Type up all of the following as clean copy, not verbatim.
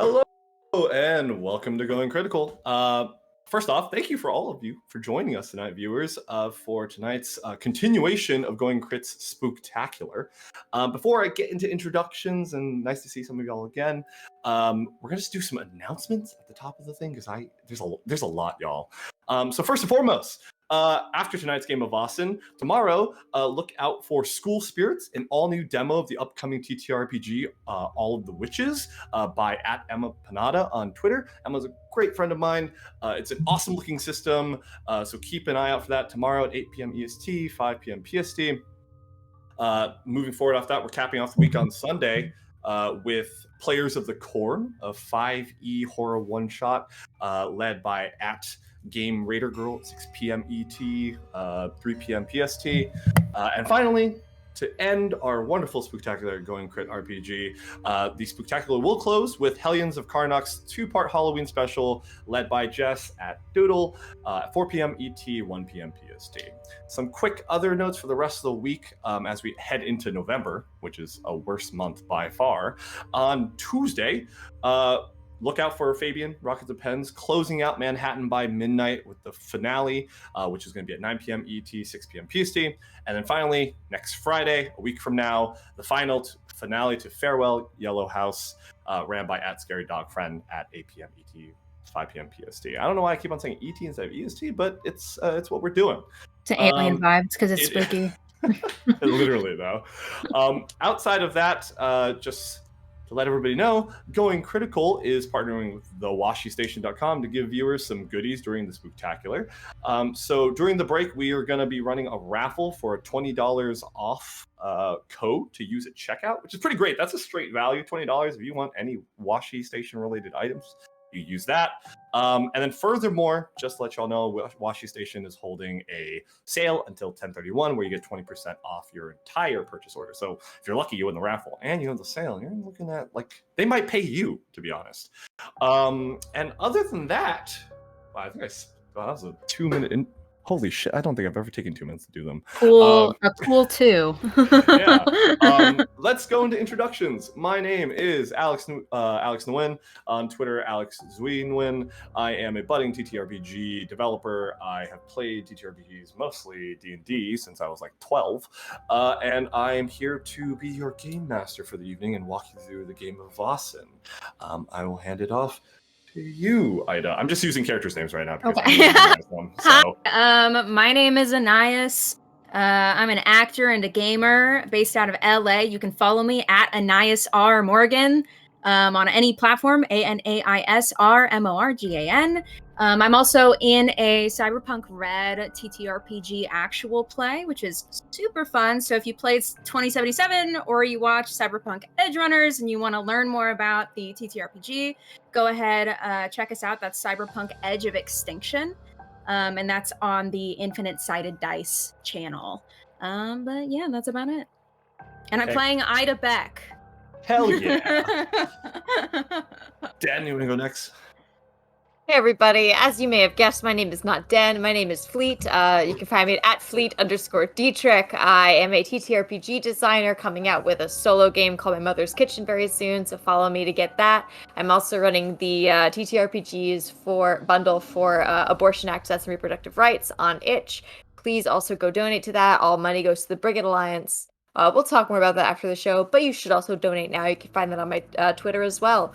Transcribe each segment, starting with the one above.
Hello and welcome to Going Critical. First off, thank you for all of you for joining us tonight, viewers, for tonight's continuation of Going Crit's Spooktacular. Before I get into introductions, and nice to see some of y'all again, we're gonna just do some announcements at the top of the thing because there's a lot, y'all. So first and foremost, after tonight's game of Vaesen, tomorrow, look out for School Spirits, an all-new demo of the upcoming TTRPG, All of the Witches, by @Emma Panada on Twitter. Emma's a great friend of mine. It's an awesome-looking system, so keep an eye out for that tomorrow at 8 p.m. EST, 5 p.m. PST. Moving forward off that, we're capping off the week on Sunday with Players of the Corn, a 5e horror one-shot led by Game Raider Girl at 6 p.m. ET, 3 p.m. PST. And finally, to end our wonderful Spooktacular Going Crit RPG, the Spooktacular will close with Hellions of Karnak's 2-part Halloween special led by Jess at Doodle at 4 p.m. ET, 1 p.m. PST. Some quick other notes for the rest of the week as we head into November, which is a worse month by far. On Tuesday, look out for Fabian, Rockets of Pens, closing out Manhattan by midnight with the finale, which is going to be at 9 p.m. ET, 6 p.m. PST. And then finally, next Friday, a week from now, the finale to Farewell Yellow House, ran by @ScaryDogFriend at 8 p.m. ET, 5 p.m. PST. I don't know why I keep on saying ET instead of EST, but it's what we're doing. To alien vibes, because it's spooky. Literally, though. Outside of that, just to let everybody know, Going Critical is partnering with thewashystation.com to give viewers some goodies during the Spooktacular. So during the break, we are going to be running a raffle for a $20 off code to use at checkout, which is pretty great. That's a straight value, $20. If you want any Washi Station related items, you use that. And then furthermore, just to let y'all know, Washi Station is holding a sale until 10/31 where you get 20% off your entire purchase order. So if you're lucky, you win the raffle and you win the sale, you're looking at, they might pay you, to be honest. And other than that, I think that was a 2-minute holy shit, I don't think I've ever taken 2 minutes to do them. Cool, a cool 2. Yeah. Let's go into introductions. My name is Alex Nguyen. On Twitter, Alex Zui Nguyen. I am a budding TTRPG developer. I have played TTRPGs, mostly D&D, since I was 12. And I am here to be your game master for the evening and walk you through the game of Vaesen. I will hand it off to you, Ida. I'm just using characters' names right now because I them. So. My name is Anais. I'm an actor and a gamer based out of LA. You can follow me at Anais R. Morgan on any platform, ANAISRMORGAN. I'm also in a Cyberpunk Red TTRPG actual play, which is super fun. So if you played 2077 or you watch Cyberpunk Edgerunners and you want to learn more about the TTRPG, go ahead, check us out. That's Cyberpunk Edge of Extinction. And that's on the Infinite Sided Dice channel. But yeah, that's about it. And I'm playing Ida Beck. Hell yeah. Dan, you want to go next? Hey everybody, as you may have guessed, my name is not Dan, my name is Fleet. You can find me at Fleet_Dietrich. I am a TTRPG designer coming out with a solo game called My Mother's Kitchen very soon, so follow me to get that. I'm also running the TTRPGs bundle for abortion access and reproductive rights on itch. Please also go donate to that. All money goes to the Brigade Alliance. We'll talk more about that after the show, but you should also donate now. You can find that on my Twitter as well.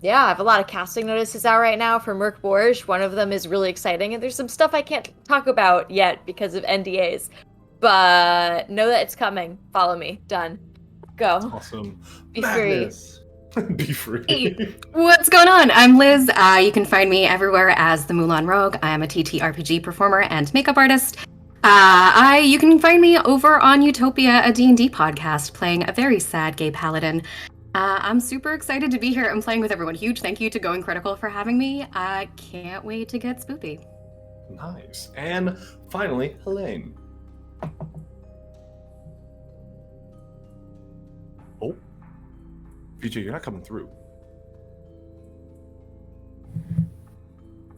Yeah, I have a lot of casting notices out right now for Merc Borge. One of them is really exciting, and there's some stuff I can't talk about yet because of NDAs. But know that it's coming. Follow me. Done. Go. Awesome. Be Madness. Be free. Hey, what's going on? I'm Liz. You can find me everywhere as the Mulan Rogue. I am a TTRPG performer and makeup artist. You can find me over on Utopia, a D&D podcast, playing a very sad gay paladin. I'm super excited to be here and playing with everyone. Huge thank you to Going Critical for having me. I can't wait to get spoopy. Nice. And finally, Helene. Oh. VJ, you're not coming through.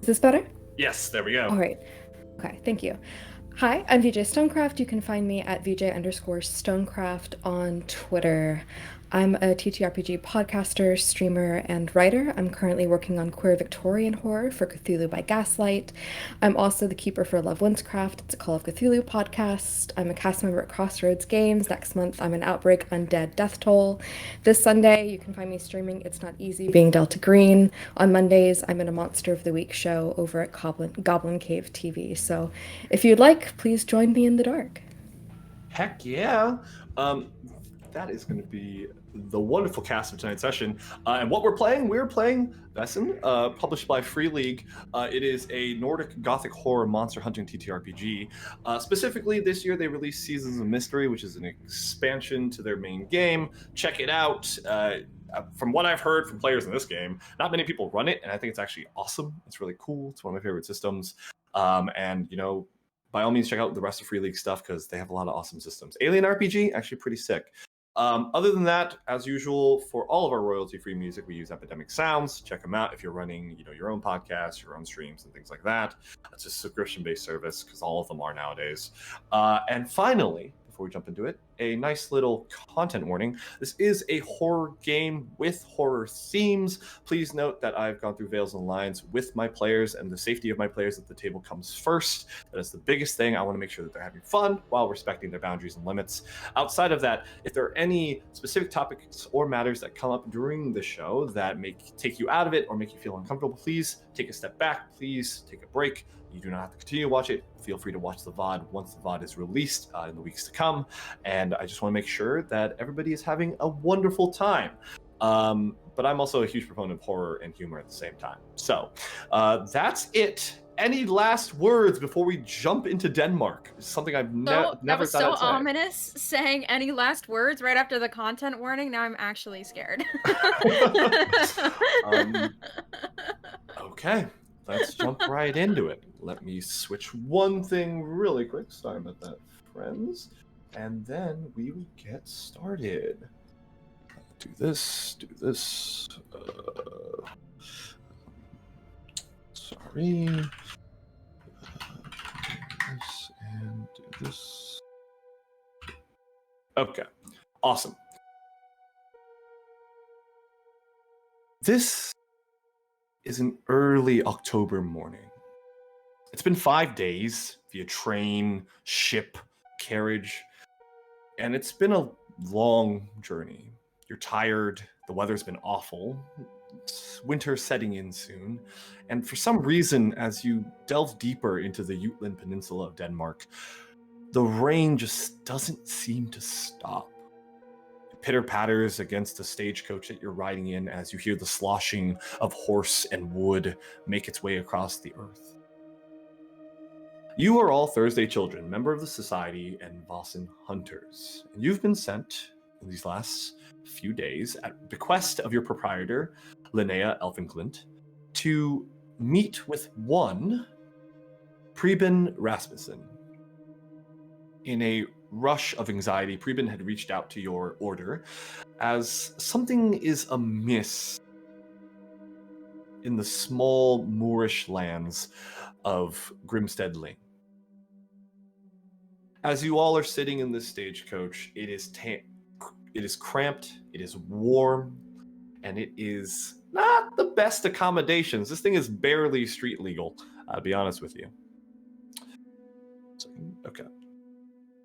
Is this better? Yes, there we go. All right. Okay, thank you. Hi, I'm VJ Stonecraft. You can find me at VJ_Stonecraft on Twitter. I'm a TTRPG podcaster, streamer, and writer. I'm currently working on queer Victorian horror for Cthulhu by Gaslight. I'm also the keeper for Love Windscraft. It's a Call of Cthulhu podcast. I'm a cast member at Crossroads Games. Next month, I'm an Outbreak Undead Death Toll. This Sunday, you can find me streaming It's Not Easy Being Delta Green. On Mondays, I'm in a Monster of the Week show over at Goblin Cave TV. So if you'd like, please join me in the dark. Heck yeah. That is going to be the wonderful cast of tonight's session. And what we're playing Vaesen, published by Free League. It is a Nordic Gothic horror monster hunting TTRPG. Specifically, this year they released Seasons of Mystery, which is an expansion to their main game. Check it out. From what I've heard from players in this game, not many people run it, and I think it's actually awesome. It's really cool. It's one of my favorite systems. And, you know, by all means, check out the rest of Free League stuff because they have a lot of awesome systems. Alien RPG, actually pretty sick. Other than that, as usual, for all of our royalty-free music, we use Epidemic Sounds. Check them out if you're running, you know, your own podcasts, your own streams, and things like that. It's a subscription-based service because all of them are nowadays. And finally, before we jump into it, a nice little content warning. This is a horror game with horror themes. Please note that I've gone through Veils and Lines with my players, and the safety of my players at the table comes first. That is the biggest thing. I want to make sure that they're having fun while respecting their boundaries and limits. Outside of that, if there are any specific topics or matters that come up during the show that take you out of it or make you feel uncomfortable, please take a step back. Please take a break. You do not have to continue to watch it. Feel free to watch the VOD once the VOD is released in the weeks to come. And I just want to make sure that everybody is having a wonderful time. But I'm also a huge proponent of horror and humor at the same time. So that's it. Any last words before we jump into Denmark? Something I've never thought That was so I'd say. ominous, saying any last words right after the content warning. Now I'm actually scared. Okay, let's jump right into it. Let me switch one thing really quick. Sorry about that, friends. And then we will get started. Do this. Sorry. This and do this. Okay, awesome. This is an early October morning. It's been 5 days via train, ship, carriage, and it's been a long journey. You're tired, the weather's been awful, it's winter setting in soon, and for some reason, as you delve deeper into the Jutland Peninsula of Denmark, the rain just doesn't seem to stop. It pitter-patters against the stagecoach that you're riding in as you hear the sloshing of horse and wood make its way across the earth. You are all Thursday children, member of the Society and Vaesen Hunters. And you've been sent in these last few days at bequest of your proprietor, Linnea Elfinklint, to meet with one Preben Rasmussen. In a rush of anxiety, Preben had reached out to your order as something is amiss in the small Moorish lands of Grimstead Ling. As you all are sitting in this stagecoach, it is cramped, it is warm, and it is not the best accommodations. This thing is barely street legal, I'll be honest with you. Okay.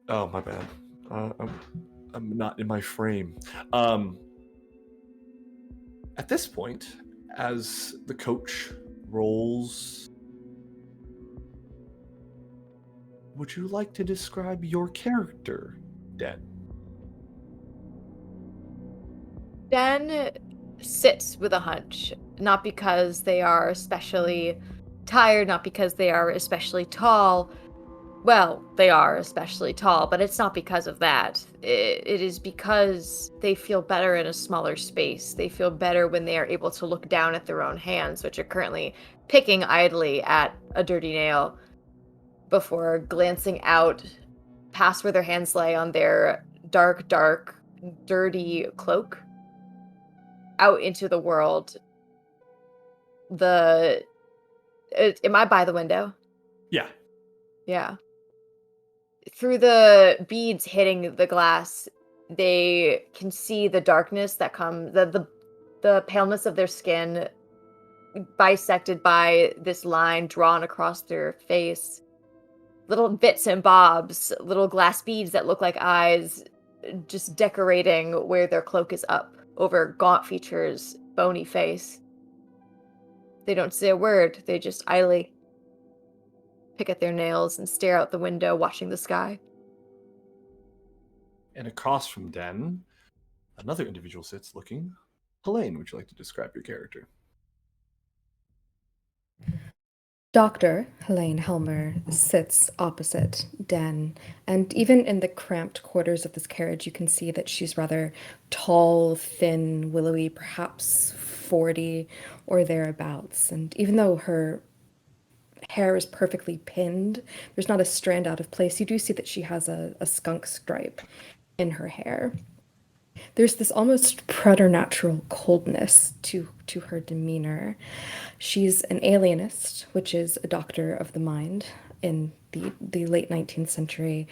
Oh, my bad. I'm not in my frame. At this point, as the coach rolls, would you like to describe your character, Den? Den sits with a hunch, not because they are especially tired, not because they are especially tall. Well, they are especially tall, but it's not because of that. It is because they feel better in a smaller space. They feel better when they are able to look down at their own hands, which are currently picking idly at a dirty nail, before glancing out past where their hands lay on their dark, dirty cloak out into the world. Am I by the window? Yeah. Yeah. Through the beads hitting the glass, They can see the darkness that comes, the paleness of their skin bisected by this line drawn across their face. Little bits and bobs, little glass beads that look like eyes, just decorating where their cloak is up over gaunt features, bony face. They don't say a word, they just idly pick at their nails and stare out the window, watching the sky. And across from Den, another individual sits looking. Helene, would you like to describe your character? Dr. Helene Helmer sits opposite Den, and even in the cramped quarters of this carriage, you can see that she's rather tall, thin, willowy, perhaps 40 or thereabouts. And even though her hair is perfectly pinned, there's not a strand out of place. You do see that she has a skunk stripe in her hair. There's this almost preternatural coldness to her demeanor. She's an alienist, which is a doctor of the mind in the late 19th century,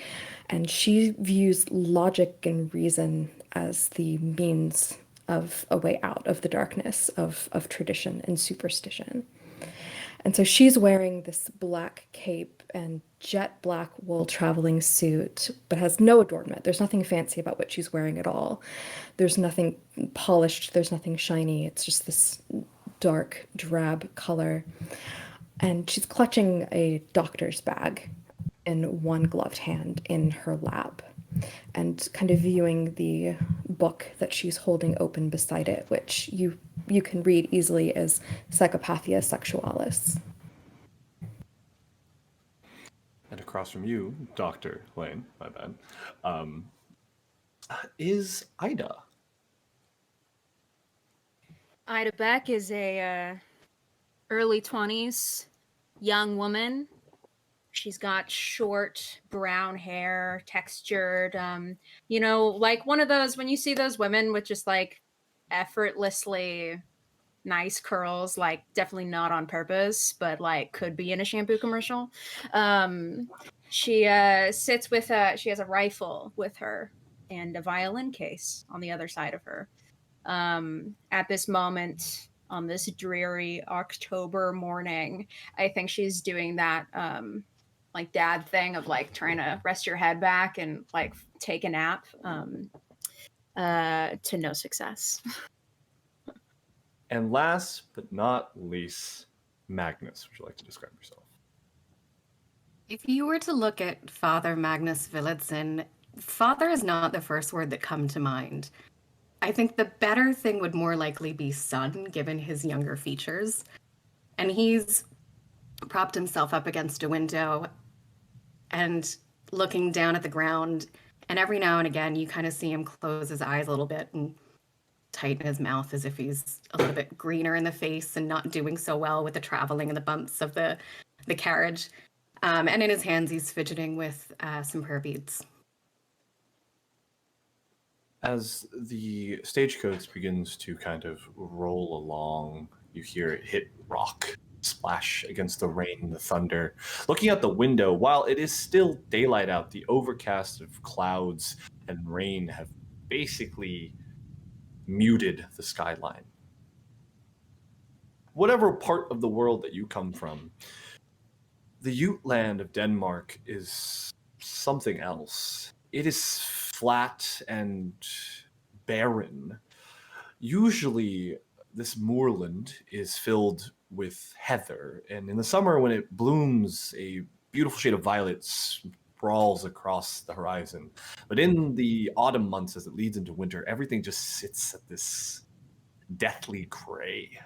and she views logic and reason as the means of a way out of the darkness of tradition and superstition. And so she's wearing this black cape and jet black wool traveling suit, but has no adornment. There's nothing fancy about what she's wearing at all. There's nothing polished, there's nothing shiny. It's just this dark, drab color. And she's clutching a doctor's bag in one gloved hand in her lap, and kind of viewing the book that she's holding open beside it, which you can read easily as Psychopathia Sexualis. And across from you, Dr. Lane, my bad, is Ida. Ida Beck is a early 20s young woman. She's got short brown hair, textured, like one of those, when you see those women with just like effortlessly nice curls, like definitely not on purpose, but like could be in a shampoo commercial. She sits with she has a rifle with her and a violin case on the other side of her. At this moment, on this dreary October morning, I think she's doing that like dad thing of like trying to rest your head back and like take a nap, to no success. And last but not least, Magnus. Would you like to describe yourself? If you were to look at Father Magnus Villadsen, father is not the first word that come to mind. I think the better thing would more likely be son, given his younger features. And he's propped himself up against a window and looking down at the ground. And every now and again, you kind of see him close his eyes a little bit and tighten his mouth as if he's a little bit greener in the face and not doing so well with the traveling and the bumps of the carriage. And in his hands, he's fidgeting with some prayer beads. As the stagecoach begins to kind of roll along, you hear it hit rock, splash against the rain and the thunder. Looking out the window, while it is still daylight out, the overcast of clouds and rain have basically muted the skyline. Whatever part of the world that you come from, the Jutland of Denmark is something else. It is flat and barren. Usually, this moorland is filled with heather, and in the summer, when it blooms, a beautiful shade of violet sprawls across the horizon. But in the autumn months, as it leads into winter, everything just sits at this deathly gray.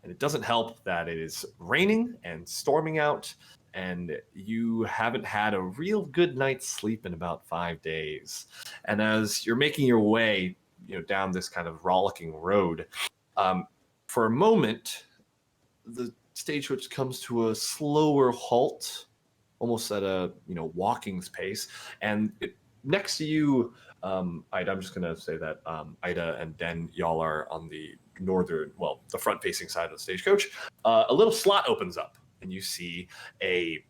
And it doesn't help that it is raining and storming out, and you haven't had a real good night's sleep in about 5 days. And as you're making your way, down this kind of rollicking road, for a moment, the stagecoach comes to a slower halt, almost at a walking's pace. And next to you, Ida, I'm just gonna say that Ida and Den, y'all are on the the front-facing side of the stagecoach. A little slot opens up, and you see a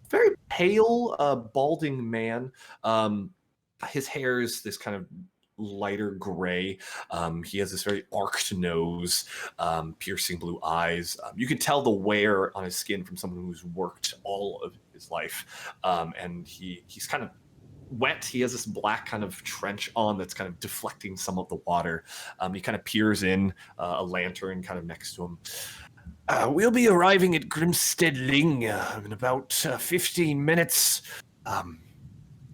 very pale, balding man, his hair is this kind of lighter gray. He has this very arched nose, piercing blue eyes. You can tell the wear on his skin from someone who's worked all of his life. And he's kind of wet. He has this black kind of trench on that's kind of deflecting some of the water. He kind of peers in, a lantern kind of next to him. We'll be arriving at Grimsteadling in about 15 minutes.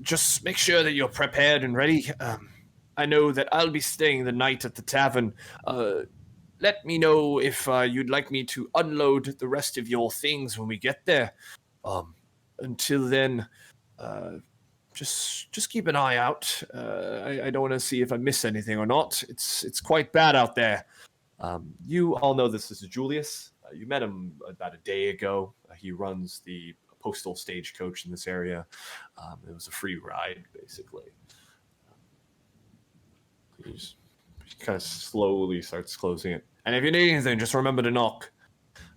Just make sure that you're prepared and ready. I know that I'll be staying the night at the tavern. Let me know if you'd like me to unload the rest of your things when we get there. Until then, just keep an eye out. I don't want to see if I miss anything or not. It's quite bad out there. You all know this is Julius. You met him about a day ago. He runs the postal stagecoach in this area. It was a free ride, basically. He just kind of slowly starts closing it. And if you need anything, just remember to knock.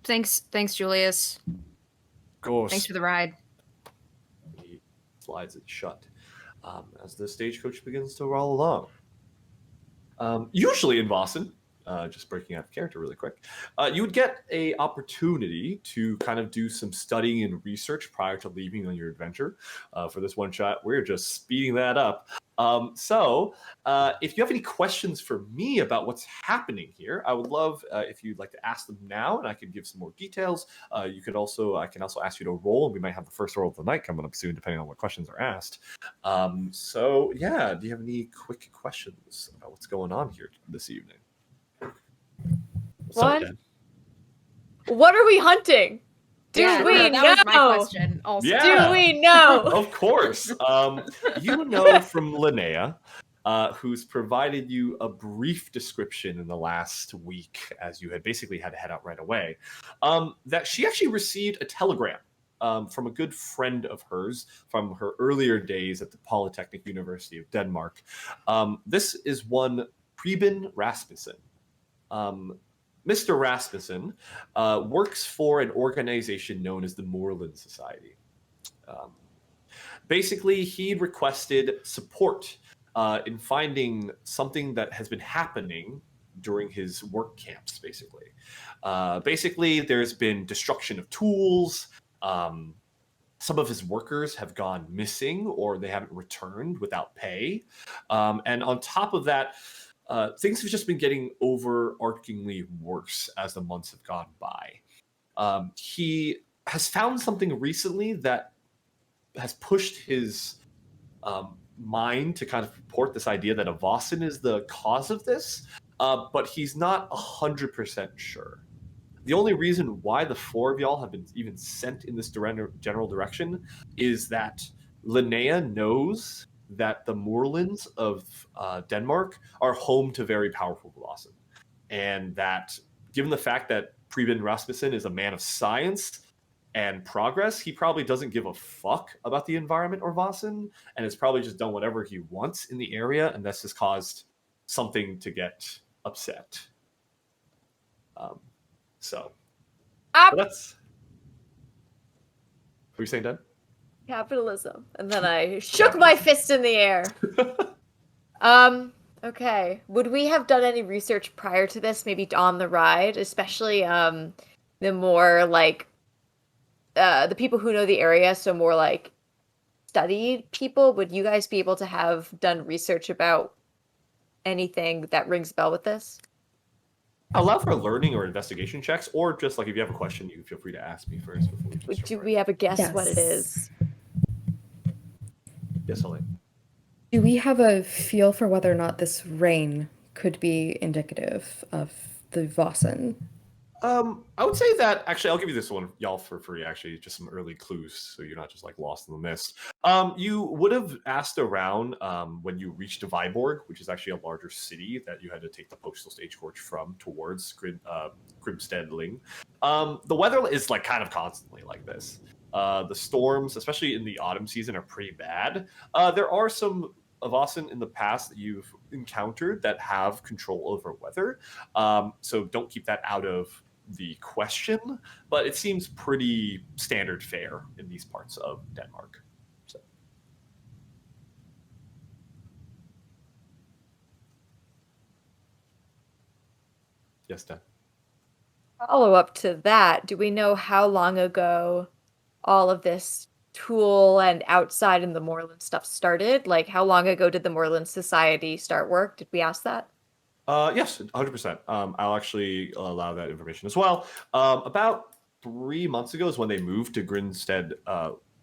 Thanks, Julius. Of course. Thanks for the ride. He slides it shut as the stagecoach begins to roll along. Usually in Vaesen, just breaking out of character really quick, you would get a opportunity to kind of do some studying and research prior to leaving on your adventure. For this one shot, we're just speeding that up. So if you have any questions for me about what's happening here, I would love if you'd like to ask them now, and I can give some more details. I can also ask you to roll, and we might have the first roll of the night coming up soon, depending on what questions are asked. So yeah, do you have any quick questions about what's going on here this evening? What are we hunting? Do we know? That was my question also. Yeah. Do we know? Of course. You know from Linnea, who's provided you a brief description in the last week, as you had basically had to head out right away, that she actually received a telegram from a good friend of hers from her earlier days at the Polytechnic University of Denmark. This is one Preben Rasmussen. Mr. Rasmussen works for an organization known as the Moorland Society. Basically, he requested support in finding something that has been happening during his work camps, basically. Basically, there's been destruction of tools. Some of his workers have gone missing or they haven't returned without pay. And on top of that, things have just been getting overarchingly worse as the months have gone by. He has found something recently that has pushed his mind to kind of support this idea that a Vaesen is the cause of this, but he's not 100% sure. The only reason why the four of y'all have been even sent in this general direction is that Linnea knows that the moorlands of Denmark are home to very powerful Vaesen. And that given the fact that Preben Rasmussen is a man of science and progress, he probably doesn't give a fuck about the environment or Vaesen, and has probably just done whatever he wants in the area, and that's just caused something to get upset. So that's... What are you saying, Dan? Capitalism. And then I shook my fist in the air. Okay. Would we have done any research prior to this, maybe on the ride, especially the more like the people who know the area, so more like studied people? Would you guys be able to have done research about anything that rings a bell with this? Allow for learning or investigation checks, or just like if you have a question, you can feel free to ask me first. Before Do we have a guess what it is? Yes, Elaine. Do we have a feel for whether or not this rain could be indicative of the Vaesen? I would say that, actually, I'll give you this one, y'all, for free, actually, just some early clues, so you're not just, like, lost in the mist. You would have asked around when you reached Viborg, which is actually a larger city that you had to take the postal stagecoach from towards Grimsteadling. The weather is, like, kind of constantly like this. The storms, especially in the autumn season, are pretty bad. There are some Vaesen in the past that you've encountered that have control over weather, so don't keep that out of the question, but it seems pretty standard fare in these parts of Denmark. So. Yes, Dan. Follow up to that, do we know how long ago all of this tool and outside in the Moreland stuff started? Like, how long ago did the Moreland Society start work? Did we ask that? Yes, 100%. I'll actually allow that information as well. About 3 months ago is when they moved to Grinstead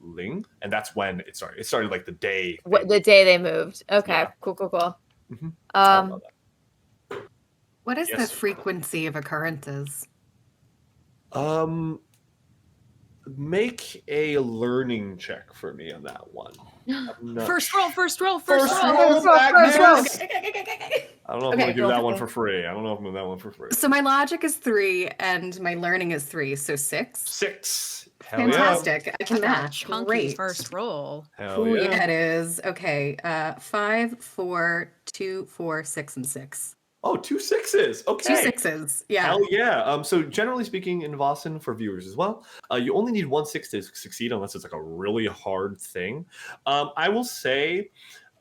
Ling, and that's when it started. It started like the day. The day they moved. Okay, Yeah. cool. Mm-hmm. I love that. What is Yes. the frequency of occurrences? Make a learning check for me on that one. First roll. Magnus! First roll. I don't know if I'm Okay, gonna give roll that for one roll. for free. I don't know if I'm gonna give that one for free. So my logic is 3 and my learning is 3, so 6. 6. Hell Fantastic. I can match. Chunky Great. first roll. yeah. Hell Ooh, yeah. yeah, it is. Okay. 5, 4, 2, 4, 6, and 6. Oh, 2 6s. Okay. 2 6s. Yeah. Hell yeah. So generally speaking, in Vaesen, for viewers as well, you only need 1 6 to succeed unless it's like a really hard thing. I will say,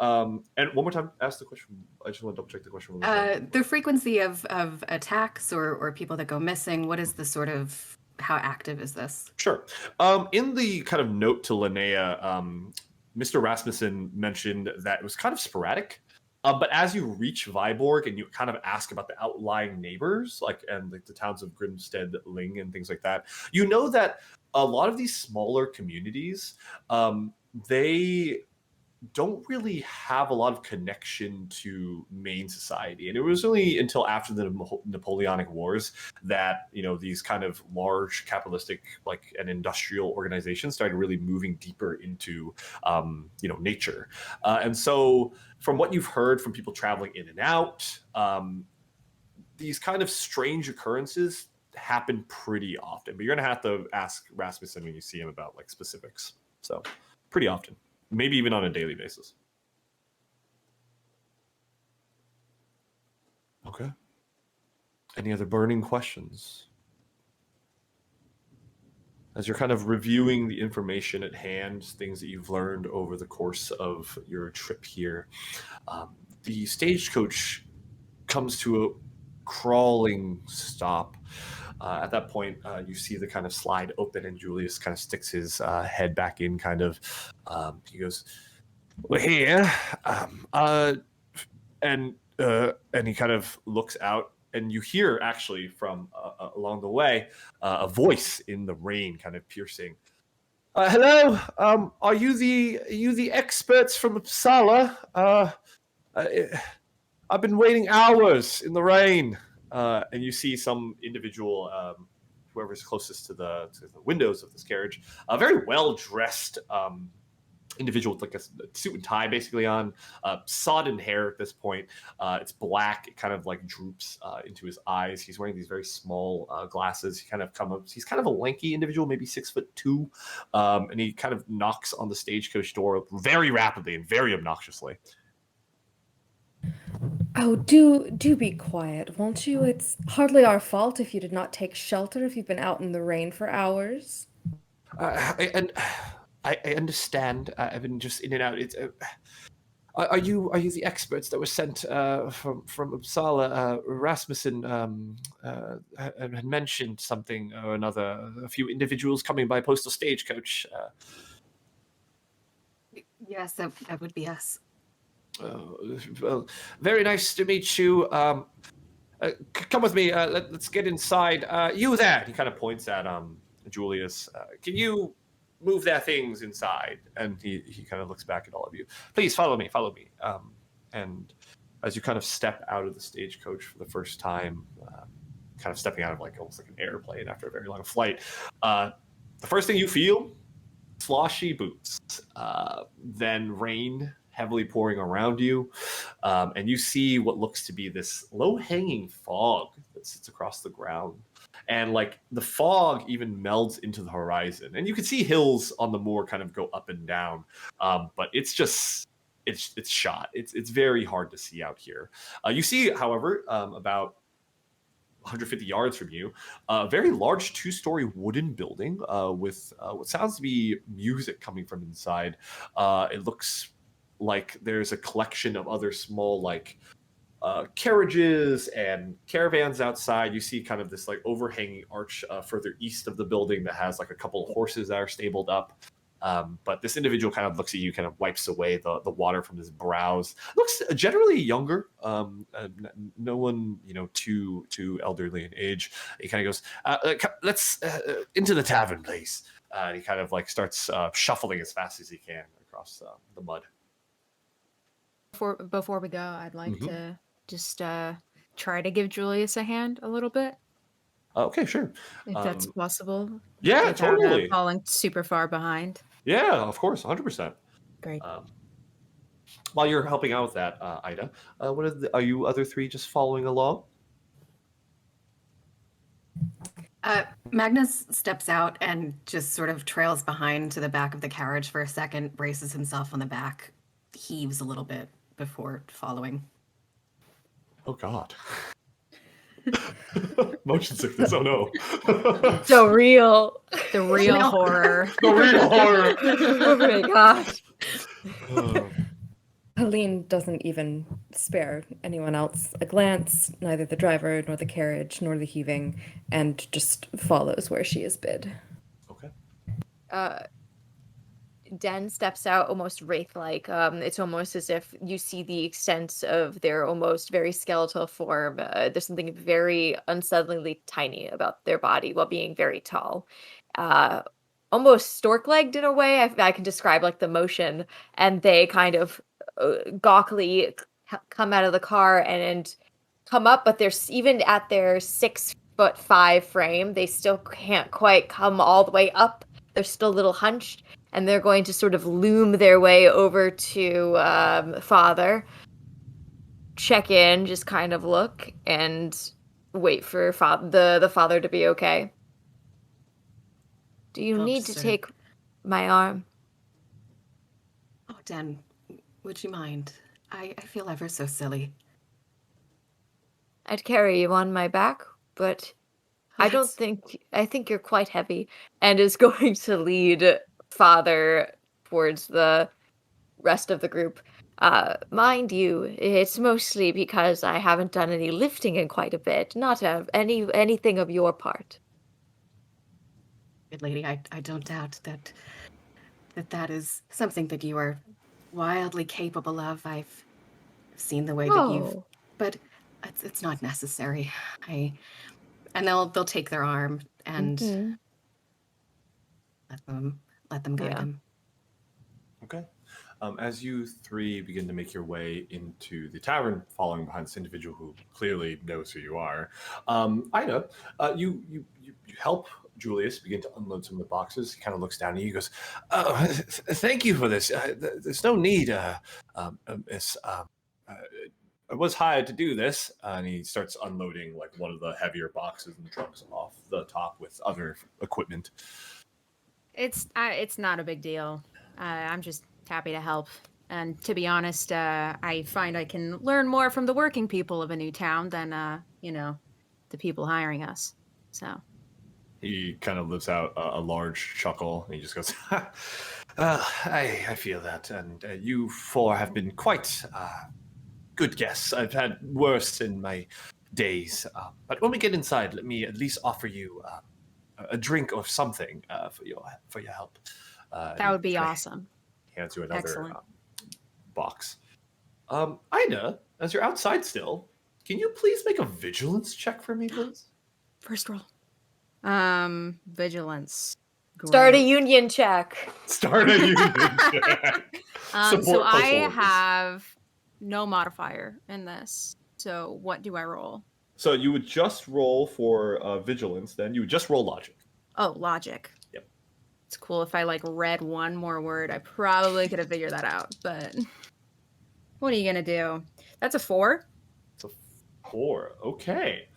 and one more time, ask the question. I just want to double check the question. One more time. The frequency of attacks or people that go missing, what is the sort of, how active is this? Sure. In the kind of note to Linnea, Mr. Rasmussen mentioned that it was kind of sporadic. But as you reach Viborg and you kind of ask about the outlying neighbors, and the towns of Grimstead, Ling, and things like that, you know that a lot of these smaller communities, they don't really have a lot of connection to main society. And it was only until after the Napoleonic Wars that, these kind of large capitalistic and industrial organizations started really moving deeper into, nature. And so from what you've heard from people traveling in and out, these kind of strange occurrences happen pretty often, but you're going to have to ask Rasmussen when you see him about specifics. So pretty often. Maybe even on a daily basis. Okay. Any other burning questions? As you're kind of reviewing the information at hand, things that you've learned over the course of your trip here, the stagecoach comes to a crawling stop. At that point, you see the kind of slide open, and Julius kind of sticks his head back in. He goes, "We're here," and he kind of looks out, and you hear actually from along the way a voice in the rain, kind of piercing. Hello, are you the experts from Uppsala? I've been waiting hours in the rain. And you see some individual, whoever's closest to the windows of this carriage, a very well-dressed individual with a suit and tie basically on, sodden hair at this point. It's black. It kind of droops into his eyes. He's wearing these very small glasses. He's kind of a lanky individual, maybe 6'2", and he kind of knocks on the stagecoach door very rapidly and very obnoxiously. Oh, do be quiet, won't you? It's hardly our fault if you did not take shelter if you've been out in the rain for hours. I understand. I've been just in and out. It's are you the experts that were sent from Uppsala? Rasmussen had mentioned something or another. A few individuals coming by postal stagecoach. Yes, that would be us. Well, very nice to meet you. Come with me. Let's get inside. You there? He kind of points at Julius. Can you move their things inside? And he kind of looks back at all of you. Please follow me. Follow me. And as you kind of step out of the stagecoach for the first time, kind of stepping out of almost like an airplane after a very long flight, the first thing you feel, sloshy boots, then rain heavily pouring around you, and you see what looks to be this low-hanging fog that sits across the ground, and the fog even melds into the horizon, and you can see hills on the moor kind of go up and down, but it's shot. It's very hard to see out here. You see, however, about 150 yards from you, a very large 2-story wooden building with what sounds to be music coming from inside. It looks like there's a collection of other small carriages and caravans outside. You see kind of this like overhanging arch further east of the building that has like a couple of horses that are stabled up. But this individual kind of looks at you, kind of wipes away the water from his brows. Looks generally younger. No one, too elderly in age. He kind of goes, "Let's into the tavern, please." And he kind of like starts shuffling as fast as he can across the mud. Before we go, I'd like to just try to give Julius a hand a little bit, Okay, sure. if that's possible. Yeah, without, totally. falling super far behind. Yeah, of course, 100%. Great. While you're helping out with that, Ida, are you other three just following along? Magnus steps out and just sort of trails behind to the back of the carriage for a second, braces himself on the back, heaves a little bit before following. Oh, God. Motion sickness, oh no. So real. The real horror. The real horror. Oh my gosh. Helene doesn't even spare anyone else a glance, neither the driver nor the carriage nor the heaving, and just follows where she is bid. Okay. Den steps out almost wraith-like. It's almost as if you see the extent of their almost very skeletal form. There's something very unsettlingly tiny about their body while being very tall. Almost stork-legged in a way. I can describe like the motion, and they kind of gawkily come out of the car and come up, but they're even at their 6'5" frame, they still can't quite come all the way up. They're still a little hunched, and they're going to sort of loom their way over to Father, check in, just kind of look, and wait for the Father to be okay. Do you need to take my arm? Oh, Den, would you mind? I feel ever so silly. I'd carry you on my back, but I think you're quite heavy, and is going to lead Father towards the rest of the group. Mind you, it's mostly because I haven't done any lifting in quite a bit, not anything of your part. Good lady, I don't doubt that is something that you are wildly capable of. I've seen the way that you've, but it's not necessary. And they'll take their arm and let them guide them. Okay. As you three begin to make your way into the tavern, following behind this individual who clearly knows who you are, Ida, you help Julius begin to unload some of the boxes. He kind of looks down at you. He goes, "Oh, thank you for this. There's no need, Miss. I was hired to do this." And he starts unloading like one of the heavier boxes and trucks off the top with other equipment. It's not a big deal. I'm just happy to help. And to be honest, I find I can learn more from the working people of a new town than the people hiring us. So he kind of lets out a large chuckle, and he just goes, I feel that, and you four have been quite good guests. I've had worse in my days, but when we get inside, let me at least offer you a drink or something for your help. That would be awesome. He hands you another Excellent. Box. Ida, as you're outside still, can you please make a vigilance check for me, please? First roll. Vigilance. Great. Start a union check. Start a union check. So I have no modifier in this. So what do I roll? So you would just roll for vigilance, then you would just roll logic. Oh, logic. Yep. It's cool if I read one more word. I probably could have figured that out, but what are you gonna do? That's a 4. It's a 4. Okay.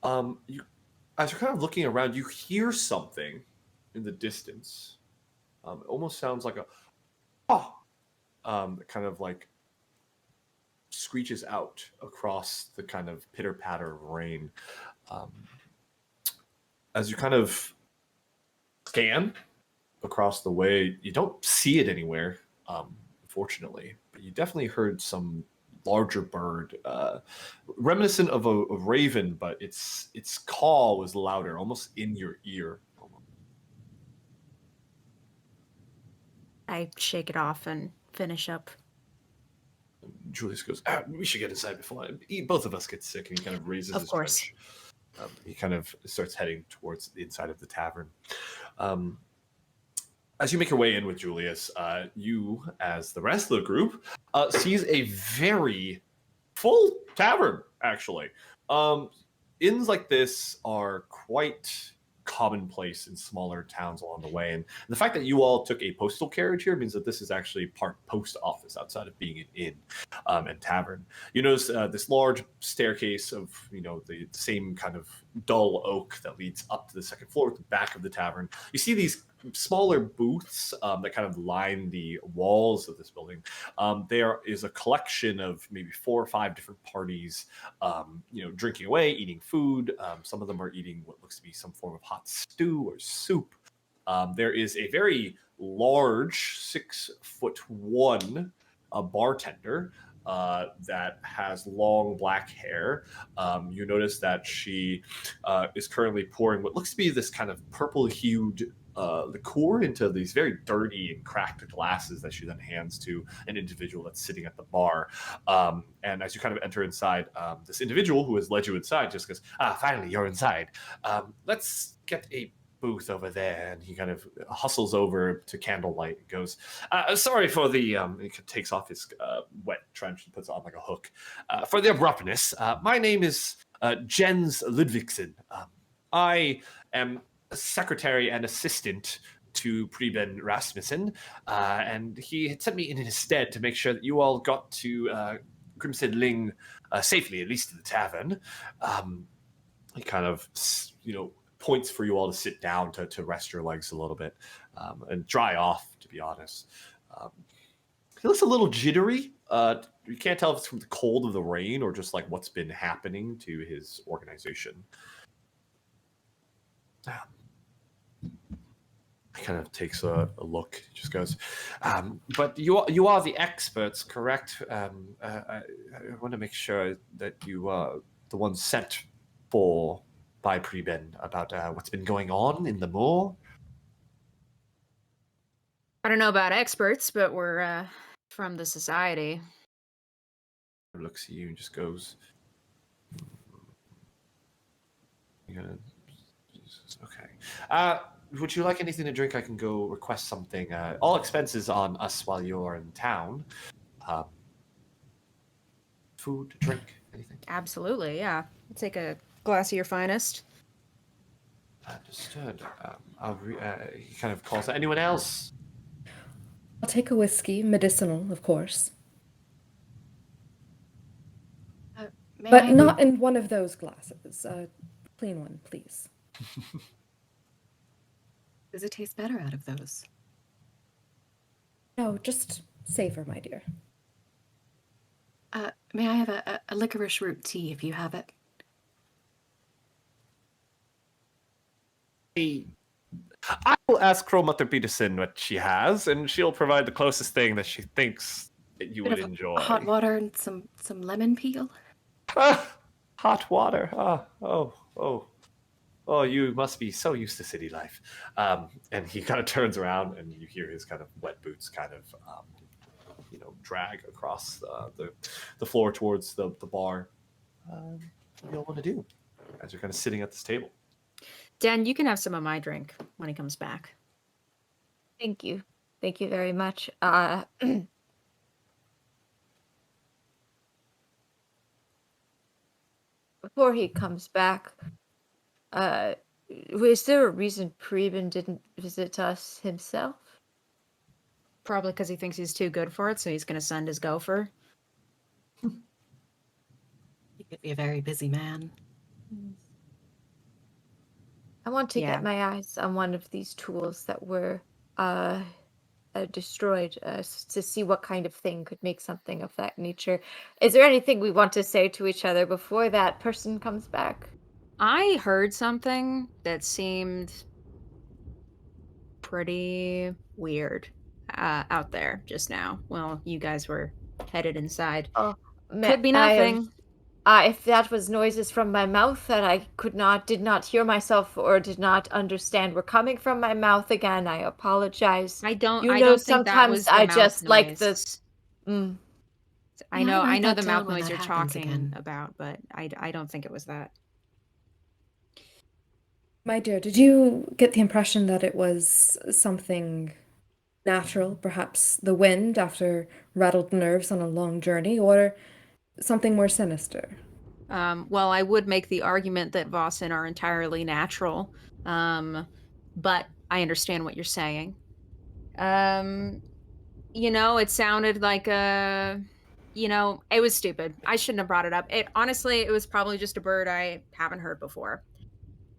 As you're kind of looking around, you hear something in the distance. It almost sounds like kind of like screeches out across the kind of pitter patter of rain. As you kind of scan across the way, you don't see it anywhere, unfortunately, but you definitely heard some larger bird, reminiscent of a raven, but its call was louder, almost in your ear. I shake it off and finish up. Julius goes, we should get inside before both of us get sick. And he kind of raises Of his course. trench. He kind of starts heading towards the inside of the tavern. As you make your way in with Julius, you, as the rest of the group, sees a very full tavern, actually. Inns like this are quite commonplace in smaller towns along the way. And the fact that you all took a postal carriage here means that this is actually part post office outside of being an inn and tavern. You notice this large staircase of, the same kind of dull oak that leads up to the second floor at the back of the tavern. You see these smaller booths that kind of line the walls of this building. There is a collection of maybe 4 or 5 different parties, drinking away, eating food. Some of them are eating what looks to be some form of hot stew or soup. There is a very large 6'1" bartender that has long black hair. You notice that she is currently pouring what looks to be this kind of purple-hued liqueur into these very dirty and cracked glasses that she then hands to an individual that's sitting at the bar. And as you kind of enter inside, this individual who has led you inside just goes, finally, you're inside. Let's get a booth over there. And he kind of hustles over to candlelight and goes, sorry for the, he takes off his wet trench and puts it on like a hook. For the abruptness, my name is Jens Ludvigsen. I am secretary and assistant to Preben Rasmussen, and he had sent me in his stead to make sure that you all got to Grimstead Ling safely, at least to the tavern. He kind of, points for you all to sit down to rest your legs a little bit and dry off, to be honest. He looks a little jittery. You can't tell if it's from the cold of the rain or just like what's been happening to his organization. He kind of takes a look. He just goes, but you are the experts, correct? I want to make sure that you are the ones sent for by Preben about what's been going on in the moor. I don't know about experts, but we're from the society. He looks at you and just goes, okay. Would you like anything to drink? I can go request something. All expenses on us while you're in town. Food, drink, anything? Absolutely, yeah. I'll take a glass of your finest. Understood. He kind of calls out, anyone else? I'll take a whiskey, medicinal, of course. But not in one of those glasses. Clean one, please. Does it taste better out of those? No, just safer, my dear. May I have a licorice root tea if you have it? I will ask Crowmother Peterson what she has, and she'll provide the closest thing that she thinks that you would enjoy. Hot water and some lemon peel? Hot water. Oh, you must be so used to city life. And he kind of turns around, and you hear his kind of wet boots kind of, drag across the floor towards the bar. What do you all want to do as you're kind of sitting at this table? Dan, you can have some of my drink when he comes back. Thank you. Thank you very much. Before he comes back, is there a reason Preben didn't visit us himself? Probably because he thinks he's too good for it, so he's going to send his gopher. He could be a very busy man. I want to get my eyes on one of these tools that were destroyed to see what kind of thing could make something of that nature. Is there anything we want to say to each other before that person comes back? I heard something that seemed pretty weird out there just now. Well, you guys were headed inside. Oh, Could be nothing. If that was noises from my mouth that I did not hear myself or did not understand were coming from my mouth again, I apologize. I don't think that was sometimes the I mouth just noise. like this. Mm. I know the mouth noise you're talking about, but I don't think it was that. My dear, did you get the impression that it was something natural, perhaps the wind after rattled nerves on a long journey, or something more sinister? Well, I would make the argument that Vaesen are entirely natural, but I understand what you're saying. It sounded like it was stupid. I shouldn't have brought it up. Honestly, it was probably just a bird I haven't heard before.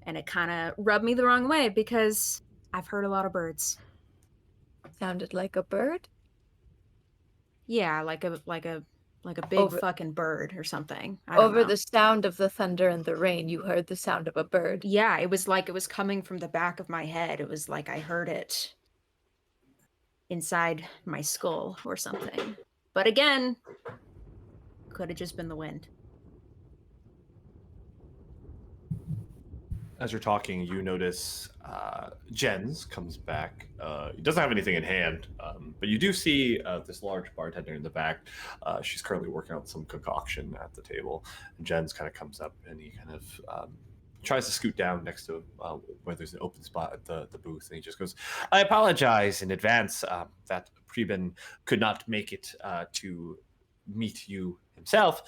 And it kind of rubbed me the wrong way because I've heard a lot of birds. Sounded like a bird? Yeah, like a big fucking bird or something. Over the sound of the thunder and the rain, you heard the sound of a bird. Yeah, it was like it was coming from the back of my head. It was like I heard it inside my skull or something. But again, could have just been the wind. As you're talking, you notice Jens comes back. He doesn't have anything in hand, but you do see this large bartender in the back. She's currently working on some concoction at the table. And Jens kind of comes up and he kind of tries to scoot down next to where there's an open spot at the booth. And he just goes, I apologize in advance that Preben could not make it to meet you himself.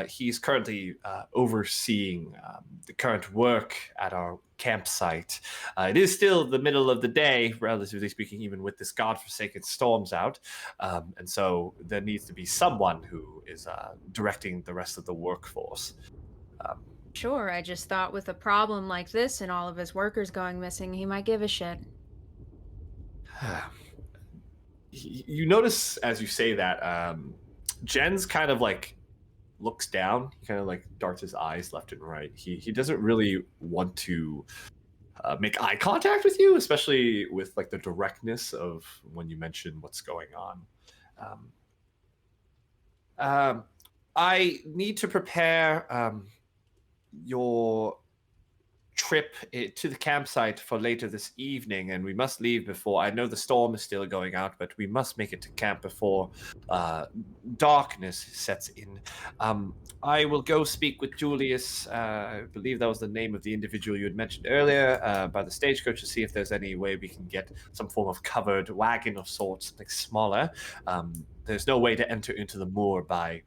He's currently overseeing the current work at our campsite. It is still the middle of the day, relatively speaking, even with this godforsaken storms out. And so there needs to be someone who is directing the rest of the workforce. Sure, I just thought with a problem like this and all of his workers going missing, he might give a shit. You notice as you say that, Jens kind of like looks down. He kind of like darts his eyes left and right. He doesn't really want to make eye contact with you, especially with like the directness of when you mention what's going on. I need to prepare your trip to the campsite for later this evening, and we must leave before. I know the storm is still going out, but we must make it to camp before darkness sets in. I will go speak with Julius. I believe that was the name of the individual you had mentioned earlier, by the stagecoach, to see if there's any way we can get some form of covered wagon of sorts, something smaller. There's no way to enter into the moor by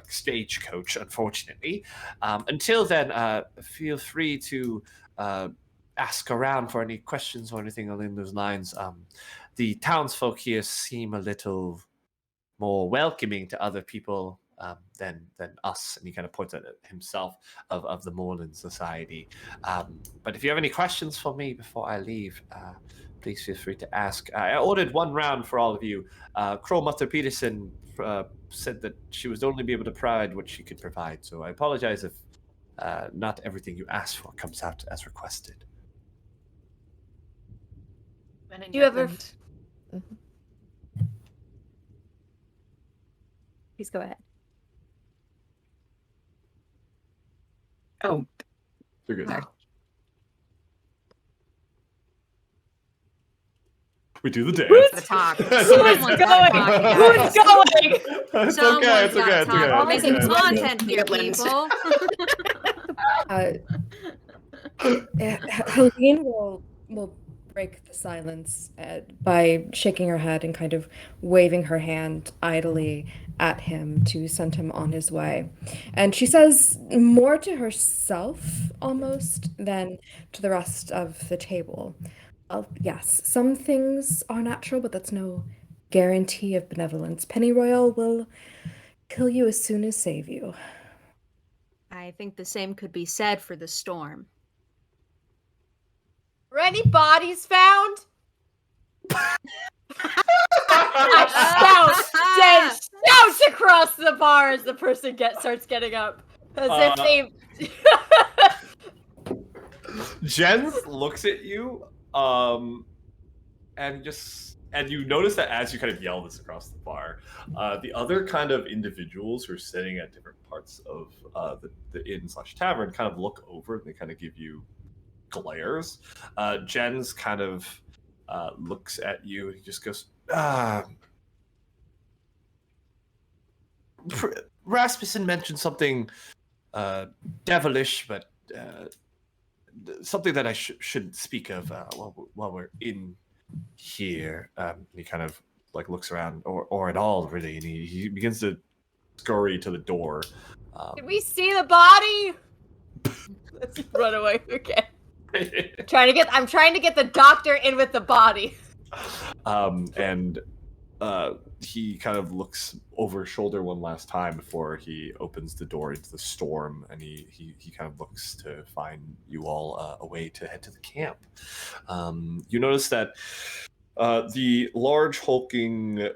stagecoach, unfortunately. Until then, feel free to ask around for any questions or anything along those lines. The townsfolk here seem a little more welcoming to other people than us, and he kind of points at himself of the Moreland Society. But if you have any questions for me before I leave, please feel free to ask. I ordered one round for all of you. Crow-Mother Peterson said that she would only be able to provide what she could provide, so I apologize if not everything you asked for comes out as requested. Do you ever... Mm-hmm. Please go ahead. Oh. You're good. Sorry. We do the dance. The talk. Who's going? Who's going? It's okay. It's okay. We're making content here, people. Helene will break the silence by shaking her head and kind of waving her hand idly at him to send him on his way. And she says more to herself almost than to the rest of the table. Yes, some things are natural, but that's no guarantee of benevolence. Pennyroyal will kill you as soon as save you. I think the same could be said for the storm. Were any bodies found? I shout across the bar as the person starts getting up. As if they... Jens looks at you, and just And you notice that as you kind of yell this across the bar, the other kind of individuals who are sitting at different parts of the inn/tavern kind of look over and they kind of give you glares. Jens kind of looks at you and he just goes, Rasmussen mentioned something devilish, but something that I should speak of while we're in here. He kind of like looks around, or at all, really, and he begins to scurry to the door. Can we see the body? Let's run away. Okay. I'm trying to get the doctor in with the body. And he kind of looks over his shoulder one last time before he opens the door into the storm, and he kind of looks to find you all a way to head to the camp. You notice that the large hulking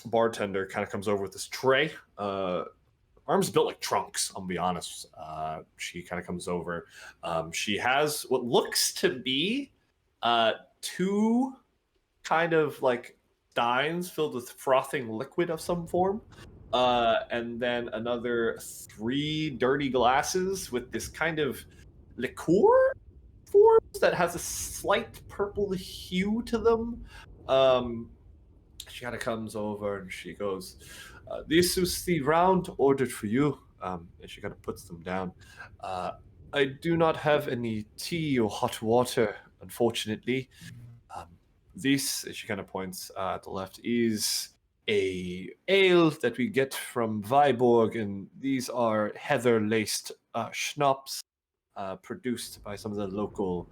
bartender kind of comes over with this tray. Arms built like trunks, I'll be honest. She kind of comes over. She has what looks to be two kind of like steins filled with frothing liquid of some form. And then another 3 dirty glasses with this kind of liqueur forms that has a slight purple hue to them. She kind of comes over and she goes, this is the round ordered for you. And she kind of puts them down. I do not have any tea or hot water, unfortunately. This, she kind of points at the left, is a ale that we get from Viborg, and these are heather-laced schnapps produced by some of the local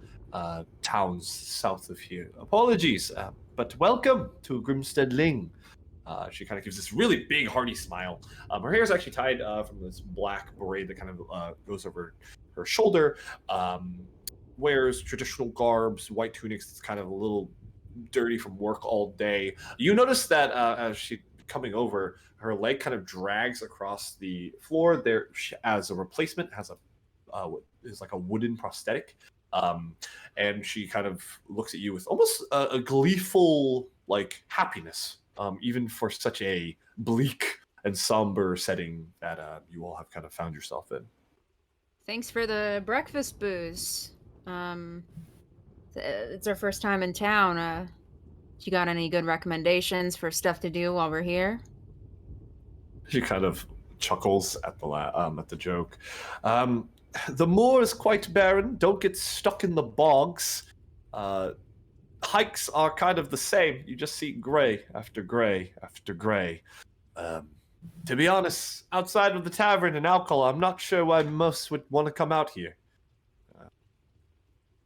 towns south of here. Apologies, but welcome to Grimstead Ling. She kind of gives this really big, hearty smile. Her hair is actually tied from this black braid that kind of goes over her shoulder. Wears traditional garbs, white tunics. That's kind of a little dirty from work all day. You notice that as she coming over, her leg kind of drags across the floor. There, as a replacement, has a what is like a wooden prosthetic. And she kind of looks at you with almost a gleeful like happiness. Even for such a bleak and somber setting that you all have kind of found yourself in. Thanks for the breakfast booze. It's our first time in town. You got any good recommendations for stuff to do while we're here? She kind of chuckles at the joke. The moor is quite barren. Don't get stuck in the bogs. Hikes are kind of the same. You just see gray after gray after gray. To be honest, outside of the tavern and alcohol, I'm not sure why most would want to come out here.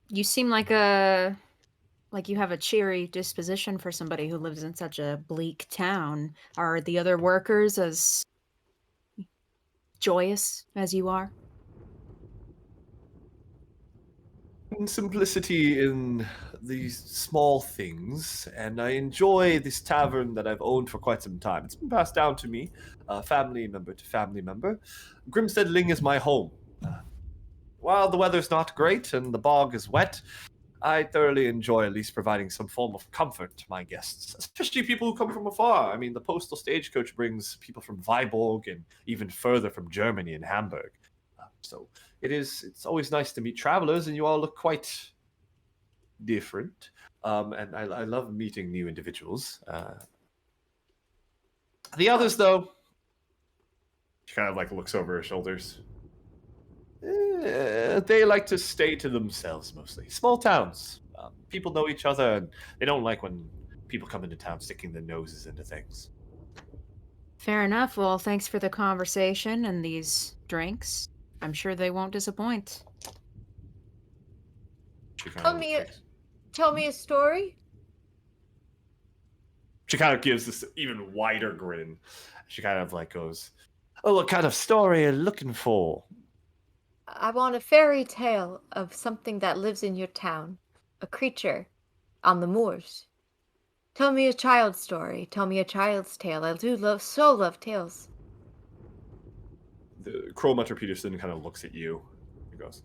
You seem like you have a cheery disposition for somebody who lives in such a bleak town. Are the other workers as joyous as you are? Simplicity in these small things, and I enjoy this tavern that I've owned for quite some time. It's been passed down to me, family member to family member. Grimstead Ling is my home. While the weather's not great and the bog is wet, I thoroughly enjoy at least providing some form of comfort to my guests, especially people who come from afar. I mean, the postal stagecoach brings people from Viborg and even further from Germany and Hamburg. So it's always nice to meet travelers, and you all look quite different. And I love meeting new individuals. The others, though, she kind of like looks over her shoulders. They like to stay to themselves mostly. Small towns. People know each other, and they don't like when people come into town sticking their noses into things. Fair enough. Well, thanks for the conversation and these drinks. I'm sure they won't disappoint. Tell me a story. She kind of gives this even wider grin. She kind of like goes, "Oh, what kind of story are you looking for?" I want a fairy tale of something that lives in your town. A creature on the moors. Tell me a child's story. Tell me a child's tale. I do love tales. The Crow Mutter Peterson kind of looks at you. He goes,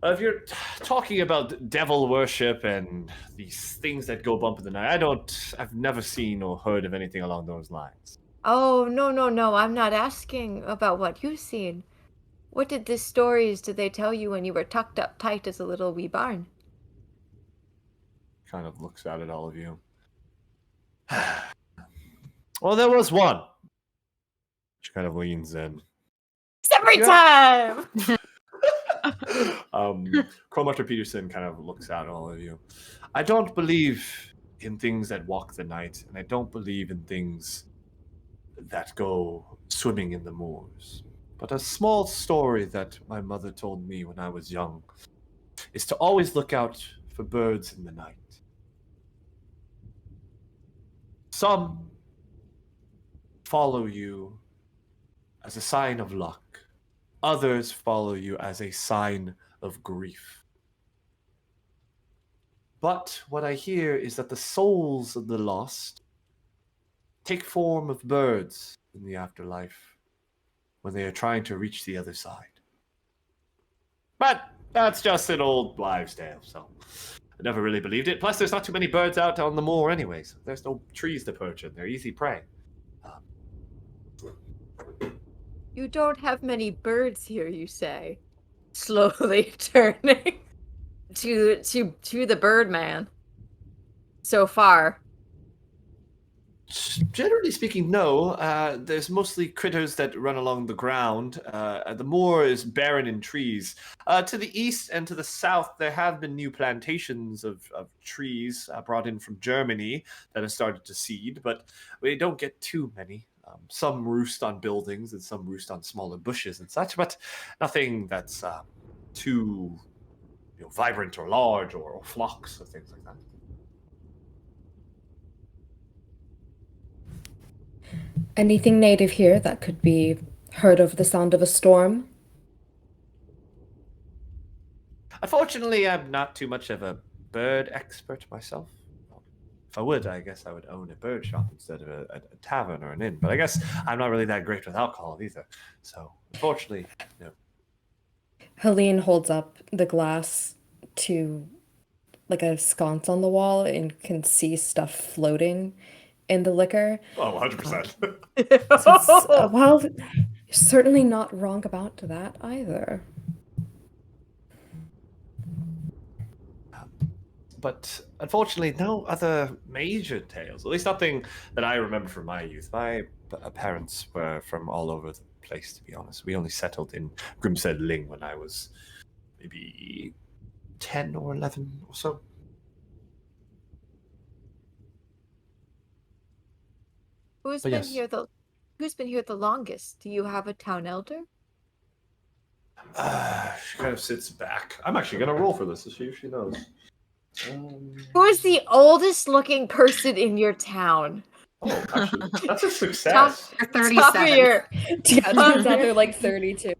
If you're talking about devil worship and these things that go bump in the night, I've never seen or heard of anything along those lines. Oh, no. I'm not asking about what you've seen. What stories did they tell you when you were tucked up tight as a little wee barn? Kind of looks out at all of you. Well, there was one. She kind of leans in. Every time! Chromater Peterson kind of looks out at all of you. I don't believe in things that walk the night, and I don't believe in things that go swimming in the moors. But a small story that my mother told me when I was young is to always look out for birds in the night. Some follow you as a sign of luck. Others follow you as a sign of grief. But what I hear is that the souls of the lost take form of birds in the afterlife when they are trying to reach the other side. But that's just an old wives' tale, so I never really believed it. Plus, there's not too many birds out on the moor anyways. There's no trees to perch in. They're easy prey. You don't have many birds here, you say. Slowly turning to the Birdman. So far. Generally speaking, no. There's mostly critters that run along the ground. The moor is barren in trees. To the east and to the south, there have been new plantations of trees brought in from Germany that have started to seed, but we don't get too many. Some roost on buildings and some roost on smaller bushes and such, but nothing that's too vibrant or large or flocks or things like that. Anything native here that could be heard over the sound of a storm? Unfortunately, I'm not too much of a bird expert myself. If I would, I guess I would own a bird shop instead of a tavern or an inn. But I guess I'm not really that great with alcohol either. So, unfortunately, no. Helene holds up the glass to like a sconce on the wall and can see stuff floating in the liquor. Oh, 100%. So well, you're certainly not wrong about that either. But unfortunately, no other major tales. At least nothing that I remember from my youth. My parents were from all over the place, to be honest. We only settled in Grimstead Ling when I was maybe 10 or 11 or so. Who's But been yes. Who's been here the longest? Do you have a town elder? She kind of sits back. I'm actually going to roll for this to see if she knows. Who is the oldest looking person in your town? Oh, actually, that's a success. You're Top of 37. your... Yeah, it turns out they're like 32.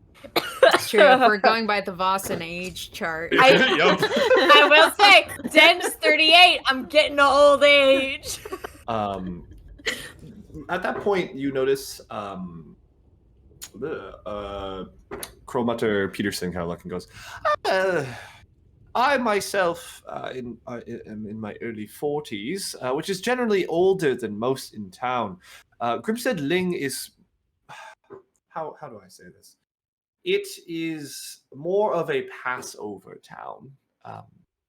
It's true. If we're going by the Vaesen age chart. Yup. I will say, Den's 38. I'm getting to old age. At that point, you notice Chromater Peterson kind of look and goes, I myself am in my early 40s, which is generally older than most in town. Grimstead Ling is... How do I say this? It is more of a Passover town.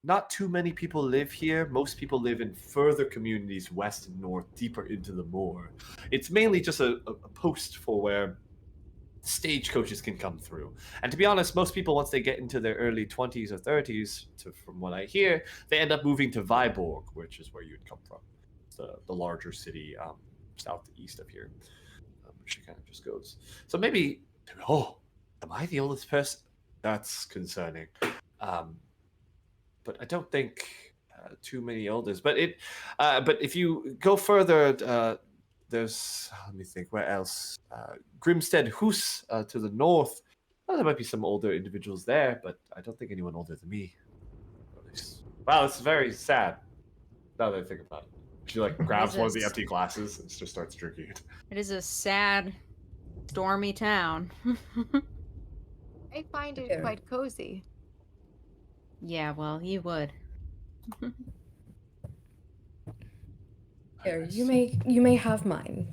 Not too many people live here. Most people live in further communities west and north, deeper into the moor. It's mainly just a post for where stagecoaches can come through. And to be honest, most people, once they get into their early 20s or 30s, from what I hear, they end up moving to Viborg, which is where you'd come from. It's the larger city southeast of here. She kind of just goes, so maybe, am I the oldest person? That's concerning. But I don't think too many elders. But if you go further, there's, let me think, where else? Grimstead Hoos to the north. Well, there might be some older individuals there, but I don't think anyone older than me. Wow, it's very sad. Now that I think about it. She grabs one of the empty glasses and just starts drinking it. It is a sad, stormy town. I find it quite cozy. Yeah, well, you would. Here, you may have mine.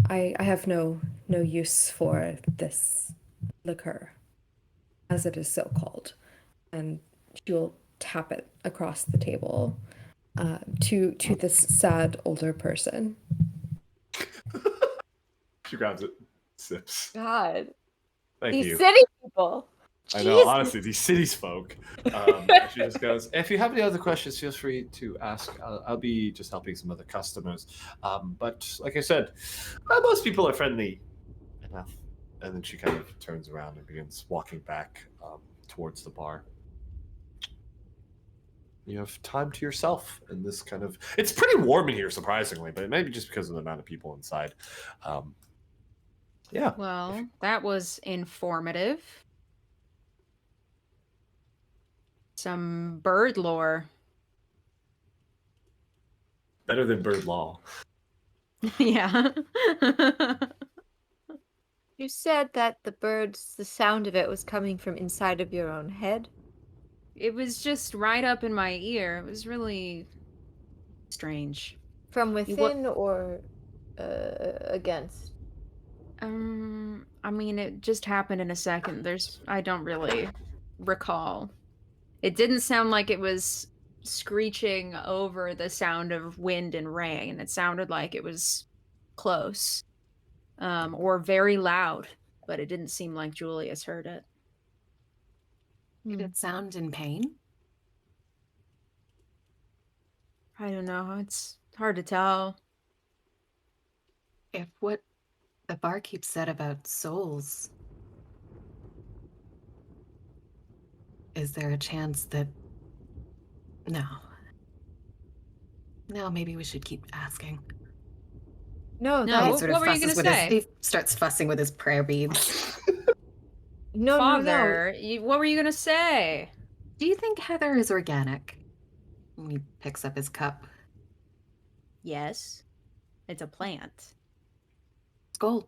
I have no use for this liquor, as it is so called, and she'll tap it across the table to this sad older person. She grabs it, sips. God. Thank These you. city people. I know, Jesus. honestly, these cities folk. She just goes, if you have any other questions, feel free to ask. I'll be just helping some other customers. But like I said, most people are friendly enough. And then she kind of turns around and begins walking back towards the bar. You have time to yourself in this kind of... It's pretty warm in here, surprisingly, but maybe just because of the amount of people inside. Yeah. Well, that was informative. Some bird lore. Better than bird law. Yeah. You said that the sound of it was coming from inside of your own head? It was just right up in my ear. It was really strange. From within or against? I mean, it just happened in a second. I don't really recall. It didn't sound like it was screeching over the sound of wind and rain. It sounded like it was close, or very loud, but it didn't seem like Julius heard it. Did it sound in pain? I don't know. It's hard to tell. If what the barkeep said about souls, is there a chance that... No, maybe we should keep asking. No, No, that's... what were you gonna say? He starts fussing with his prayer beads. No. Father, what were you gonna say? Do you think Heather is organic? He picks up his cup. Yes, it's a plant. It's gold.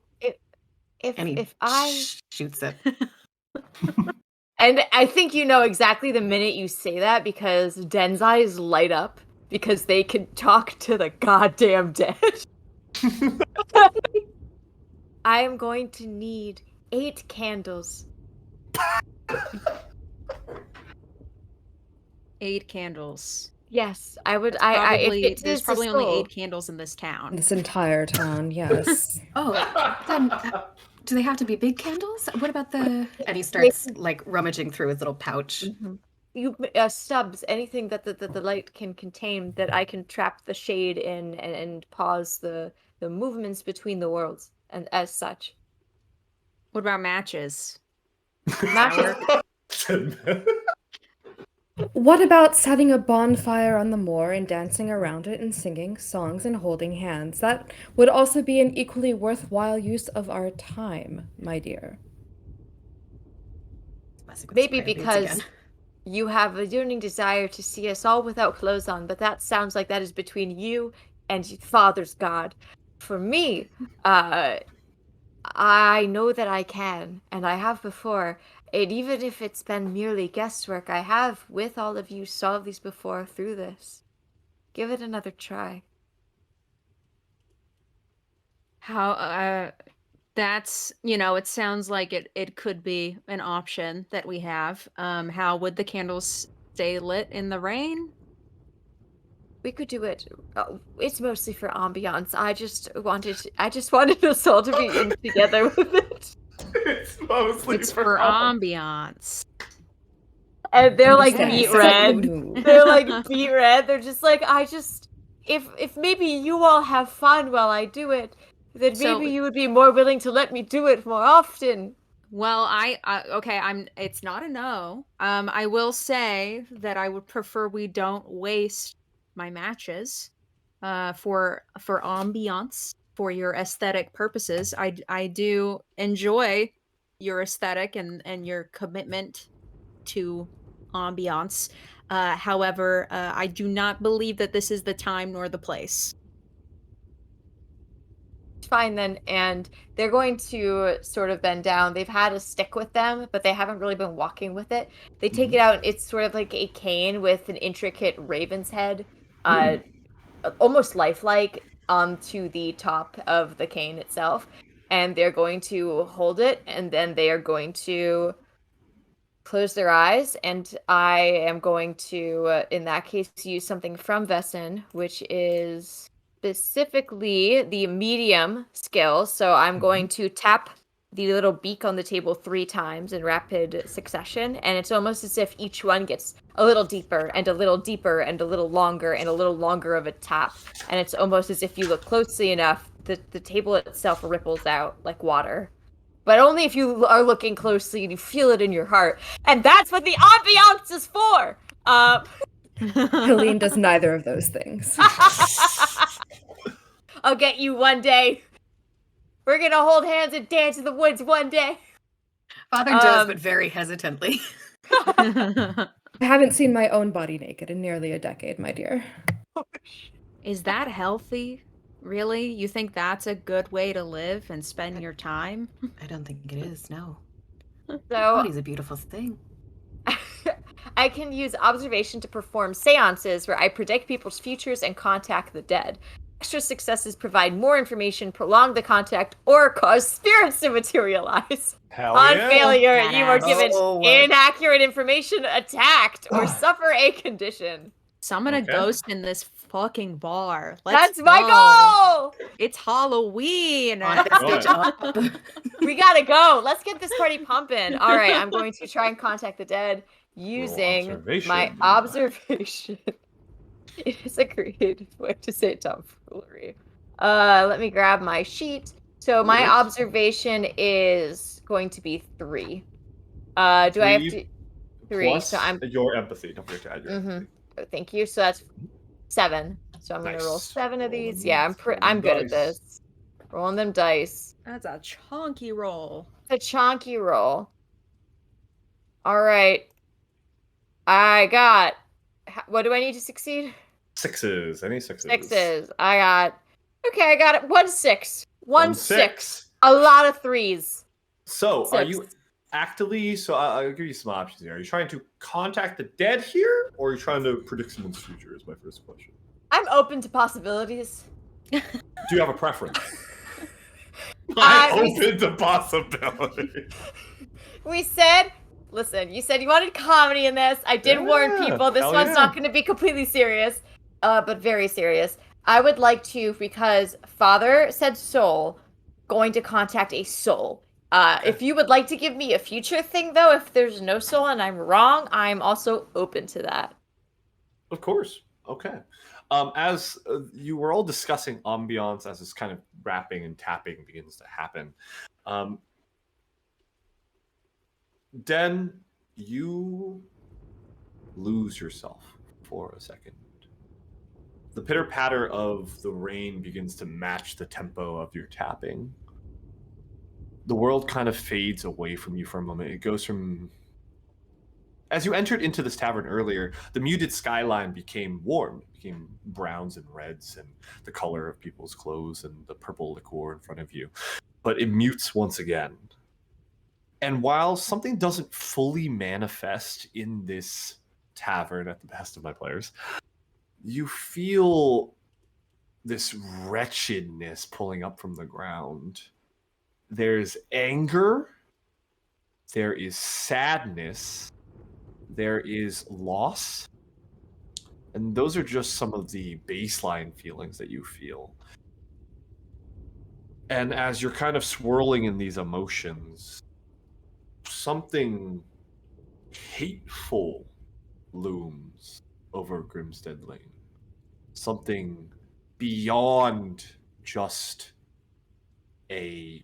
And he If I... shoots it. And I think you know exactly the minute you say that because Den's eyes light up because they can talk to the goddamn dead. I am going to need 8 candles. 8 candles. Yes, I would. There's probably only 8 candles in this town. This entire town, yes. Oh, then do they have to be big candles? What about the... And he starts like rummaging through his little pouch. Mm-hmm. You stubs, anything that the light can contain that I can trap the shade in and pause the movements between the worlds, and as such. What about matches? Matches. What about setting a bonfire on the moor and dancing around it and singing songs and holding hands? That would also be an equally worthwhile use of our time, my dear. Maybe because you have a yearning desire to see us all without clothes on, but that sounds like that is between you and your father's god. For me, I know that I can, and I have before. And even if it's been merely guesswork, I have, with all of you, solved these before through this. Give it another try. How, that's, it sounds like it could be an option that we have. How would the candles stay lit in the rain? We could do it. It's mostly for ambiance. I just wanted us all to be in together with it. It's mostly for ambiance. And they're like Understand. beet red. They're like beet red. They're just like, if maybe you all have fun while I do it, then maybe you would be more willing to let me do it more often. Well, it's not a no. I will say that I would prefer we don't waste my matches for ambiance, for your aesthetic purposes. I do enjoy your aesthetic and your commitment to ambiance. However, I do not believe that this is the time nor the place. fine then. And they're going to sort of bend down. They've had a stick with them, but they haven't really been walking with it. They take it out. It's sort of like a cane with an intricate raven's head, almost lifelike, to the top of the cane itself. And they're going to hold it, and then they are going to close their eyes, and I am going to, in that case, use something from Vaesen, which is specifically the medium skill. So I'm going to tap the little beak on the table 3 times in rapid succession, and it's almost as if each one gets a little deeper and a little deeper and a little longer and a little longer of a tap. And it's almost as if you look closely enough, the table itself ripples out like water. But only if you are looking closely and you feel it in your heart. And that's what the ambiance is for! Helene does neither of those things. I'll get you one day. We're gonna hold hands and dance in the woods one day. Father does, but very hesitantly. I haven't seen my own body naked in nearly a decade, my dear. Is that healthy? Really? You think that's a good way to live and spend your time? I don't think it is, no. So Body's a beautiful thing. I can use observation to perform seances where I predict people's futures and contact the dead. Extra successes provide more information, prolong the contact, or cause spirits to materialize. Hell On yeah. failure, you are given Oh. inaccurate information, attacked, or suffer a condition. Summon a Okay. ghost in this fucking bar. Let's That's my go. goal! It's Halloween. On this bitch up. We gotta go. Let's get this party pumping. All right, I'm going to try and contact the dead using observation. my observation. It is a creative way to say tomfoolery. Let me grab my sheet. So my observation is going to be 3. Do I have to 3? Plus So I'm. your empathy. Don't forget to add your empathy. Oh, thank you. So that's 7. So I'm gonna roll Nice. 7 of these. Rolling Yeah, I'm good at dice. this. Rolling them dice. That's a chunky roll. It's a chonky roll. All right. I got. What do I need to succeed? 6s. Any 6s? 6s. I got it. 1 6. 1 6. 6. A lot of 3s. So, are 6. you actively? So, I'll give you some options here. Are you trying to contact the dead here, or are you trying to predict someone's future? Is my first question. I'm open to possibilities. Do you have a preference? I- I'm open to possibility. We said, listen, you said you wanted comedy in this. I did warn Yeah, people this hell one's yeah. not going to be completely serious, but very serious. I would like to, because Father said soul, going to contact a soul. If you would like to give me a future thing, though, if there's no soul and I'm wrong, I'm also open to that. Of course. Okay. As you were all discussing ambiance as this kind of rapping and tapping begins to happen, Den, you lose yourself for a second. The pitter-patter of the rain begins to match the tempo of your tapping. The world kind of fades away from you for a moment. It goes from... As you entered into this tavern earlier, the muted skyline became warm. It became browns and reds and the color of people's clothes and the purple liqueur in front of you. But it mutes once again. And while something doesn't fully manifest in this tavern at the best of my players, you feel this wretchedness pulling up from the ground. There's anger. There is sadness. There is loss. And those are just some of the baseline feelings that you feel. And as you're kind of swirling in these emotions, something hateful looms over Grimstead Lane. Something beyond just a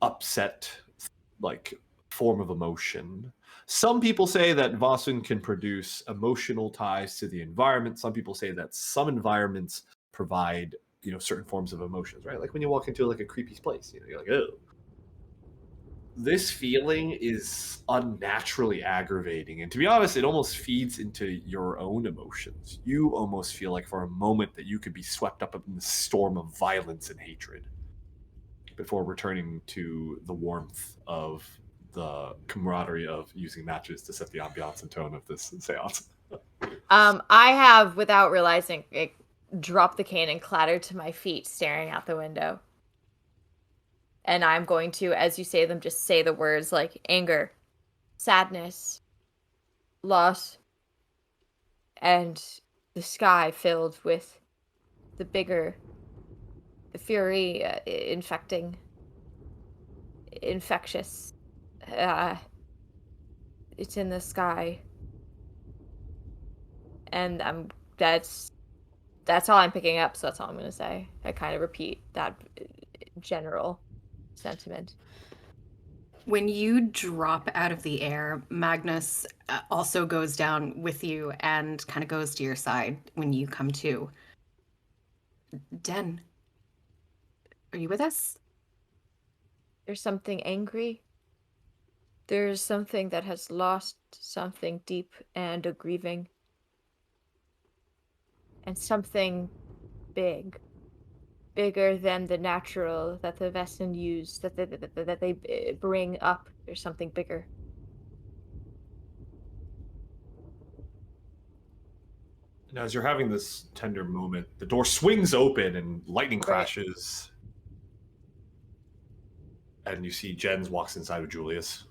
upset, like, form of emotion. Some people say that Vaesen can produce emotional ties to the environment. Some people say that some environments provide, certain forms of emotions, right? Like when you walk into like a creepy place, you're like, oh. This feeling is unnaturally aggravating. And to be honest, it almost feeds into your own emotions. You almost feel like for a moment that you could be swept up in the storm of violence and hatred. before returning to the warmth of the camaraderie of using matches to set the ambiance and tone of this seance. I have, without realizing it, dropped the cane and clattered to my feet, staring out the window. And I'm going to, as you say them, just say the words like anger, sadness, loss, and the sky filled with the fury, infectious. It's in the sky. And that's all I'm picking up, so that's all I'm going to say. I kind of repeat that general sentiment. When you drop out of the air, Magnus also goes down with you and kind of goes to your side when you come to. Den, are you with us? There's something angry. There's something that has lost something deep and a grieving. And something bigger than the natural that the Vaesen use, that they bring up. There's something bigger. And as you're having this tender moment, the door swings open and lightning crashes. And you see Jens walks inside with Julius.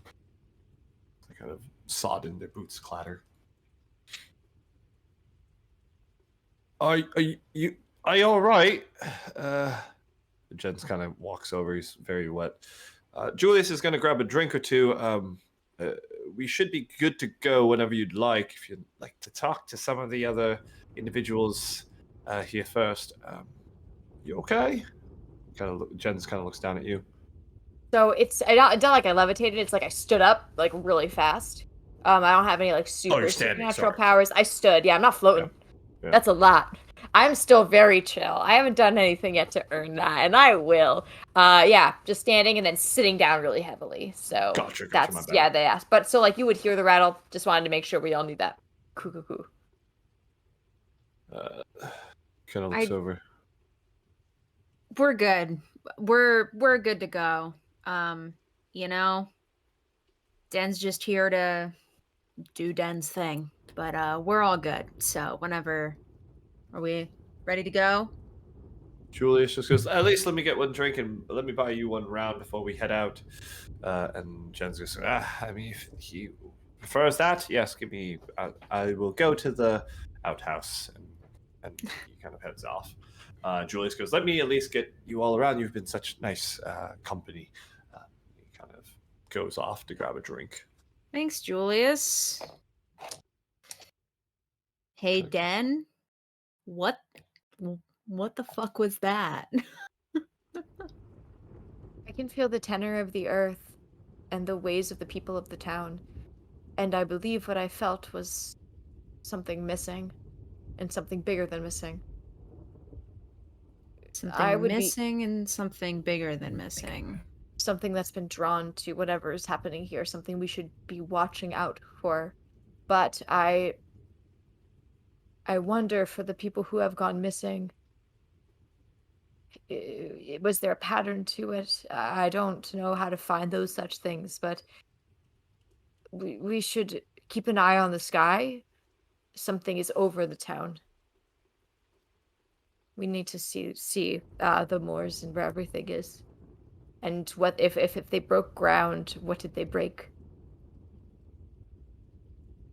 They kind of sodden, their boots clatter. Are you all right? Jens kind of walks over. He's very wet. Julius is going to grab a drink or two. We should be good to go whenever you'd like. If you'd like to talk to some of the other individuals here first. You okay? Jens kind of looks down at you. So it's not like I levitated. It's like I stood up like really fast. I don't have any like supernatural powers. I stood. Yeah, I'm not floating. Yeah. That's a lot. I'm still very chill. I haven't done anything yet to earn that, and I will. Just standing and then sitting down really heavily. So gotcha, that's they asked. But so like you would hear the rattle. Just wanted to make sure we all knew that. Coo. Kind of looks over. We're good. We're good to go. Den's just here to do Den's thing, but we're all good. So whenever, are we ready to go? Julius just goes, at least let me get one drink and let me buy you one round before we head out. And Jens goes, if he prefers that, yes, give me, I will go to the outhouse. And he kind of heads off. Julius goes, let me at least get you all around. You've been such nice company. He kind of goes off to grab a drink. Thanks, Julius. Hey, Den. What the fuck was that? I can feel the tenor of the earth and the ways of the people of the town. And I believe what I felt was something missing and something bigger than missing. Something missing and something bigger than missing. Something that's been drawn to whatever is happening here, something we should be watching out for. But I wonder for the people who have gone missing, was there a pattern to it? I don't know how to find those such things, but we should keep an eye on the sky. Something is over the town. We need to see the moors and where everything is. And what if they broke ground, what did they break?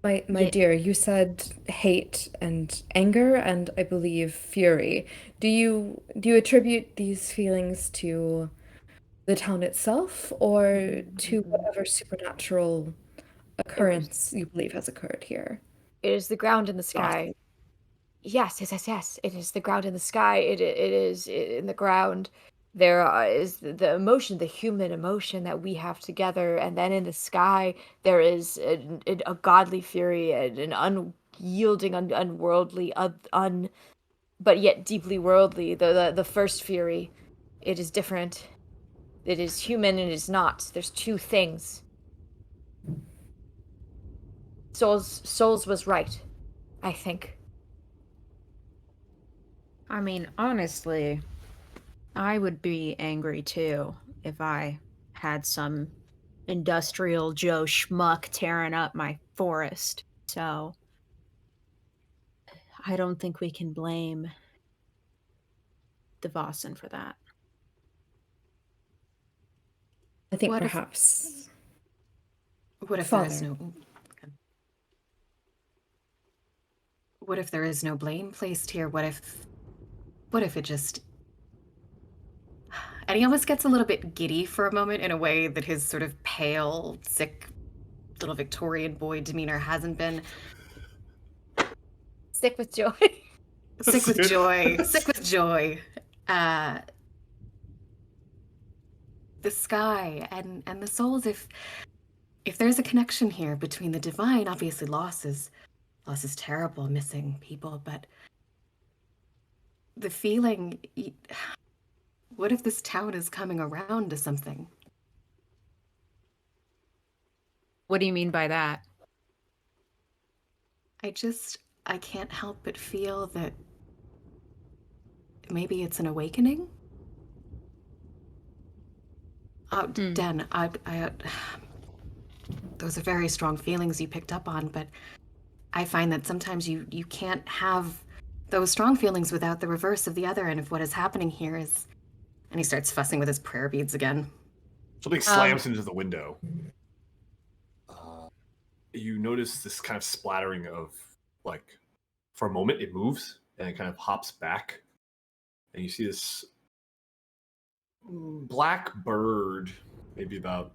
My dear, you said hate and anger and I believe fury. Do you attribute these feelings to the town itself or to whatever supernatural occurrence you believe has occurred here? It is the ground in the sky. Yes. It is the ground in the sky. It is in the ground. There is the emotion, the human emotion that we have together, and then in the sky there is a godly fury, an unyielding, unworldly, but yet deeply worldly. The first fury, it is different. It is human and it is not. There's two things. Souls was right, I think. I mean, honestly, I would be angry too. if I had some industrial Joe schmuck tearing up my forest. So I don't think we can blame the Vaesen for that. I think What if- perhaps. What if there is Father. no... What if there is no blame placed here? What if it just... And he almost gets a little bit giddy for a moment in a way that his sort of pale, sick, little Victorian boy demeanor hasn't been. Sick with joy. Sick with joy. Sick with joy. The sky and the souls, if there's a connection here between the divine, obviously loss is terrible, missing people, but the feeling, what if this town is coming around to something? What do you mean by that? I can't help but feel that maybe it's an awakening. Den, those are very strong feelings you picked up on, but I find that sometimes you can't have those strong feelings without the reverse of the other, and if what is happening here is... And he starts fussing with his prayer beads again. Something slams into the window. You notice this kind of splattering of, like, for a moment it moves and it kind of hops back, and you see this black bird, maybe about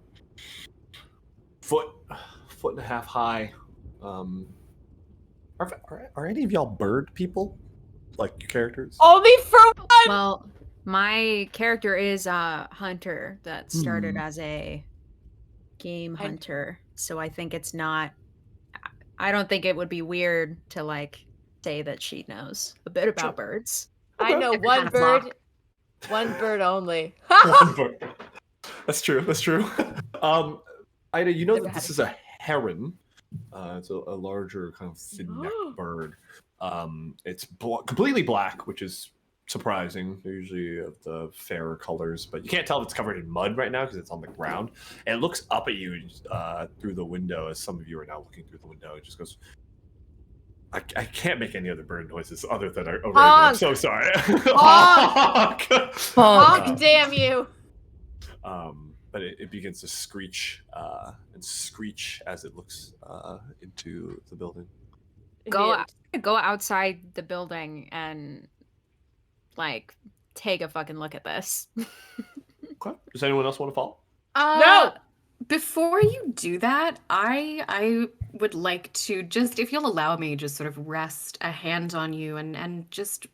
foot and a half high. Are any of y'all bird people, like your characters? Only for one. Well, my character is a hunter that started as a game hunter, so I think it's not... I don't think it would be weird to, like, say that she knows a bit about birds. I know Every one kind of bird. flock. One bird only. One bird. That's true. Ida, you know that this is a heron. It's a larger kind of thin-necked bird. It's completely black, which is surprising. They're usually of the fairer colors, but you can't tell if it's covered in mud right now because it's on the ground. And it looks up at you through the window, as some of you are now looking through the window. It just goes, I can't make any other bird noises other than a raven. I'm so sorry. Honk! Honk, damn you! But it begins to screech and screech as it looks into the building. Go outside the building and, like, take a fucking look at this. Okay. Does anyone else want to follow? No! Before you do that, I would like to just, if you'll allow me, just sort of rest a hand on you and just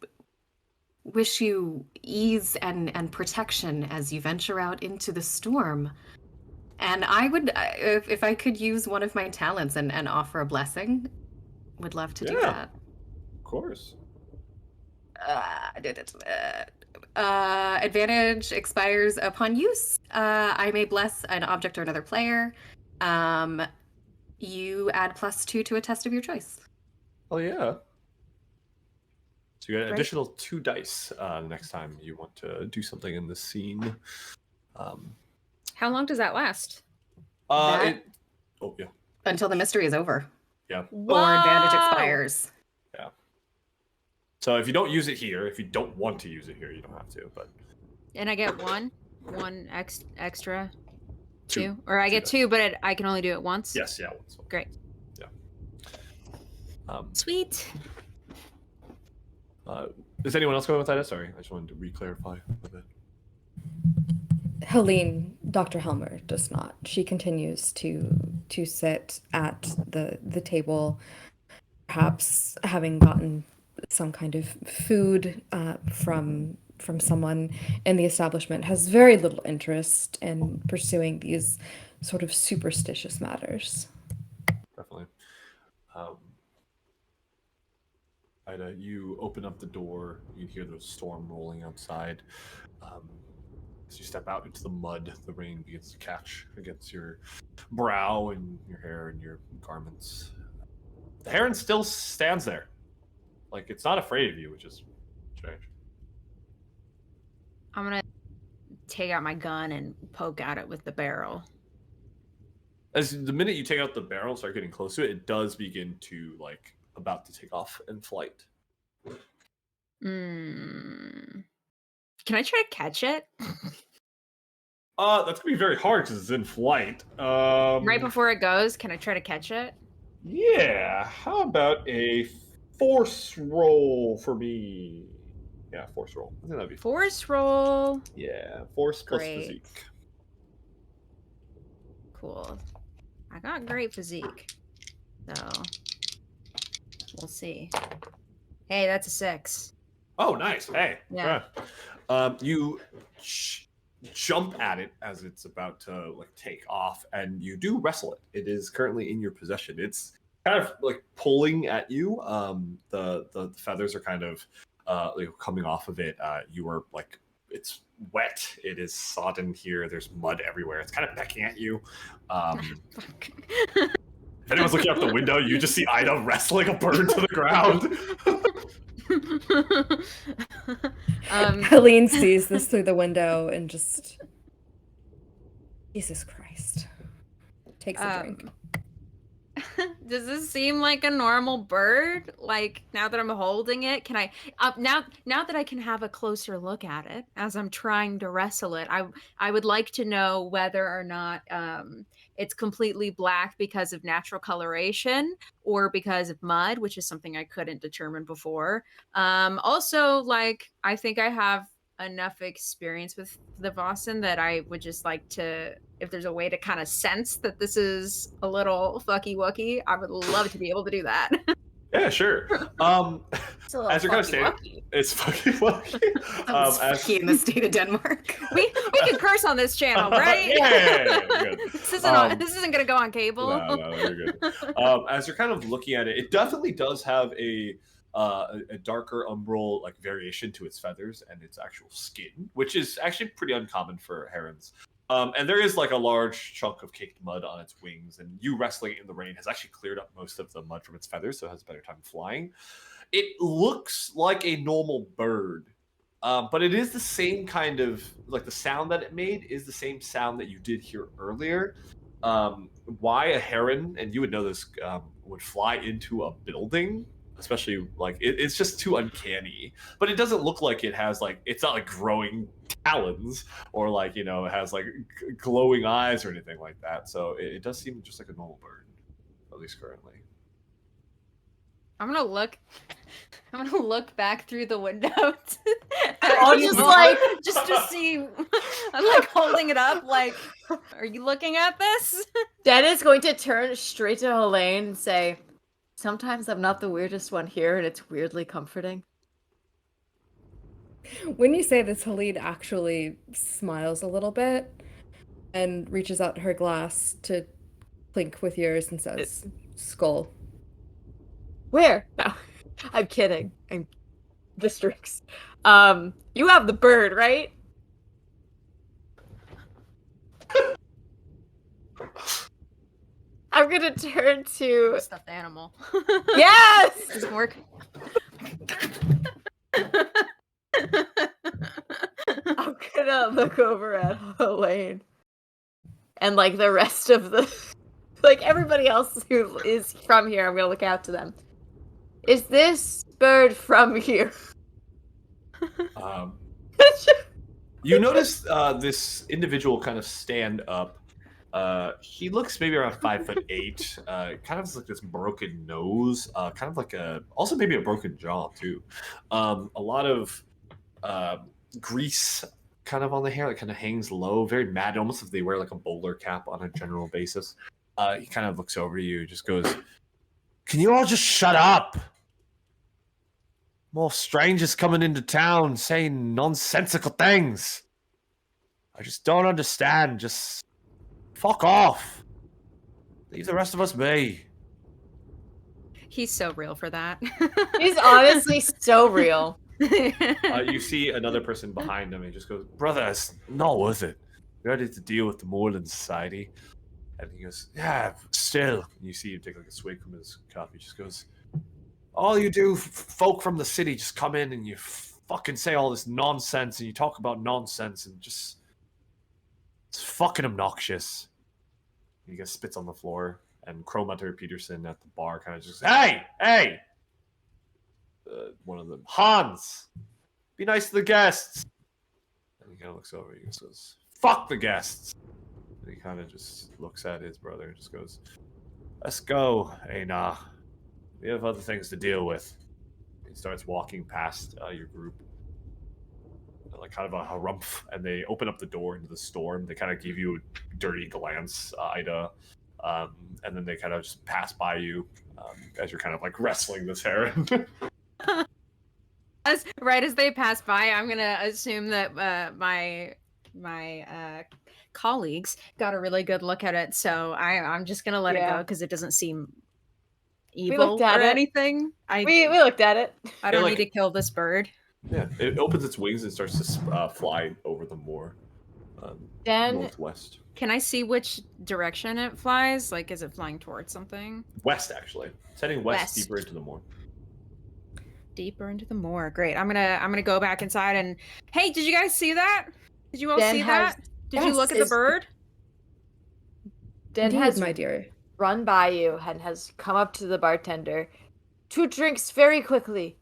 wish you ease and protection as you venture out into the storm. And I would, if I could use one of my talents and offer a blessing, would love to do that. Of course. Advantage expires upon use. I may bless an object or another player. You add +2 to a test of your choice. Oh yeah. So you get an additional 2 dice next time you want to do something in the scene. How long does that last? Yeah. Until the mystery is over. Yeah. Or advantage expires. Yeah. So if you don't use it here, if you don't want to use it here, you don't have to. But And I get one extra, 2, two, or I get dice. 2, but I can only do it once. Yes. Yeah. Once. Great. Yeah. Sweet. Is anyone else going with that? Sorry, I just wanted to re-clarify a bit. Helene, Dr. Helmer, does not. She continues to sit at the table, perhaps having gotten some kind of food from someone in the establishment, has very little interest in pursuing these sort of superstitious matters. Definitely. Ida, you open up the door. You hear the storm rolling outside. As you step out into the mud, the rain begins to catch against your brow and your hair and your garments. The heron still stands there. Like, it's not afraid of you, which is strange. I'm gonna take out my gun and poke at it with the barrel. As the minute you take out the barrel and start getting close to it, it does begin to like about to take off in flight. Can I try to catch it? That's gonna be very hard because it's in flight. Right before it goes, can I try to catch it? Yeah. How about a force roll for me? Yeah, force roll. I think that'd be fun. Force roll. Yeah, force plus Great. physique. Cool. I got great physique. So we'll see. Hey, that's a 6. Oh, nice. Hey. Yeah. You jump at it as it's about to like take off, and you do wrestle it. It is currently in your possession. It's kind of like pulling at you. The feathers are kind of coming off of it. You are like, it's wet. It is sodden here. There's mud everywhere. It's kind of pecking at you. If anyone's looking out the window, you just see Ida wrestling a bird to the ground. Helene sees this through the window and just, Jesus Christ, takes a drink. Does this seem like a normal bird? Like, now that I'm holding it, can I now that I can have a closer look at it as I'm trying to wrestle it, I would like to know whether or not it's completely black because of natural coloration or because of mud, which is something I couldn't determine before. Also, like, I think I have enough experience with the Vaesen that I would just like to, if there's a way to kind of sense that this is a little fucky wucky, I would love to be able to do that. Yeah, sure. As you're kind of standing, it's fucking wucky. Fucky in the state of Denmark. we can curse on this channel, right? Yeah, good. This isn't gonna go on cable. No, you're good. As you're kind of looking at it, it definitely does have a darker umbral like variation to its feathers and its actual skin, which is actually pretty uncommon for herons. And there is like a large chunk of caked mud on its wings, and you wrestling it in the rain has actually cleared up most of the mud from its feathers, so it has a better time flying. It looks like a normal bird, but it is the same kind of, like the sound that it made is the same sound that you did hear earlier. Why a heron, and you would know this, would fly into a building, especially like it's just too uncanny. But it doesn't look like it has like, it's not like growing talons or like, you know, it has like glowing eyes or anything like that. So it does seem just like a normal bird, at least currently. I'm gonna look back through the window just to see. I'm like holding it up like, are you looking at this? Den is going to turn straight to Helene and say, sometimes I'm not the weirdest one here, and it's weirdly comforting. When you say this, Helene actually smiles a little bit and reaches out her glass to clink with yours and says, "Skull." Where? No, I'm kidding. I'm this drinks. You have the bird, right? I'm gonna turn to Stuffed animal. Yes! Doesn't work. I'm gonna look over at Helene and like the rest of the like everybody else who is from here. I'm gonna look out to them. Is this bird from here? You notice this individual kind of stand up. He looks maybe around 5'8". Kind of like this broken nose, kind of like also maybe a broken jaw too. A lot of grease kind of on the hair, that kind of hangs low, very mad, almost if they wear like a bowler cap on a general basis. He kind of looks over to you, just goes, "Can you all just shut up? More strangers coming into town saying nonsensical things. I just don't understand. Just fuck off. Leave the rest of us be." He's so real for that. He's honestly so real. You see another person behind him and he just goes, "Brother, it's not worth it. We're ready to deal with the Moreland Society." And he goes, "Yeah, still." And you see him take like a swig from his cup. He just goes, "All you do folk from the city just come in and you fucking say all this nonsense and you talk about nonsense and just It's fucking obnoxious. He gets spits on the floor, and Crow-Munter Peterson at the bar kind of just, hey! One of them, Hans, be nice to the guests. And he kind of looks over, he just goes, fuck the guests. And he kind of just looks at his brother and just goes, let's go, Einar. We have other things to deal with. He starts walking past your group. Like kind of a harumph, and they open up the door into the storm. They kind of give you a dirty glance, Ida, and then they kind of just pass by you as you're kind of like wrestling this heron. Right as they pass by, I'm gonna assume that my colleagues got a really good look at it, so I'm just gonna let it go because it doesn't seem evil or anything. We looked at it. I don't need to kill this bird. Yeah, it opens its wings and starts to fly over the moor, northwest. Can I see which direction it flies? Like, is it flying towards something? West, actually. It's heading west, deeper into the moor. Deeper into the moor. Great. I'm gonna go back inside and. Hey, did you guys see that? Did you all see that? Did you look at the bird? Den has, my dear, run by you and has come up to the bartender. 2 drinks very quickly.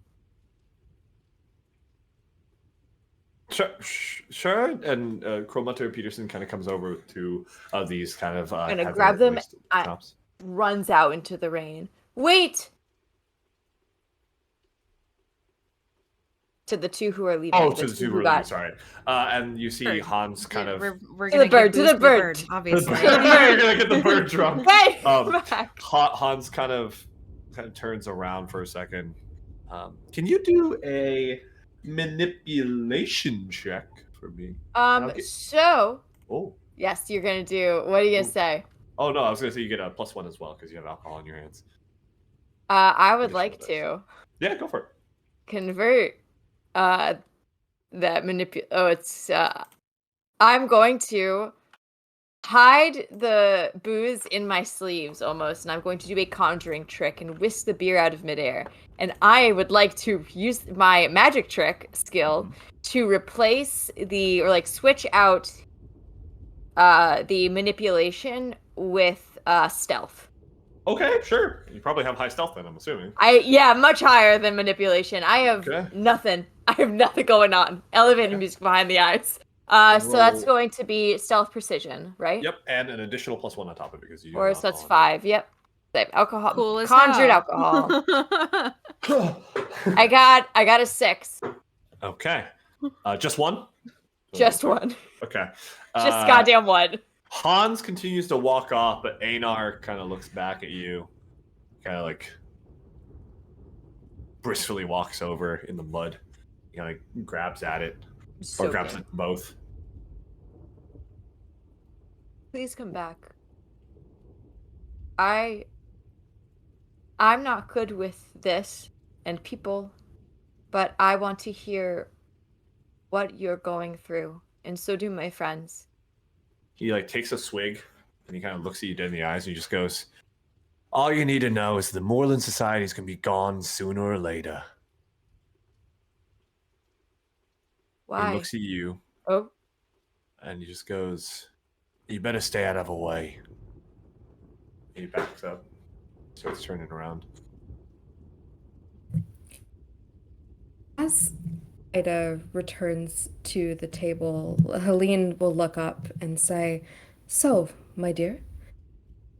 Sure. And Crow-Munter Peterson kind of comes over to these kind of. Gonna grab them. Runs out into the rain. Wait. To the 2 who are leaving. Oh, to the 2 who are leaving. Sorry. And you see Hans kind of. We're gonna to the bird, obviously. You're gonna get the bird drunk. Hey, Hans kind of turns around for a second. Can you do a manipulation check for me? So. Oh. Yes, you're gonna do. What are you gonna say? Oh no, I was gonna say you get a +1 as well because you have alcohol in your hands. I would like to. Yeah, go for it. Convert. That it's. I'm going to hide the booze in my sleeves almost, and I'm going to do a conjuring trick and whisk the beer out of midair. And I would like to use my magic trick skill to replace switch out the manipulation with stealth. Okay, sure. You probably have high stealth then, I'm assuming. Much higher than manipulation. I have nothing. I have nothing going on. Elevated music behind the eyes. So that's going to be stealth precision, right? Yep, and an additional +1 on top of it because you. Or so that's 5. Yep. Save alcohol. Cool as conjured hell. Alcohol. I got a 6. Okay. Just 1? Just 1. Okay. Just goddamn 1. Hans continues to walk off, but Einar kind of looks back at you, kind of like briskly walks over in the mud. He kind of grabs at it, or grabs at both. Please come back. I'm not good with this and people, but I want to hear what you're going through, and so do my friends. He takes a swig and he kind of looks at you dead in the eyes and he just goes, all you need to know is the Moorland Society is going to be gone sooner or later. Why? He looks at you. Oh. And he just goes, you better stay out of our way. He backs up, starts turning around. As Ida returns to the table, Helene will look up and say, so, my dear,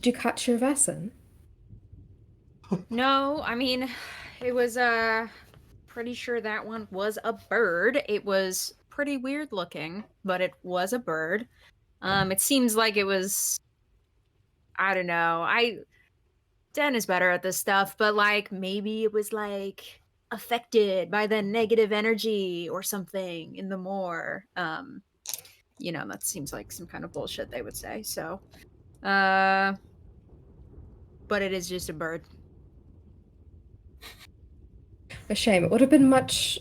did you catch your Vaesen? No, I mean, it was, pretty sure that one was a bird. It was pretty weird looking, but it was a bird. It seems like it was, I don't know, Den is better at this stuff, but, maybe it was, affected by the negative energy or something in the moor. That seems like some kind of bullshit they would say. So, but it is just a bird. A shame. It would have been much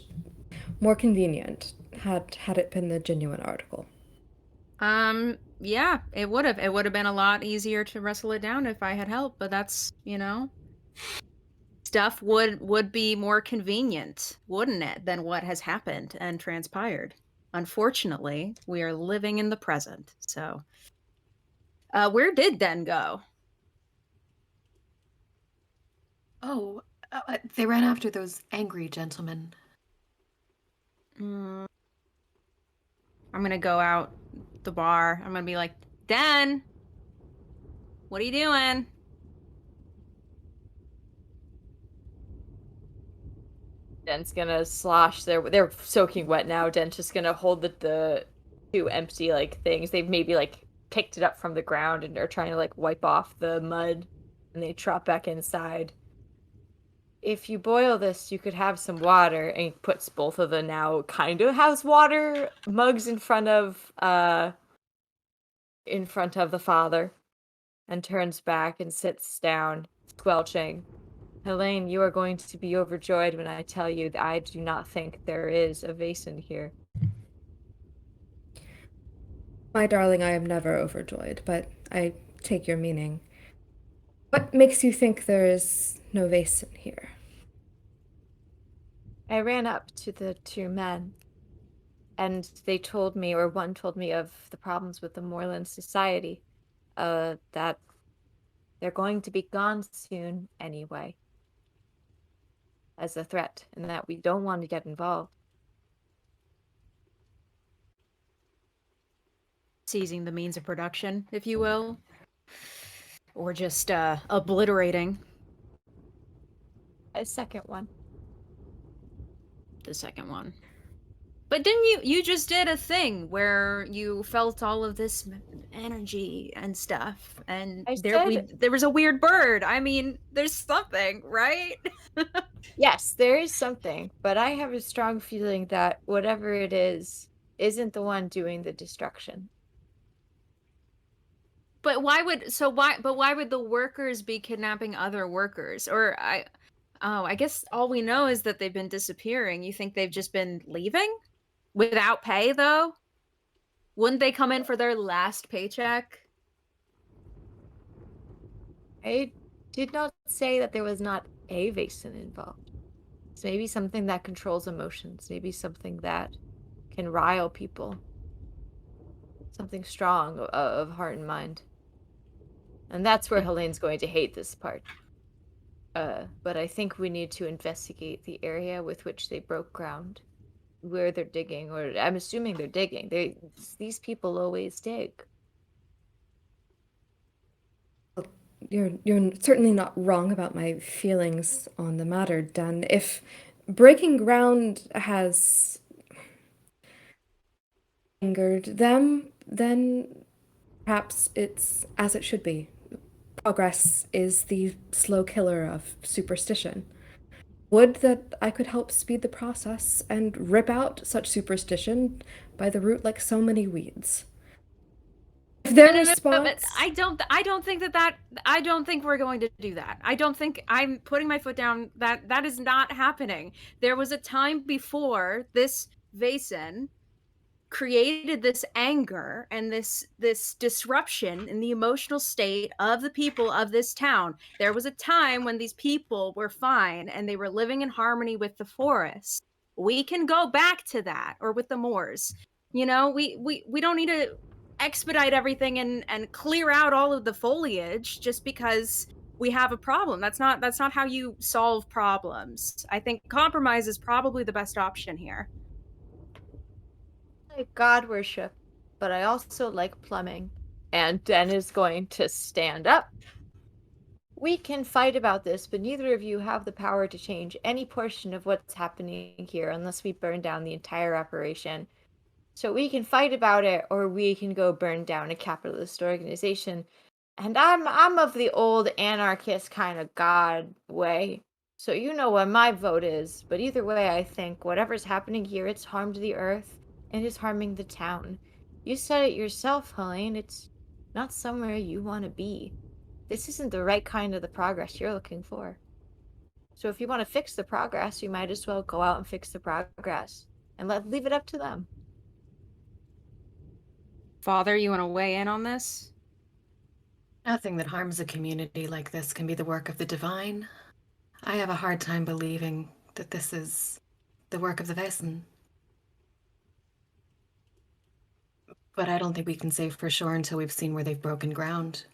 more convenient had it been the genuine article. Yeah, it would have. It would have been a lot easier to wrestle it down if I had help, but that's, stuff would be more convenient, wouldn't it, than what has happened and transpired. Unfortunately, we are living in the present. So, where did Den go? Oh, they ran after those angry gentlemen. I'm gonna go out the bar. I'm gonna be like, Den, what are you doing? Den's gonna slosh they're soaking wet now. Den's just gonna hold the two empty like things. They've maybe like picked it up from the ground and are trying to like wipe off the mud, and they trot back inside. If you boil this, you could have some water, and he puts both of the now kind of has water mugs in front of the father, and turns back and sits down, squelching. Helene, you are going to be overjoyed when I tell you that I do not think there is a Vaesen here. My darling, I am never overjoyed, but I take your meaning. What makes you think there is no Vaesen here? I ran up to the two men, and they told me, or one told me of the problems with the Moorland Society, that they're going to be gone soon anyway, as a threat, and that we don't want to get involved. Seizing the means of production, if you will, or just obliterating A second one. the second one. But didn't you just did a thing where you felt all of this energy and stuff, and there was a weird bird. I mean, there's something, right? Yes, there is something, but I have a strong feeling that whatever it is isn't the one doing the destruction. But why would the workers be kidnapping other workers? I guess all we know is that they've been disappearing. You think they've just been leaving without pay though? Wouldn't they come in for their last paycheck? I did not say that there was not a Vaesen involved. It's maybe something that controls emotions, maybe something that can rile people. Something strong of heart and mind. And that's where Helene's going to hate this part. But I think we need to investigate the area with which they broke ground. Where they're digging, or I'm assuming they're digging. These people always dig. You're certainly not wrong about my feelings on the matter, Dan. If breaking ground has angered them, then perhaps it's as it should be. Progress is the slow killer of superstition. Would that I could help speed the process and rip out such superstition by the root like so many weeds. If their But response, I don't think I don't think we're going to do that. I don't think I'm putting my foot down. That is not happening. There was a time before this Vaesen created this anger and this disruption in the emotional state of the people of this town. There was a time when these people were fine and they were living in harmony with the forest. We can go back to that, or with the moors. You know, we don't need to expedite everything and clear out all of the foliage just because we have a problem. That's not how you solve problems. I think compromise is probably the best option here. I like God worship, but I also like plumbing. And Den is going to stand up. We can fight about this, but neither of you have the power to change any portion of what's happening here unless we burn down the entire operation. So we can fight about it, or we can go burn down a capitalist organization. And I'm of the old anarchist kind of God way. So you know what my vote is. But either way, I think whatever's happening here, it's harmed the earth and is harming the town. You said it yourself, Helene. It's not somewhere you want to be. This isn't the right kind of the progress you're looking for. So if you want to fix the progress, you might as well go out and fix the progress and leave it up to them. Father, you want to weigh in on this? Nothing that harms a community like this can be the work of the divine. I have a hard time believing that this is the work of the Vaesen. But I don't think we can say for sure until we've seen where they've broken ground.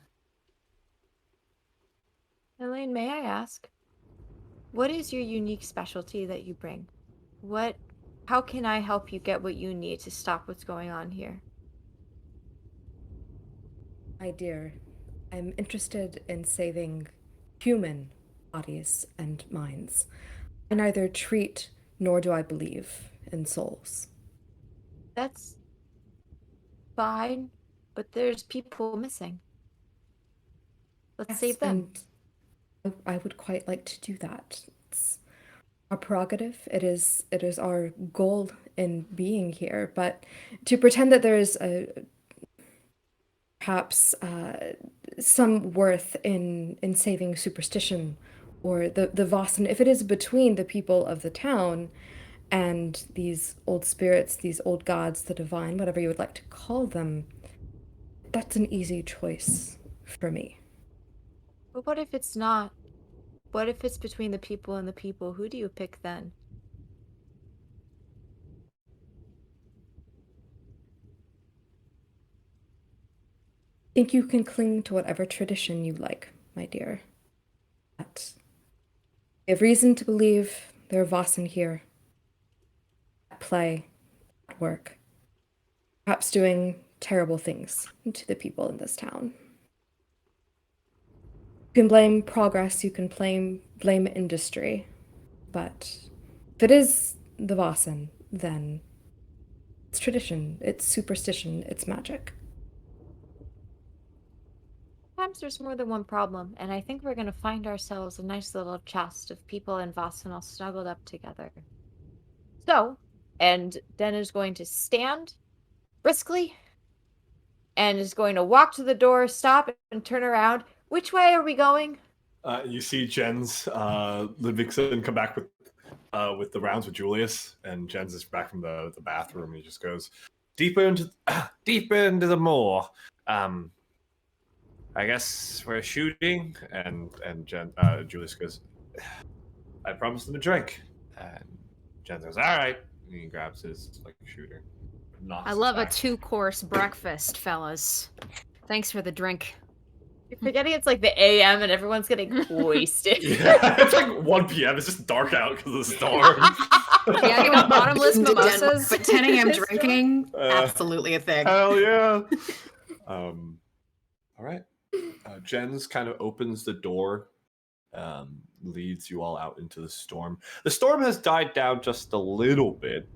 Elaine, may I ask, what is your unique specialty that you bring? How can I help you get what you need to stop what's going on here? My dear, I'm interested in saving human bodies and minds. I neither treat nor do I believe in souls. That's fine, but there's people missing. Let's save them. And I would quite like to do that. It's our prerogative. It is our goal in being here. But to pretend that there is perhaps some worth in saving superstition or the Vaesen, if it is between the people of the town and these old spirits, these old gods, the divine, whatever you would like to call them, that's an easy choice for me. But what if it's not? What if it's between the people and the people? Who do you pick then? Think you can cling to whatever tradition you like, my dear. But I have reason to believe there are Vaesen here, at play, at work, perhaps doing terrible things to the people in this town. You can blame progress, you can blame industry, but if it is the Vaesen, then it's tradition, it's superstition, it's magic. Sometimes there's more than one problem, and I think we're going to find ourselves a nice little chest of people and Vaesen all snuggled up together. So, and Den is going to stand briskly and is going to walk to the door, stop, and turn around. Which way are we going? You see Jens Ludvigsen come back with the rounds with Julius, and Jens is back from the bathroom, and he just goes deeper into the moor. I guess we're shooting, and Julius goes, I promised him a drink, and Jens goes, all right, and he grabs his shooter. I love a 2-course breakfast, fellas. Thanks for the drink. You're forgetting it's like the AM and everyone's getting wasted. Yeah, it's like 1 p.m. It's just dark out because of the storm. Yeah, you got bottomless mimosas. But 10 a.m. drinking, absolutely a thing. Hell yeah. All right. Jens kind of opens the door, leads you all out into the storm. The storm has died down just a little bit.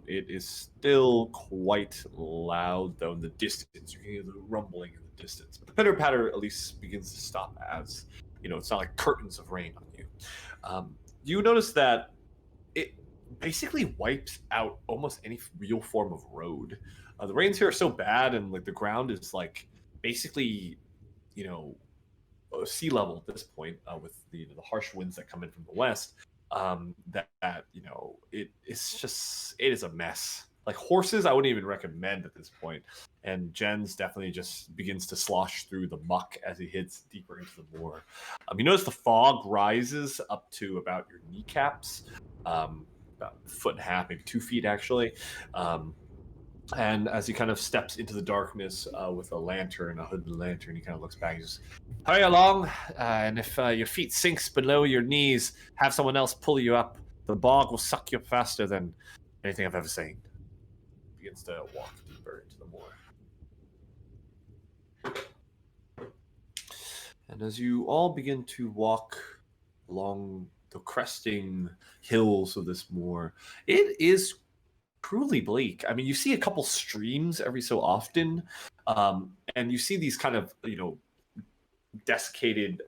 It is still quite loud, though, in the distance. You can hear the rumbling in the distance. But the pitter-patter at least begins to stop as, it's not like curtains of rain on you. You notice that it basically wipes out almost any real form of road. The rains here are so bad, and the ground is basically, sea level at this point, with the harsh winds that come in from the west. It is a mess. Like horses, I wouldn't even recommend at this point. And Jens definitely just begins to slosh through the muck as he hits deeper into the moor. You notice the fog rises up to about your kneecaps, about a foot and a half, maybe 2 feet actually. And as he kind of steps into the darkness with a hooded lantern, he kind of looks back and just, hurry along, and if your feet sinks below your knees, have someone else pull you up. The bog will suck you up faster than anything I've ever seen. Begins to walk deeper into the moor. And as you all begin to walk along the cresting hills of this moor, it is truly bleak. I mean, you see a couple streams every so often, and you see these kind of, desiccated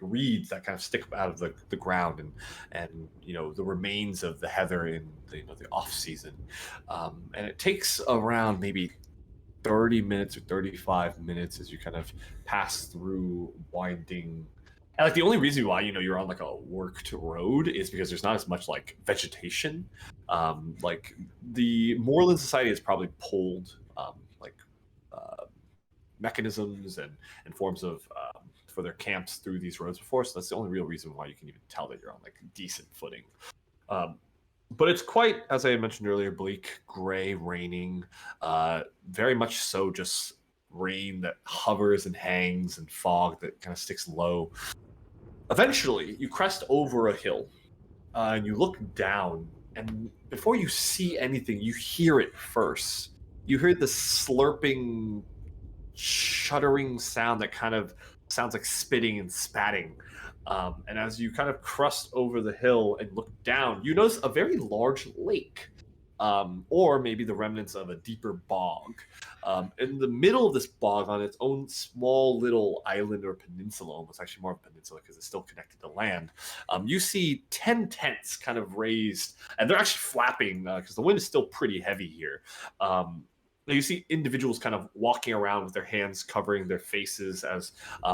reeds that kind of stick out of the ground, and the remains of the heather in the off season, and it takes around maybe 30 minutes or 35 minutes as you kind of pass through winding. And the only reason why you're on a worked road is because there's not as much vegetation. The Moorland Society has probably pulled mechanisms and forms of for their camps through these roads before, so that's the only real reason why you can even tell that you're on decent footing. But it's quite, as I mentioned earlier, bleak, gray, raining, very much so just rain that hovers and hangs and fog that kind of sticks low. Eventually, you crest over a hill and you look down, and before you see anything, you hear it first. You hear the slurping, shuddering sound that kind of sounds like spitting and spatting. And as you kind of crest over the hill and look down, you notice a very large lake, or maybe the remnants of a deeper bog. In the middle of this bog, on its own small little island or peninsula, almost actually more of a peninsula because it's still connected to land, you see 10 tents kind of raised, and they're actually flapping because the wind is still pretty heavy here. You see individuals kind of walking around with their hands covering their faces as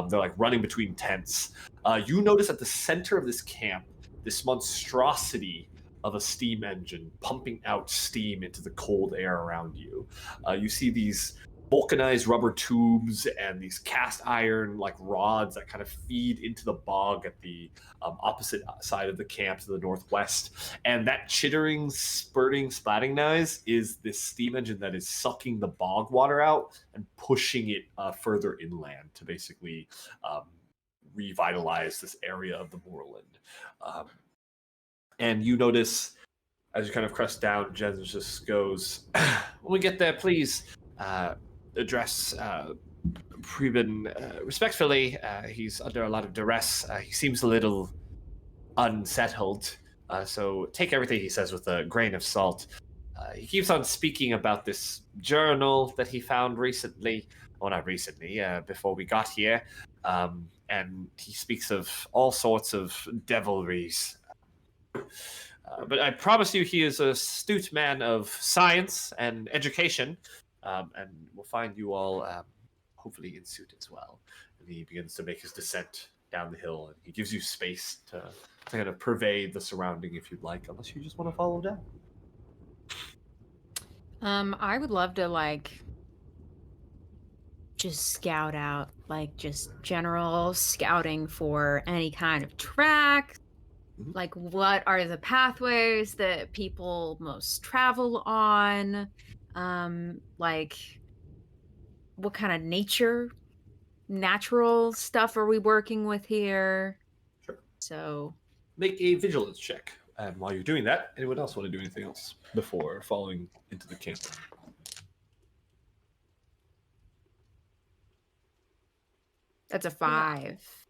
they're like running between tents. You notice at the center of this camp, this monstrosity of a steam engine pumping out steam into the cold air around you. You see these vulcanized rubber tubes and these cast iron like rods that kind of feed into the bog at the opposite side of the camp to the northwest. And that chittering, spurting, splatting noise is this steam engine that is sucking the bog water out and pushing it further inland to basically revitalize this area of the moorland. And you notice as you kind of crest down, Jen just goes, "When we get there, please address Preben respectfully. He's under a lot of duress. He seems a little unsettled, so take everything he says with a grain of salt. He keeps on speaking about this journal that he found recently, well, not recently, before we got here, and he speaks of all sorts of devilries. But I promise you he is an astute man of science and education, and we'll find you all hopefully in suit as well." And he begins to make his descent down the hill, and he gives you space to kind of pervade the surrounding if you'd like, unless you just want to follow down. I would love to just scout out, just general scouting for any kind of track. Like, what are the pathways that people most travel on? What kind of natural stuff are we working with here? Sure. So, Make a vigilance check. And while you're doing that, anyone else want to do anything else before following into the camp? that's a 5.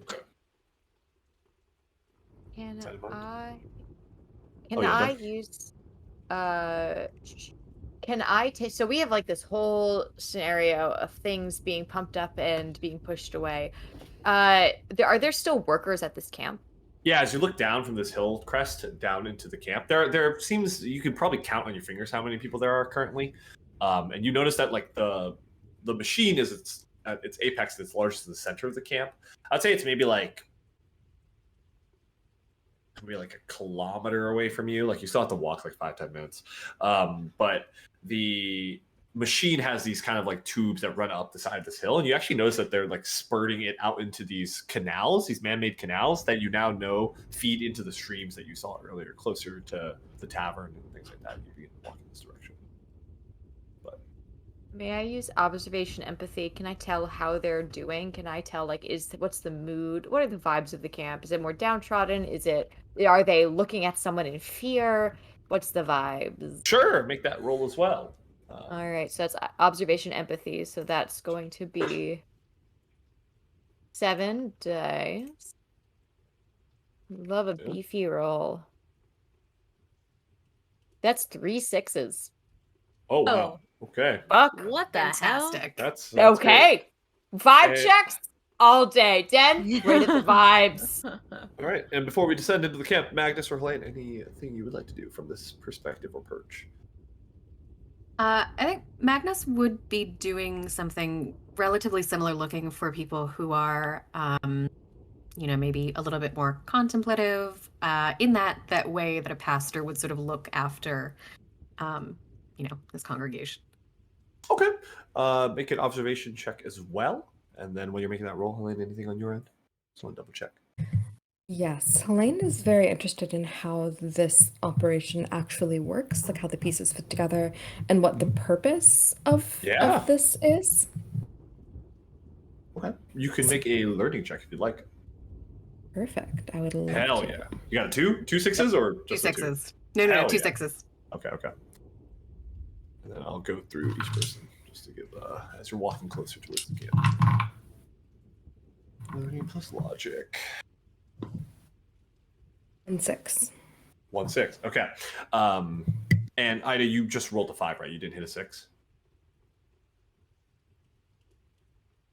Okay. Can Is that in mind? I Done. use can I take, so we have this whole scenario of things being pumped up and being pushed away. Are there still workers at this camp? Yeah, as you look down from this hill crest down into the camp, there seems you could probably count on your fingers how many people there are currently, and you notice that the machine is at its apex, it's largest in the center of the camp. I'd say it's maybe a kilometer away from you. You still have to walk 5-10 minutes, but the machine has these kind of tubes that run up the side of this hill, and you actually notice that they're spurting it out into these canals, these man-made canals that you now know feed into the streams that you saw earlier closer to the tavern and things like that. You begin to walk in this direction. But May I use observation empathy? Can I tell how they're doing? Can I tell what's the mood? What are the vibes of the camp? Is it more downtrodden? Are they looking at someone in fear? What's the vibes? sure, make that roll as well. All right, so that's observation empathy. So that's going to be 7 dice. Love a beefy roll. That's 3 6s. Oh wow. Okay. Fuck. What the hell? Fantastic. That's Okay. Vibe Hey. checks all day. Den, rated the vibes. All right. And before we descend into the camp, Magnus or Helene, anything you would like to do from this perspective or perch? I think Magnus would be doing something relatively similar looking for people who are, maybe a little bit more contemplative, in that way that a pastor would sort of look after, his congregation. Okay. Make an observation check as well. And then when you're making that roll, Helene, anything on your end? Just want to double check. Yes, Helene is very interested in how this operation actually works, like how the pieces fit together and what the Mhm. purpose of Yeah. this is. Okay. You can make a learning check if you'd like. Perfect. I would love Hell to. yeah. You got a two Yep. sixes, or Two just a two? sixes. No, Hell two yeah. sixes. Okay. And then I'll go through each person just to give, as you're walking closer towards the camp. Learning plus logic. And 6. 1-6. Okay. Um, and Ida, you just rolled a 5, right? You didn't hit a 6.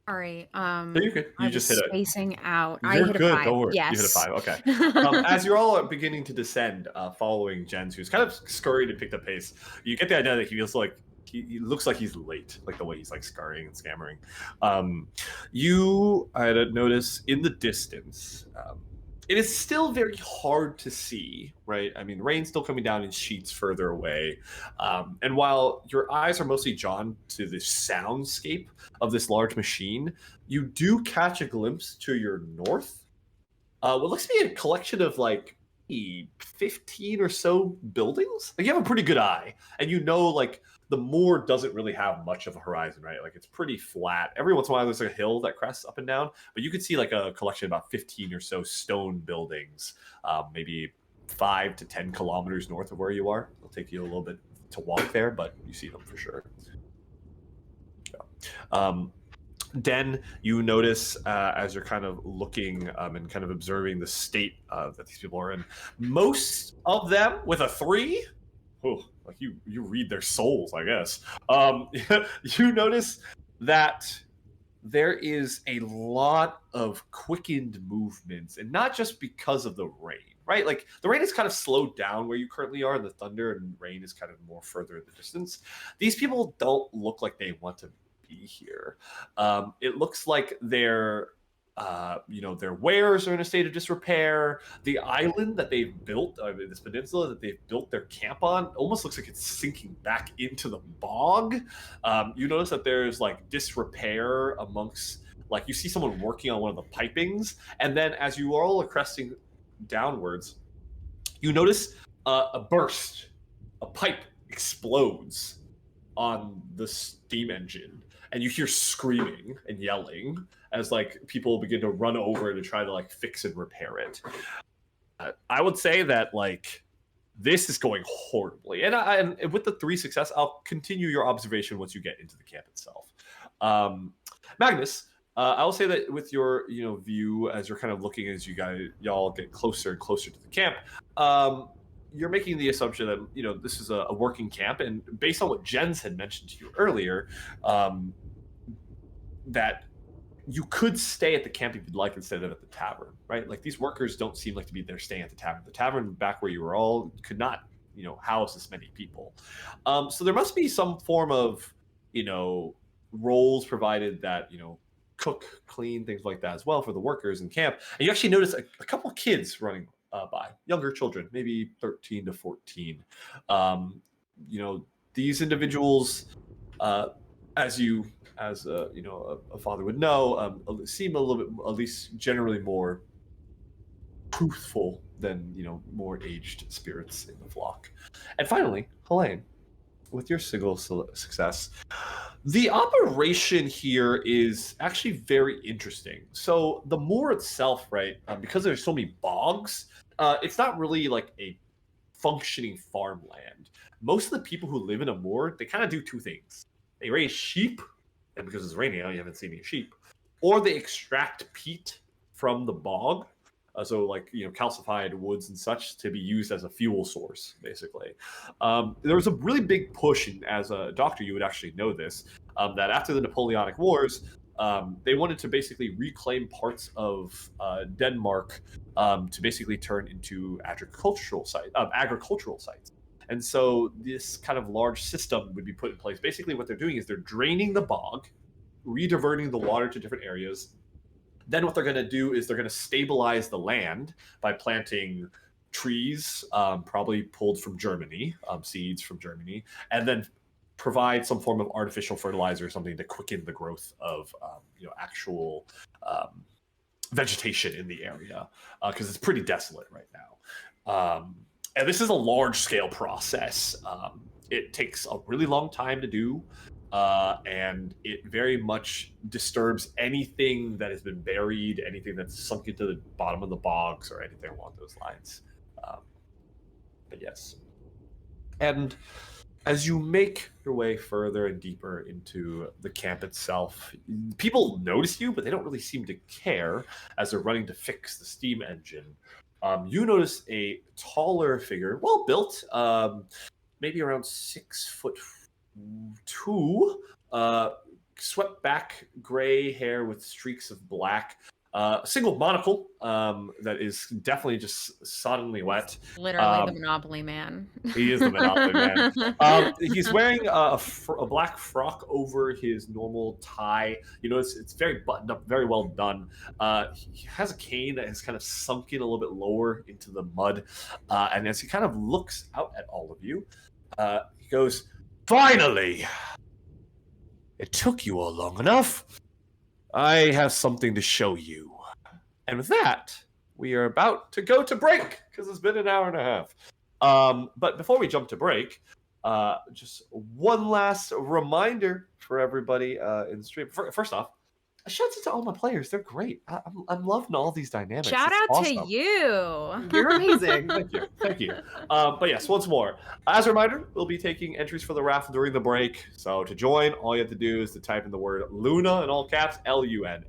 Sorry. No, you're good. I You was just hit a. spacing out. I You're hit a good. 5. Don't worry. You hit a Yes. 5. Okay. As you're all beginning to descend, following Jens, who's kind of scurried and picked up pace, you get the idea that he feels like he looks like he's late, like the way he's like scurrying and scammering. I had notice in the distance. It is still very hard to see, right? I mean, rain's still coming down in sheets further away. And while your eyes are mostly drawn to the soundscape of this large machine, you do catch a glimpse to your north. What looks to be a collection of like 15 or so buildings. Like you have a pretty good eye, and you know, like the moor doesn't really have much of a horizon, right? Like it's pretty flat. Every once in a while, there's a hill that crests up and down, but you could see like a collection of about 15 or so stone buildings, maybe 5 to 10 kilometers north of where you are. It'll take you a little bit to walk there, but you see them for sure. Yeah. Den, you notice as you're kind of looking and kind of observing the state that these people are in, most of them with a 3. Oh, like you read their souls, I guess. You notice that there is a lot of quickened movements, and not just because of the rain, right? Like the rain is kind of slowed down where you currently are, and the thunder and rain is kind of more further in the distance. These people don't look like they want to be here. It looks like their wares are in a state of disrepair. The island that they've built, this peninsula that they've built their camp on, almost looks like it's sinking back into the bog. You notice that there's like disrepair amongst, like you see someone working on one of the pipings, and then as you all are cresting downwards, you notice a burst. A pipe explodes on the steam engine, and you hear screaming and yelling as like people begin to run over to try to like fix and repair it. I would say that like this is going horribly, and with the 3 success, I'll continue your observation once you get into the camp itself. Magnus, I will say that with your view as you're kind of looking as y'all get closer and closer to the camp, you're making the assumption that this is a working camp, and based on what Jens had mentioned to you earlier, that you could stay at the camp if you'd like instead of at the tavern, right? Like these workers don't seem like to be there staying at the tavern. The tavern back where you were all could not, house this many people. So there must be some form of, roles provided that, cook, clean, things like that as well for the workers in camp. And you actually notice a couple of kids running by, younger children, maybe 13 to 14. These individuals, as a father would know, seem a little bit, at least generally, more truthful than more aged spirits in the flock. And finally, Helene, with your single success, the operation here is actually very interesting. So the moor itself, right, because there's so many bogs, it's not really like a functioning farmland. Most of the people who live in a moor, they kind of do 2 things. They raise sheep, and because it's raining out, you haven't seen any sheep, or they extract peat from the bog. So like calcified woods and such to be used as a fuel source, basically. There was a really big push, and as a doctor, you would actually know this, that after the Napoleonic Wars, they wanted to basically reclaim parts of Denmark to basically turn into agricultural sites. And so this kind of large system would be put in place. Basically, what they're doing is they're draining the bog, rediverting the water to different areas. Then what they're going to do is they're going to stabilize the land by planting trees, probably pulled from Germany, seeds from Germany, and then provide some form of artificial fertilizer or something to quicken the growth of actual vegetation in the area because it's pretty desolate right now. And this is a large-scale process. It takes a really long time to do, and it very much disturbs anything that has been buried, anything that's sunk into the bottom of the bogs, or anything along those lines. But yes. And as you make your way further and deeper into the camp itself, people notice you, but they don't really seem to care as they're running to fix the steam engine. You notice a taller figure, well built, maybe around 6'2", swept back gray hair with streaks of black. A single monocle that is definitely just suddenly wet. Literally the Monopoly Man. He is the Monopoly Man. He's wearing a black frock over his normal tie. You notice it's very buttoned up, very well done. He has a cane that has kind of sunk in a little bit lower into the mud. And as he kind of looks out at all of you, he goes, "Finally! It took you all long enough. I have something to show you." And with that, we are about to go to break, because it's been an hour and a half. But before we jump to break, just one last reminder for everybody in the stream. First off, shouts out to all my players. They're great. I'm loving all these dynamics. Shout It's out awesome. to you. You're amazing. Thank you. But yes, once more, as a reminder, we'll be taking entries for the raffle during the break. So to join, all you have to do is to type in the word Luna in all caps, Luna,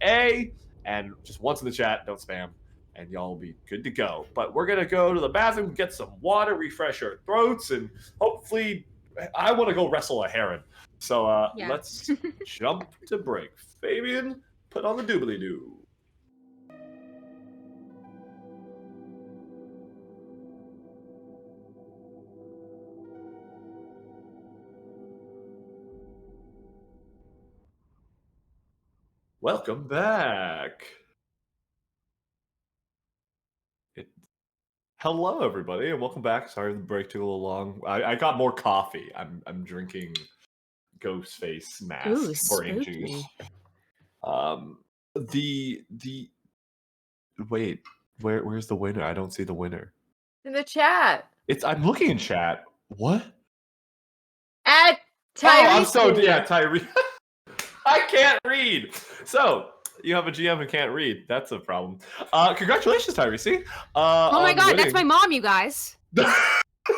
and just once in the chat, don't spam, and y'all will be good to go. But we're gonna go to the bathroom, get some water, refresh our throats, and hopefully, I want to go wrestle a heron. So Yeah. Let's jump to break. Fabian, put on the doobly-doo. Welcome back. Hello, everybody, and welcome back. Sorry the break took a little long. I got more coffee. I'm drinking Ghostface mask Ooh, orange spooky. juice. Wait, where's the winner? I don't see the winner. In the chat. I'm looking in chat. What? At Tyrese. Tyrese. I can't read. So you have a GM who can't read. That's a problem. Congratulations, Tyrese. Oh my god, winning. that's my mom, you guys. That's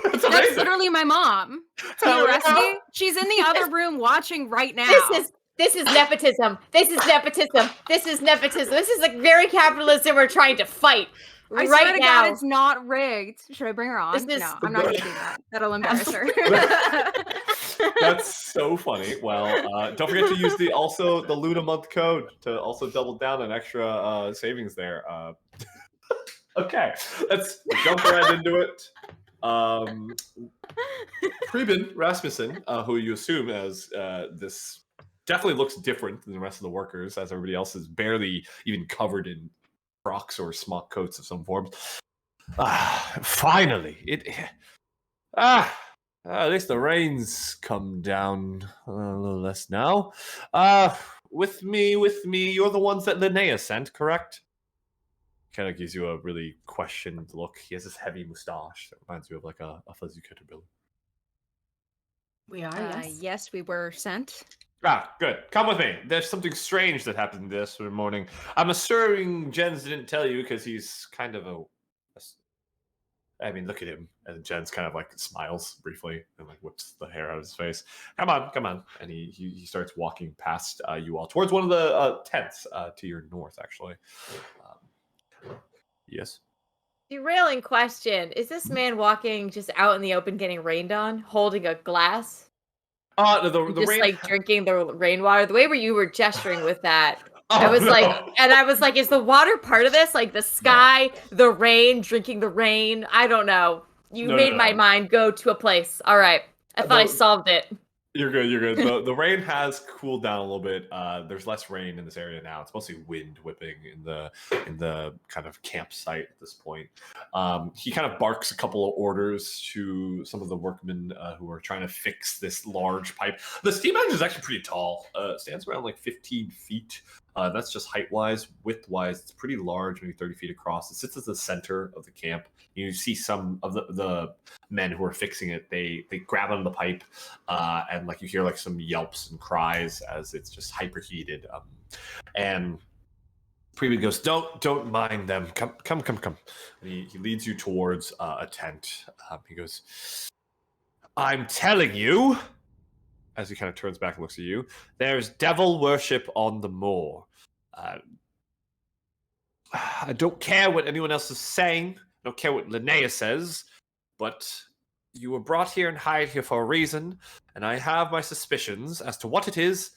That's amazing. literally my mom. Hell yeah. Tia Resky, she's in the other room watching right now. This is nepotism. This is nepotism. This is nepotism. This is like very capitalism we're trying to fight I right swear to now. God, it's not rigged. Should I bring her on? This is- No, I'm not gonna do that. That'll embarrass her. That's so funny. Well, don't forget to use the Luna month code to also double down an extra savings there. Okay, let's jump right into it. Preben Rasmussen, who you assume as this definitely looks different than the rest of the workers, as everybody else is barely even covered in frocks or smock coats of some form. Finally, at least the rain's come down a little less now. With me, you're the ones that Linnea sent, correct? Kind of gives you a really questioned look. He has this heavy mustache that reminds you of like a fuzzy caterpillar. We are, yes. Yes, we were sent. Good. Come with me. There's something strange that happened this morning. I'm assuming Jens didn't tell you because he's kind of I mean, look at him. And Jens kind of like smiles briefly and like whips the hair out of his face. Come on. And he starts walking past you all towards one of the tents to your north, actually. Yes. Derailing question. Is this man walking just out in the open getting rained on, holding a glass? The Just rain... like drinking the rainwater? The way where you were gesturing with that. Oh, I was no. like, is the water part of this? Like the sky, the rain, drinking the rain? I don't know. You made my mind go to a place. All right. I thought I solved it. You're good. The rain has cooled down a little bit. There's less rain in this area now. It's mostly wind whipping in the kind of campsite at this point. He kind of barks a couple of orders to some of the workmen who are trying to fix this large pipe. The steam engine is actually pretty tall. It stands around like 15 feet. That's just height-wise. Width-wise, it's pretty large, maybe 30 feet across. It sits at the center of the camp. You see some of the men who are fixing it. They grab onto the pipe, and like you hear like some yelps and cries as it's just hyperheated. And Previous goes, don't mind them. Come. And he leads you towards a tent. He goes, I'm telling you, as he kind of turns back and looks at you, there's devil worship on the moor. I don't care what anyone else is saying. I don't care what Linnea says, but you were brought here and hired here for a reason, and I have my suspicions as to what it is.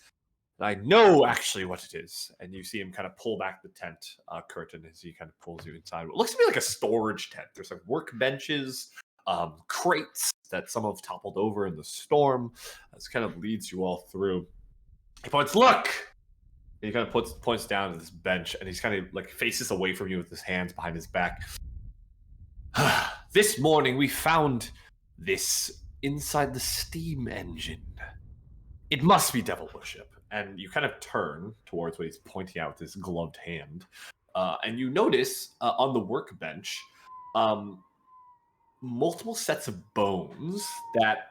And I know actually what it is. And you see him kind of pull back the tent curtain as he kind of pulls you inside. It looks to be like a storage tent. There's like workbenches, crates that some have toppled over in the storm. This kind of leads you all through. He points, look! And he kind of points down to this bench, and he's kind of like faces away from you with his hands behind his back. This morning we found this inside the steam engine. It must be devil worship. And you kind of turn towards what he's pointing out with his gloved hand. And you notice on the workbench multiple sets of bones that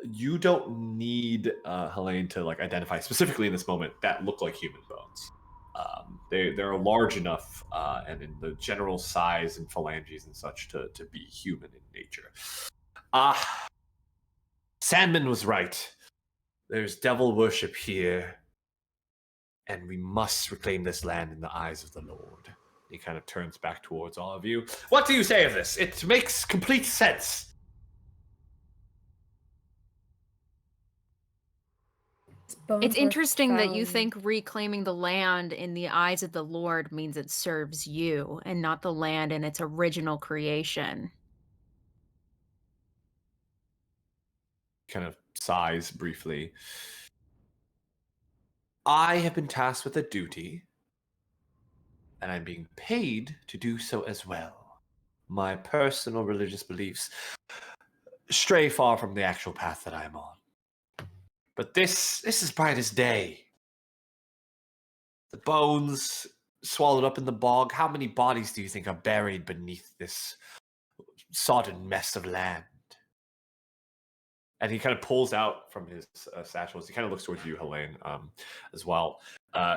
you don't need Helene to like identify specifically in this moment that look like human bones. They're large enough and in the general size and phalanges and such to be human in nature. Sandman was right. There's devil worship here, and we must reclaim this land in the eyes of the Lord. He kind of turns back towards all of you. What do you say of this? It makes complete sense. It's interesting that you think reclaiming the land in the eyes of the Lord means it serves you and not the land in its original creation. Kind of sighs briefly. I have been tasked with a duty, and I'm being paid to do so as well. My personal religious beliefs stray far from the actual path that I'm on. But this is bright as day. The bones swallowed up in the bog. How many bodies do you think are buried beneath this sodden mess of land? And he kind of pulls out from his satchels. He kind of looks towards you, Helene, as well.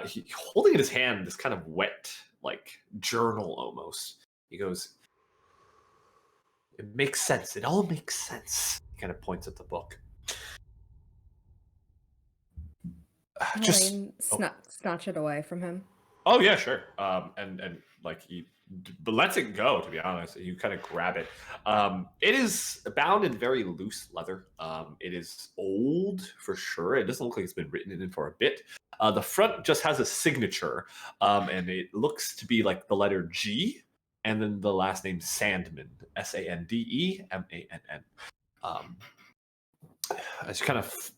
He holding in his hand this kind of wet, like journal almost. He goes, "It makes sense. It all makes sense." He kind of points at the book. Helene snatch it away from him. Oh yeah, sure. And like he lets it go. To be honest, you kind of grab it. It is bound in very loose leather. It is old for sure. It doesn't look like it's been written in for a bit. The front just has a signature, and it looks to be like the letter G, and then the last name Sandman, Sandemann. It's kind of.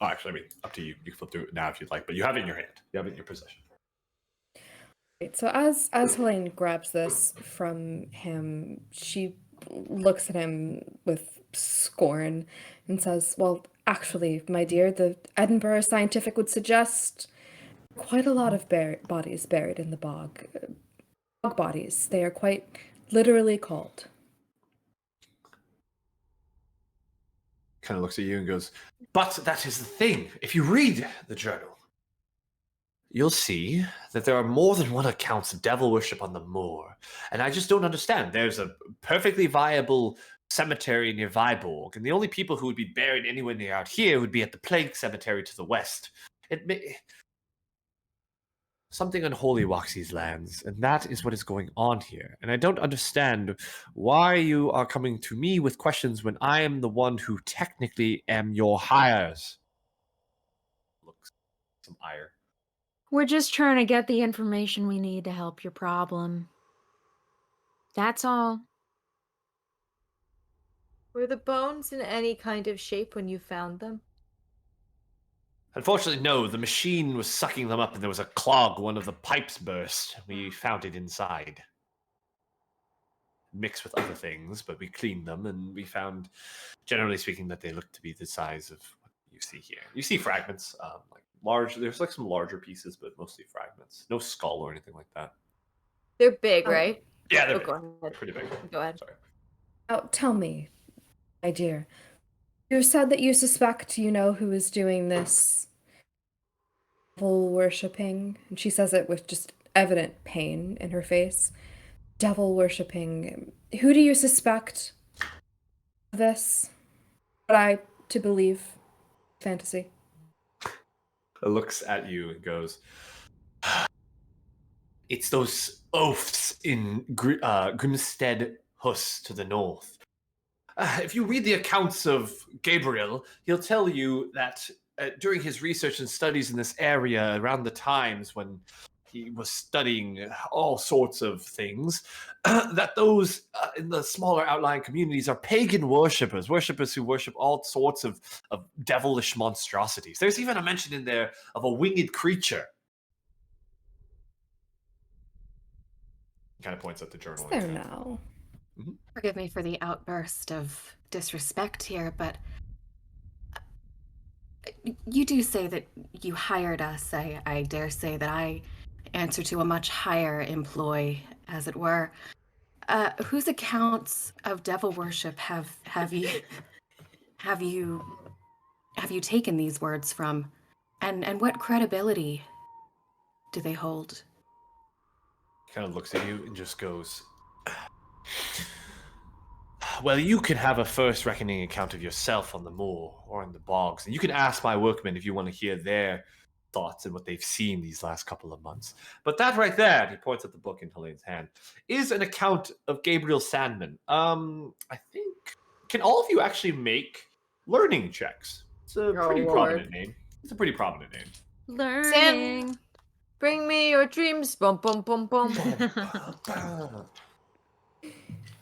Oh, actually, I mean, up to you. You can flip through it now if you'd like, but you have it in your hand. You have it in your possession. Right, so as Helene grabs this from him, she looks at him with scorn and says, "Well, actually, my dear, the Edinburgh Scientific would suggest quite a lot of bodies buried in the bog. Bog bodies. They are quite literally called." Kind of looks at you and goes, "But that is the thing. If you read the journal, you'll see that there are more than one accounts of devil worship on the moor. And I just don't understand. There's a perfectly viable cemetery near Viborg, and the only people who would be buried anywhere near out here would be at the Plague Cemetery to the west. Something unholy walks these lands, and that is what is going on here. And I don't understand why you are coming to me with questions when I am the one who technically am your hires." Looks some ire. We're just trying to get the information we need to help your problem. That's all. Were the bones in any kind of shape when you found them? Unfortunately, no. The machine was sucking them up, and there was a clog. One of the pipes burst. We found it inside. Mixed with other things, but we cleaned them, and we found, generally speaking, that they looked to be the size of what you see here. You see fragments, like large. There's like some larger pieces, but mostly fragments. No skull or anything like that. They're big, Oh. right? Yeah, they're Oh, go big. ahead. Pretty big. Go ahead. Sorry. Oh, tell me, my dear. You said that you suspect you know who is doing this devil worshipping, and she says it with just evident pain in her face. Devil worshipping. Who do you suspect of this? What I to believe fantasy. It looks at you and goes, "It's those oafs in Grimstead Hus to the north. If you read the accounts of Gabriel, he'll tell you that during his research and studies in this area, around the times when he was studying all sorts of things, that those in the smaller outlying communities are pagan worshippers who worship all sorts of devilish monstrosities. There's even a mention in there of a winged creature." He kind of points at the journal. There now. Forgive me for the outburst of disrespect here, but you do say that you hired us. I dare say that I answer to a much higher employ, as it were. Whose accounts of devil worship have you taken these words from, and what credibility do they hold? He kind of looks at you and just goes, "Well, you can have a first reckoning account of yourself on the moor or in the bogs, and you can ask my workmen if you want to hear their thoughts and what they've seen these last couple of months. But that right there," he points at the book in Helene's hand, "is an account of Gabriel Sandman. I think, can all of you actually make learning checks? It's a Oh, pretty Lord. prominent name. It's a pretty prominent name." Learning. Bring me your dreams. Bum, bum, bum, bum.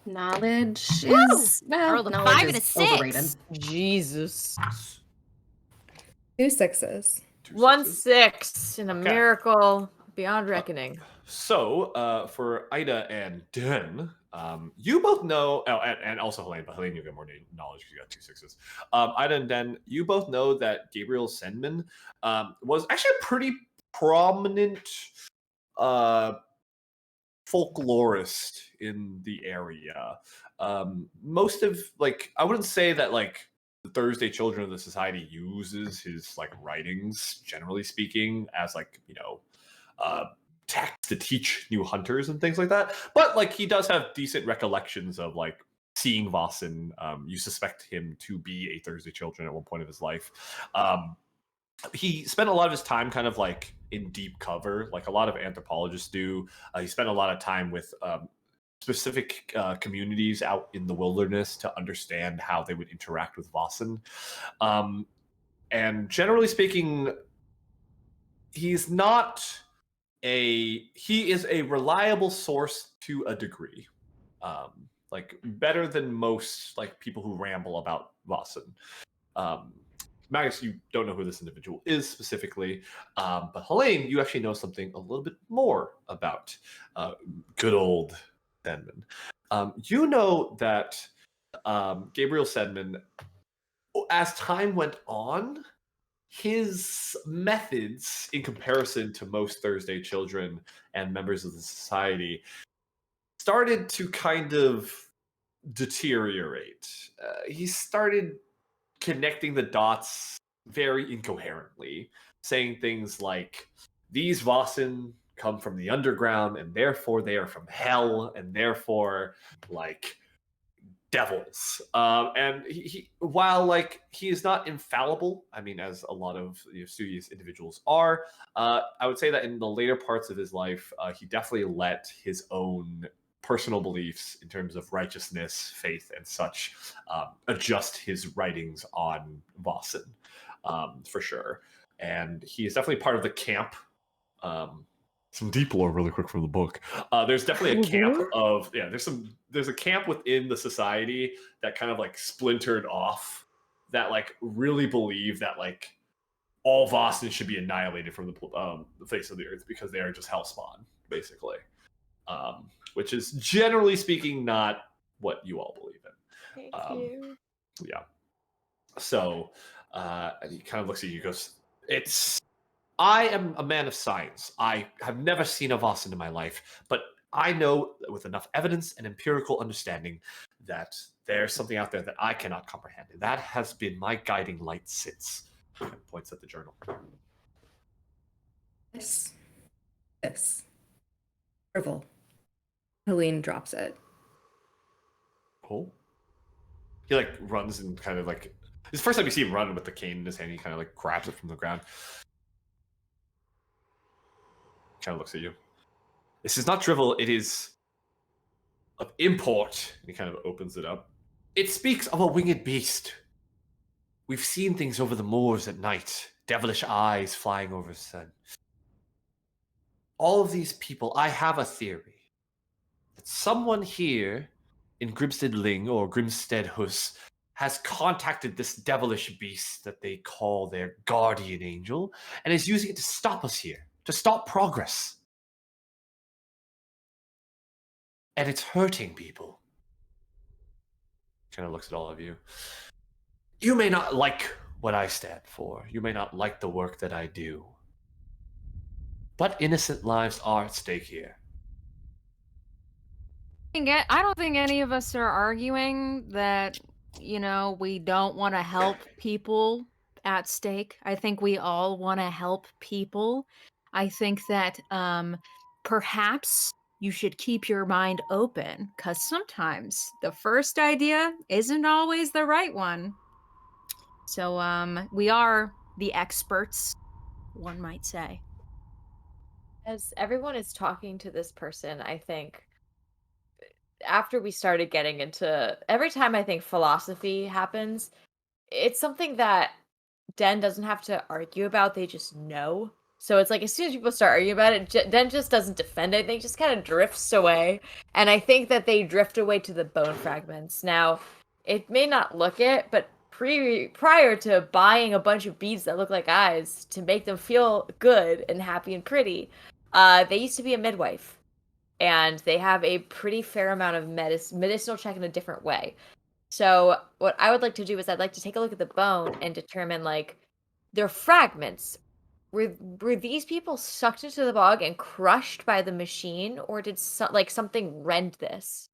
Knowledge is I rolled a knowledge 5 and a is 6. overrated. Jesus. 2 6s. 2 1 6s. 6 in a Okay. miracle beyond reckoning. So, for Ida and Den, you both know, and also Helene, but Helene, you get more knowledge because you got 2 6s. Ida and Den, you both know that Gabriel Sendman was actually a pretty prominent folklorist in the area. Most of, like, I wouldn't say that, like, the Thursday Children of the Society uses his, like, writings, generally speaking, as, like, text to teach new hunters and things like that. But, like, he does have decent recollections of, like, seeing Vaesen. You suspect him to be a Thursday Children at one point of his life. He spent a lot of his time kind of like in deep cover, like a lot of anthropologists do. He spent a lot of time with specific communities out in the wilderness to understand how they would interact with Vaesen. And generally speaking, he is a reliable source to a degree. Like better than most like people who ramble about Vaesen. Magus, you don't know who this individual is specifically, but Helene, you actually know something a little bit more about good old Sedman. You know that Gabriel Sedman, as time went on, his methods in comparison to most Thursday Children and members of the society started to kind of deteriorate. He started connecting the dots very incoherently, saying things like, "These Vaesen come from the underground, and therefore they are from hell, and therefore, like, devils." And he while, like, he is not infallible, I mean, as a lot of studious individuals are, I would say that in the later parts of his life, he definitely let his own personal beliefs in terms of righteousness, faith, and such adjust his writings on Vaesen, for sure. And he is definitely part of the camp. Some deep lore really quick from the book. There's definitely a camp of, there's a camp within the society that kind of like splintered off, that like really believe that like all Vaesen should be annihilated from the face of the earth because they are just hellspawn, basically. Which is generally speaking not what you all believe in. Thank you. Yeah. So, And he kind of looks at you and goes, I am a man of science. I have never seen a Vaesen in my life, but I know with enough evidence and empirical understanding that there's something out there that I cannot comprehend. And that has been my guiding light since. And points at the journal. This. Drivel. Helene drops it. Cool. He like runs and kind of like, it's the first time you see him run with the cane in his hand. He kind of like grabs it from the ground. Kind of looks at you. This is not drivel, it is of import. And he kind of opens it up. It speaks of a winged beast. We've seen things over the moors at night, devilish eyes flying over the sun. All of these people, I have a theory that someone here in Grimstead Ling or Grimstead Hus has contacted this devilish beast that they call their guardian angel and is using it to stop us here, to stop progress. And it's hurting people. Kind of looks at all of you. You may not like what I stand for. You may not like the work that I do. But innocent lives are at stake here. I don't think any of us are arguing that, we don't want to help people at stake. I think we all want to help people. I think that perhaps you should keep your mind open, because sometimes the first idea isn't always the right one. So we are the experts, one might say. As everyone is talking to this person, I think after we started getting into every time I think philosophy happens, it's something that Den doesn't have to argue about, they just know. So it's like as soon as people start arguing about it, Den just doesn't defend it, they just kind of drifts away. And I think that they drift away to the bone fragments. Now, it may not look it, but prior to buying a bunch of beads that look like eyes to make them feel good and happy and pretty, they used to be a midwife. And they have a pretty fair amount of medicinal check in a different way. So what I would like to do is I'd like to take a look at the bone and determine, like, their fragments. Were these people sucked into the bog and crushed by the machine, or did something rend this?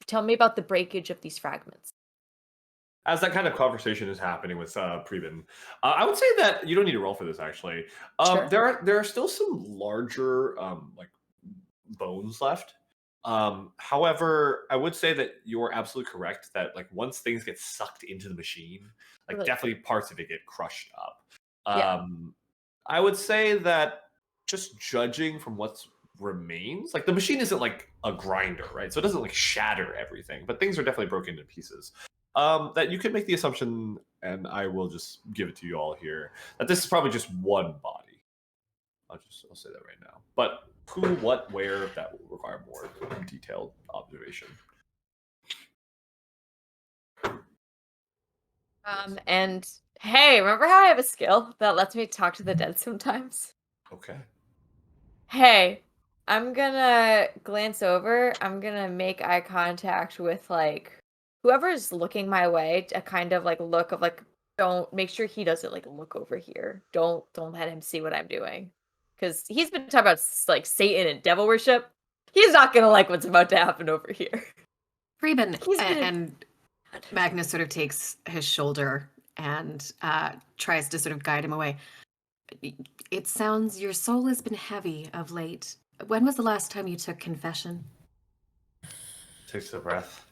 Tell me about the breakage of these fragments. As that kind of conversation is happening with Preben, I would say that you don't need to roll for this actually. Sure. There are still some larger like bones left. However, I would say that you're absolutely correct that like once things get sucked into the machine, like Really? definitely parts of it get crushed up. Yeah. I would say that just judging from what's remains, like the machine isn't like a grinder, right? So it doesn't like shatter everything, but things are definitely broken into pieces. That you could make the assumption, and I will just give it to you all here, that this is probably just one body. I'll say that right now. But who, what, where, that will require more detailed observation. And hey, remember how I have a skill that lets me talk to the dead sometimes? Okay. Hey, I'm gonna glance over. I'm gonna make eye contact with like whoever's looking my way, a kind of like look of like, don't make sure he doesn't like look over here. Don't let him see what I'm doing. Because he's been talking about like Satan and devil worship. He's not gonna like what's about to happen over here. Preben and Magnus sort of takes his shoulder and tries to sort of guide him away. It sounds your soul has been heavy of late. When was the last time you took confession? Takes a breath.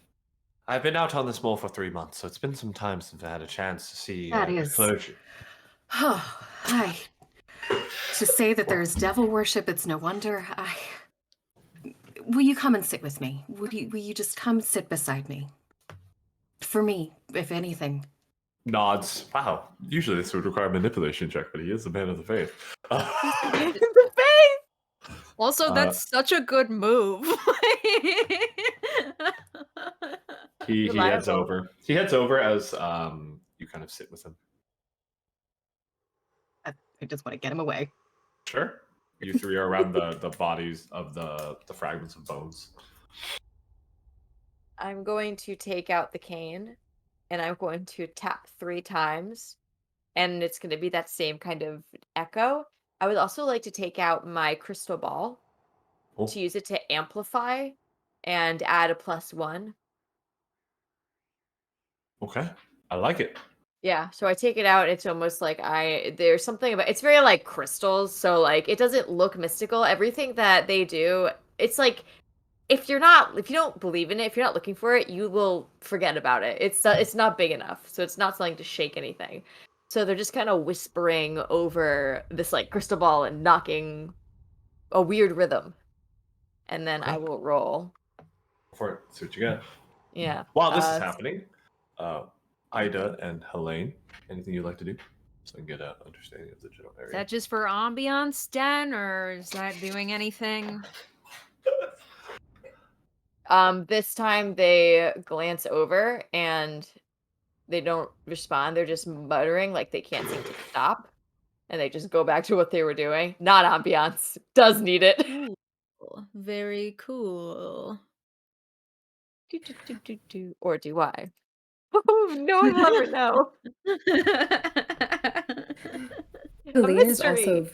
I've been out on this moor for 3 months, so it's been some time since I had a chance to see clergy. Oh, to say that there's devil worship, it's no wonder. Will you come and sit with me? Will you just come sit beside me? For me, if anything. Nods. Wow. Usually this would require a manipulation check, but he is a man of the faith. The face. Also, that's such a good move. He heads over. He heads over as you kind of sit with him. I just want to get him away. Sure. You three are around the bodies of the fragments of bones. I'm going to take out the cane and I'm going to tap 3 times and it's going to be that same kind of echo. I would also like to take out my crystal ball Cool. to use it to amplify and add a +1. Okay, I like it. Yeah, so I take it out. It's almost like there's something about it's very like crystals, so like it doesn't look mystical. Everything that they do, it's like if you don't believe in it, if you're not looking for it, you will forget about it. It's not big enough, so it's not something to shake anything. So they're just kind of whispering over this like crystal ball and knocking a weird rhythm, and then I Okay. will roll. For it, see what you get. Yeah. While this is happening, Ida and Helene, anything you'd like to do? So I can get an understanding of the general Is area. that just for ambiance, Den, or is that doing anything? This time they glance over and they don't respond. They're just muttering like they can't seem to stop. And they just go back to what they were doing. Not ambiance. Does need it. Cool. Very cool. Or do I? No one will ever know. A Helene is mystery. also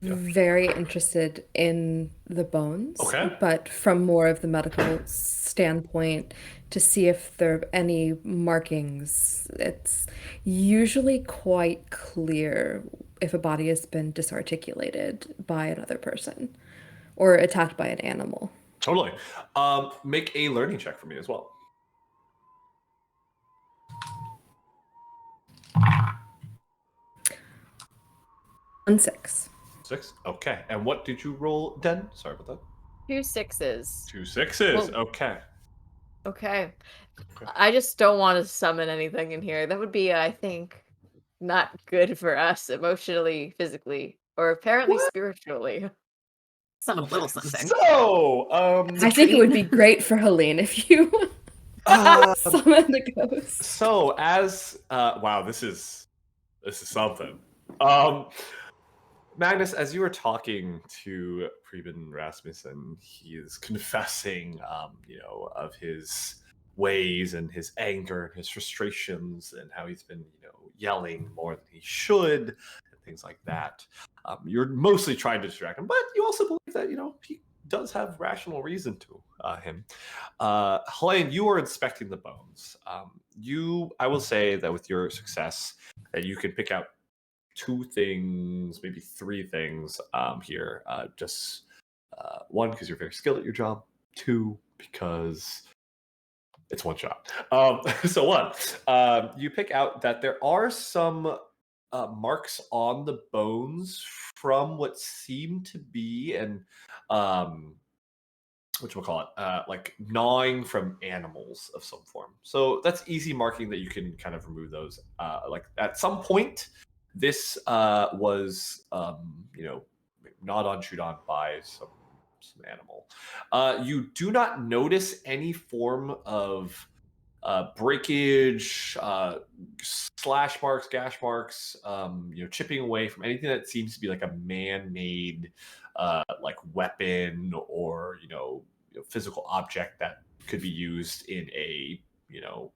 Yeah. very interested in the bones, Okay. but from more of the medical standpoint to see if there are any markings. It's usually quite clear if a body has been disarticulated by another person or attacked by an animal. Totally. Make a learning check for me as well. On 6. 6. Okay. And what did you roll, Den? Sorry about that. 2 6s. 2 6s. Well- Okay. Okay. Okay. I just don't want to summon anything in here. That would be, I think, not good for us emotionally, physically, or apparently spiritually. Summon a little something. So, I think it would be great for Helene if you summon the ghost. so as wow, this is something. Magnus, as you were talking to Preben Rasmussen, he is confessing, of his ways and his anger and his frustrations and how he's been, yelling more than he should and things like that. You're mostly trying to distract him, but you also believe that, he does have rational reason to him. Helene, you are inspecting the bones. I will say that with your success, that you can pick out 2 things, maybe 3 things here. Just 1, because you're very skilled at your job. 2, because it's one shot. So 1, you pick out that there are some marks on the bones from what seem to be like gnawing from animals of some form. So that's easy marking that you can kind of remove those. Like at some point, this was gnawed on, chewed on by some animal. You do not notice any form of breakage, slash marks, gash marks, chipping away from anything that seems to be like a man-made like weapon or physical object that could be used in a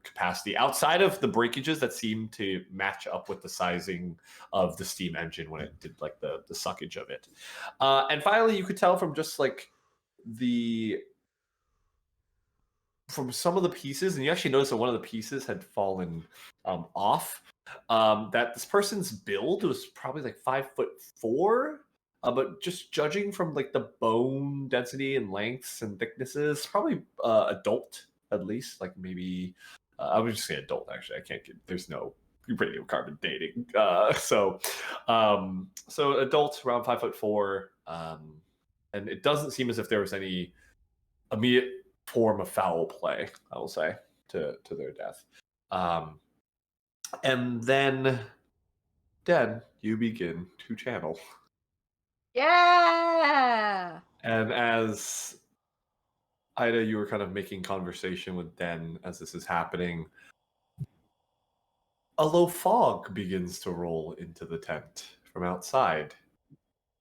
capacity outside of the breakages that seem to match up with the sizing of the steam engine when it did like the suckage of it. And finally, you could tell from just like from some of the pieces, and you actually notice that one of the pieces had fallen off. That this person's build was probably like 5'4", but just judging from like the bone density and lengths and thicknesses, probably adult at least. Like maybe I would just say adult. Actually, I can't get. There's no radiocarbon dating. So adult around 5'4", and it doesn't seem as if there was any immediate form of foul play, I will say, to their death. And then, Den, you begin to channel. Yeah. And as Ida, you were kind of making conversation with Den as this is happening, a low fog begins to roll into the tent from outside.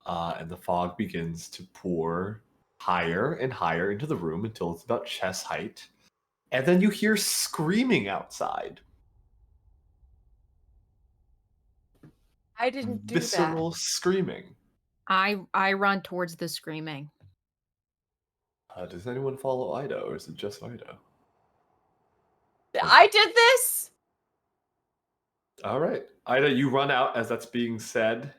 And the fog begins to pour higher and higher into the room until it's about chest height. And then you hear screaming outside. I didn't do that. visceral screaming. I run towards the screaming. Does anyone follow Ida, or is it just Ida? I did this. All right, Ida, you run out as that's being said,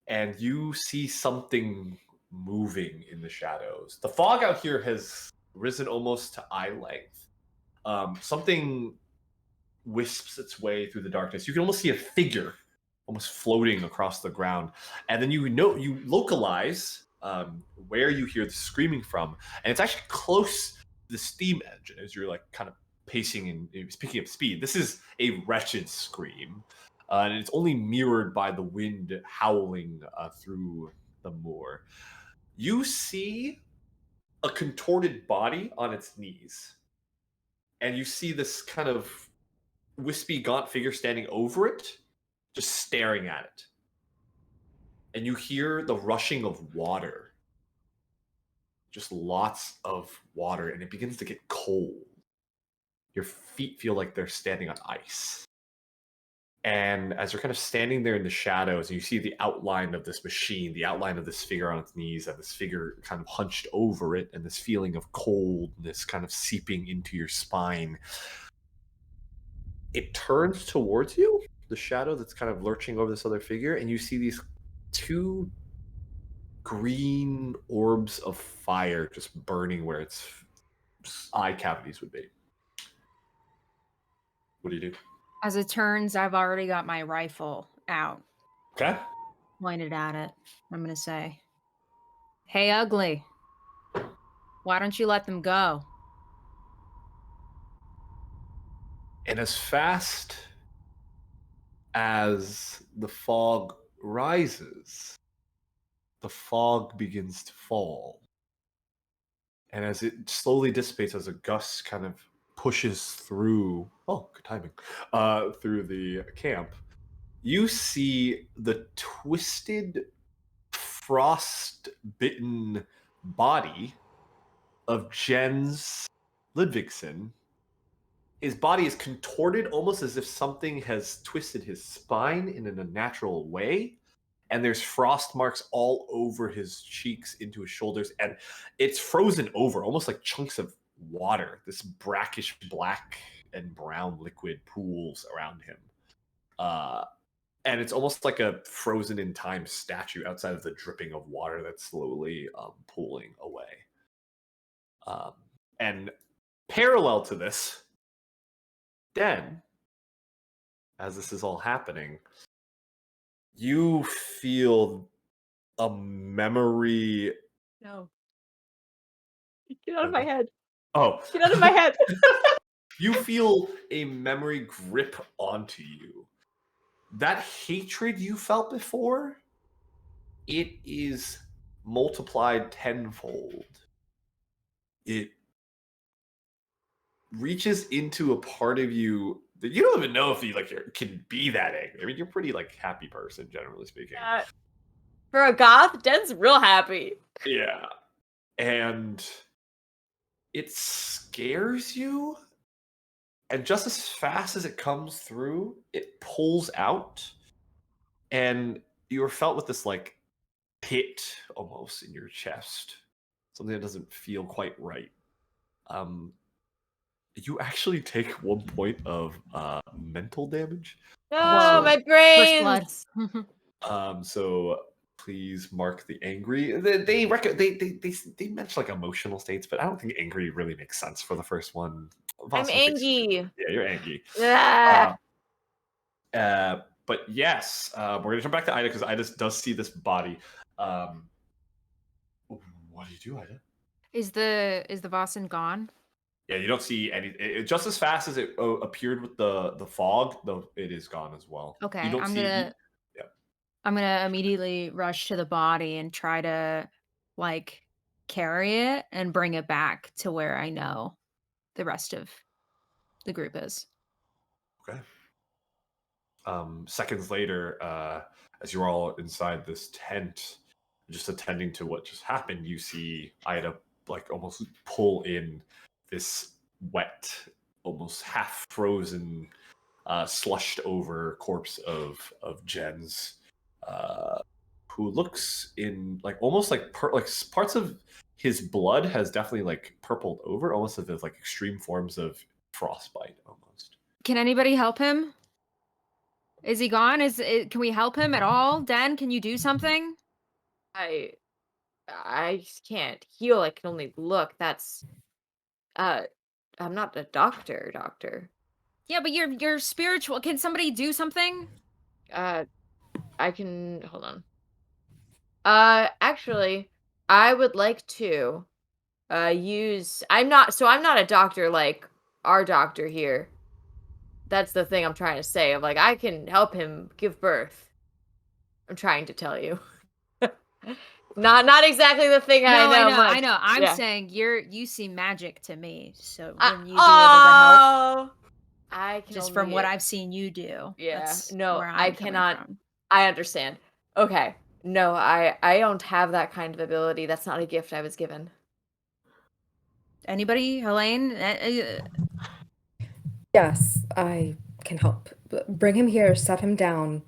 and you see something moving in the shadows. The fog out here has risen almost to eye length. Something wisps its way through the darkness. You can almost see a figure almost floating across the ground. And then you localize where you hear the screaming from, and it's actually close to the steam engine as you're like kind of pacing and picking up speed. This is a wretched scream, and it's only mirrored by the wind howling through the moor. You see a contorted body on its knees, and you see this kind of wispy, gaunt figure standing over it, just staring at it. And you hear the rushing of water. Just lots of water, and it begins to get cold. Your feet feel like they're standing on ice. And as you're kind of standing there in the shadows, and you see the outline of this machine, the outline of this figure on its knees, and this figure kind of hunched over it, and this feeling of coldness kind of seeping into your spine, it turns towards you, the shadow that's kind of lurching over this other figure, and you see these two green orbs of fire just burning where its eye cavities would be. What do you do? As it turns, I've already got my rifle out, Okay. pointed at it. I'm gonna say, "Hey, ugly. Why don't you let them go?" And as fast as the fog rises, the fog begins to fall. And as it slowly dissipates, as a gust kind of pushes through, good timing, through the camp, you see the twisted, frost-bitten body of Jens Ludvigsen. His body is contorted almost as if something has twisted his spine in an unnatural way. And there's frost marks all over his cheeks into his shoulders. And it's frozen over, almost like chunks of water. This brackish black and brown liquid pools around him. And it's almost like a frozen in time statue outside of the dripping of water that's slowly pooling away. And parallel to this, Den, as this is all happening, you feel a memory. No. Get out of my head. Oh. Get out of my head. You feel a memory grip onto you. That hatred you felt before, it is multiplied tenfold. It reaches into a part of you that you don't even know if you can be that angry. I mean, you're a pretty happy person, generally speaking. For a goth, Den's real happy. Yeah. And it scares you. And just as fast as it comes through, it pulls out. And you're felt with this pit almost in your chest. Something that doesn't feel quite right. You actually take 1 point of mental damage. No, my First brains. blood. So please mark the angry. They mention emotional states, but I don't think angry really makes sense for the first one. I'm angry. Yeah, you're angry. Ah. But yes, we're gonna jump back to Ida because Ida does see this body. What do you do, Ida? Is the Vaesen gone? Yeah, you don't see any. Just as fast as it appeared with the fog, though, it is gone as well. Okay, You don't I'm gonna immediately rush to the body and try to carry it and bring it back to where I know the rest of the group is. Okay. Seconds later, as you're all inside this tent, just attending to what just happened, you see Ida almost pull in this wet, almost half frozen slushed over corpse of Jens, who looks in like almost like parts of his blood has definitely like purpled over, almost as if like extreme forms of frostbite almost. Can anybody help him? Is he gone? Can we help him at all? Dan, can you do something? I can't heal. I can only look. That's I'm not a doctor. Yeah, but you're spiritual. Can somebody do something? I can hold on. Actually, I would like to use I'm not a doctor like our doctor here. That's the thing I'm trying to say. Of like I can help him give birth. I'm trying to tell you. Not exactly the thing I know. I know. I'm Yeah. saying you see magic to me, so wouldn't you be able to help? I can Just only, from what I've seen you do. Yeah. That's No, where I I'm coming cannot. from. I understand. Okay. No, I don't have that kind of ability. That's not a gift I was given. Anybody, Helene? Yes, I can help. Bring him here, set him down,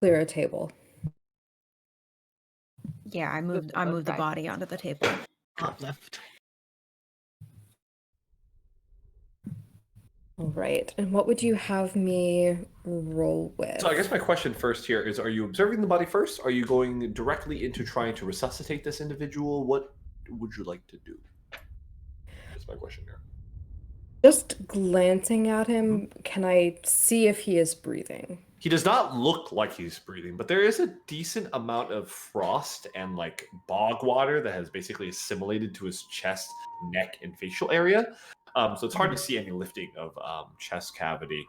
clear a table. Yeah, I moved the body onto the table. Top left. All right. And what would you have me roll with? So I guess my question first here is, are you observing the body first? Are you going directly into trying to resuscitate this individual? What would you like to do? That's my question here. Just glancing at him, can I see if he is breathing? He does not look like he's breathing, but there is a decent amount of frost and like bog water that has basically assimilated to his chest, neck, and facial area. So it's hard to see any lifting of chest cavity.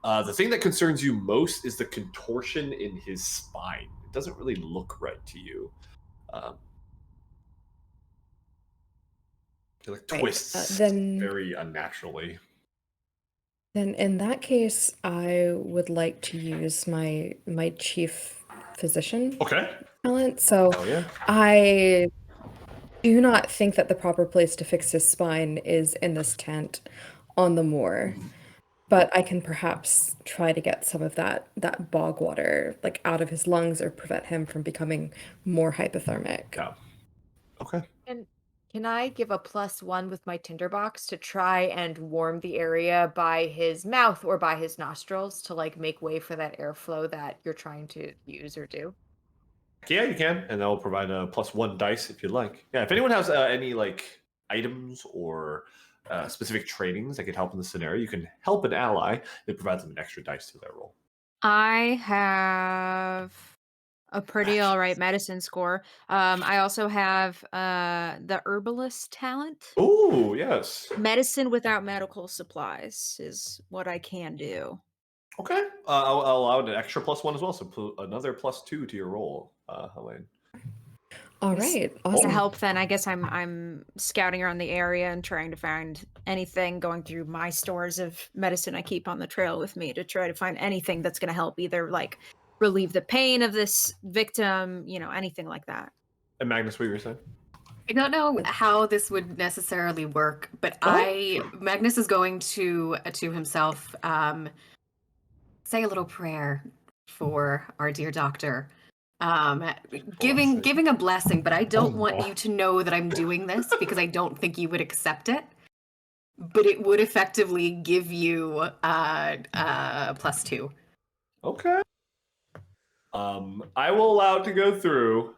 The thing that concerns you most is the contortion in his spine. It doesn't really look right to you. It like twists very unnaturally. Then in that case, I would like to use my chief physician talent. So I do not think that the proper place to fix his spine is in this tent on the moor. But I can perhaps try to get some of that bog water like out of his lungs or prevent him from becoming more hypothermic. Yeah. Okay. And can I give a +1 with my tinderbox to try and warm the area by his mouth or by his nostrils to like make way for that airflow that you're trying to use or do? Yeah, you can, and that will provide a +1 dice if you'd like. Yeah, if anyone has any like items or specific trainings that could help in the scenario, you can help an ally. It provides them an extra dice to their roll. I have a pretty all right medicine score. I also have the herbalist talent. Oh, yes. Medicine without medical supplies is what I can do. Okay. I'll allow an extra +1 as well, so another +2 to your roll, Helene. All right. Awesome. To help, then I guess I'm scouting around the area and trying to find anything, going through my stores of medicine I keep on the trail with me to try to find anything that's going to help either like relieve the pain of this victim, anything like that. And Magnus, what you were saying? I don't know how this would necessarily work, but Magnus is going to himself say a little prayer for our dear doctor. Giving a blessing, but I don't want you to know that I'm doing this because I don't think you would accept it. But it would effectively give you +2. Okay. I will allow it to go through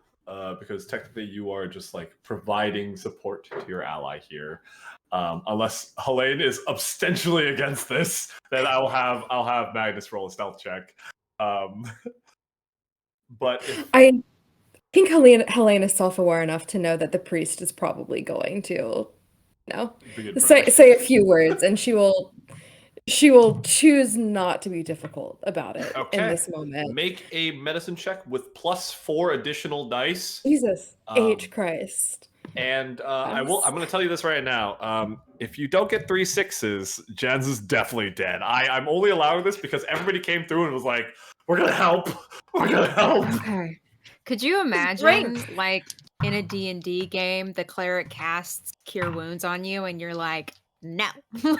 because technically you are just like providing support to your ally here. Unless Helene is abstentionally against this, then I'll have Magnus roll a stealth check. But I think Helene is self-aware enough to know that the priest is probably going to, say a few words, and she will choose not to be difficult about it in this moment. Make a medicine check with +4 additional dice. Jesus H Christ. And I'm going to tell you this right now. If you don't get 3 6s, Jens is definitely dead. I'm only allowing this because everybody came through and was like, "We're gonna help. We're gonna help." Okay. Could you imagine, like in a D&D game, the cleric casts Cure Wounds on you, and you're like, no. I'm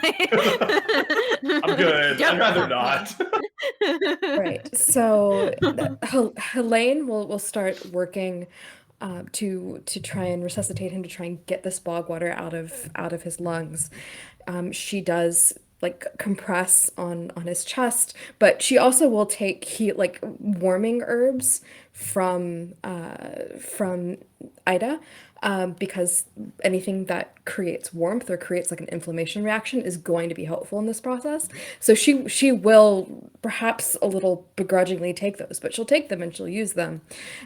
good. Don't I'd rather come not. Right. So Helene will start working to try and resuscitate him, to try and get this bog water out of his lungs. She does like compress on his chest, but she also will take like warming herbs from Ida, because anything that creates warmth or creates like an inflammation reaction is going to be helpful in this process. So she will perhaps a little begrudgingly take those, but she'll take them and she'll use them,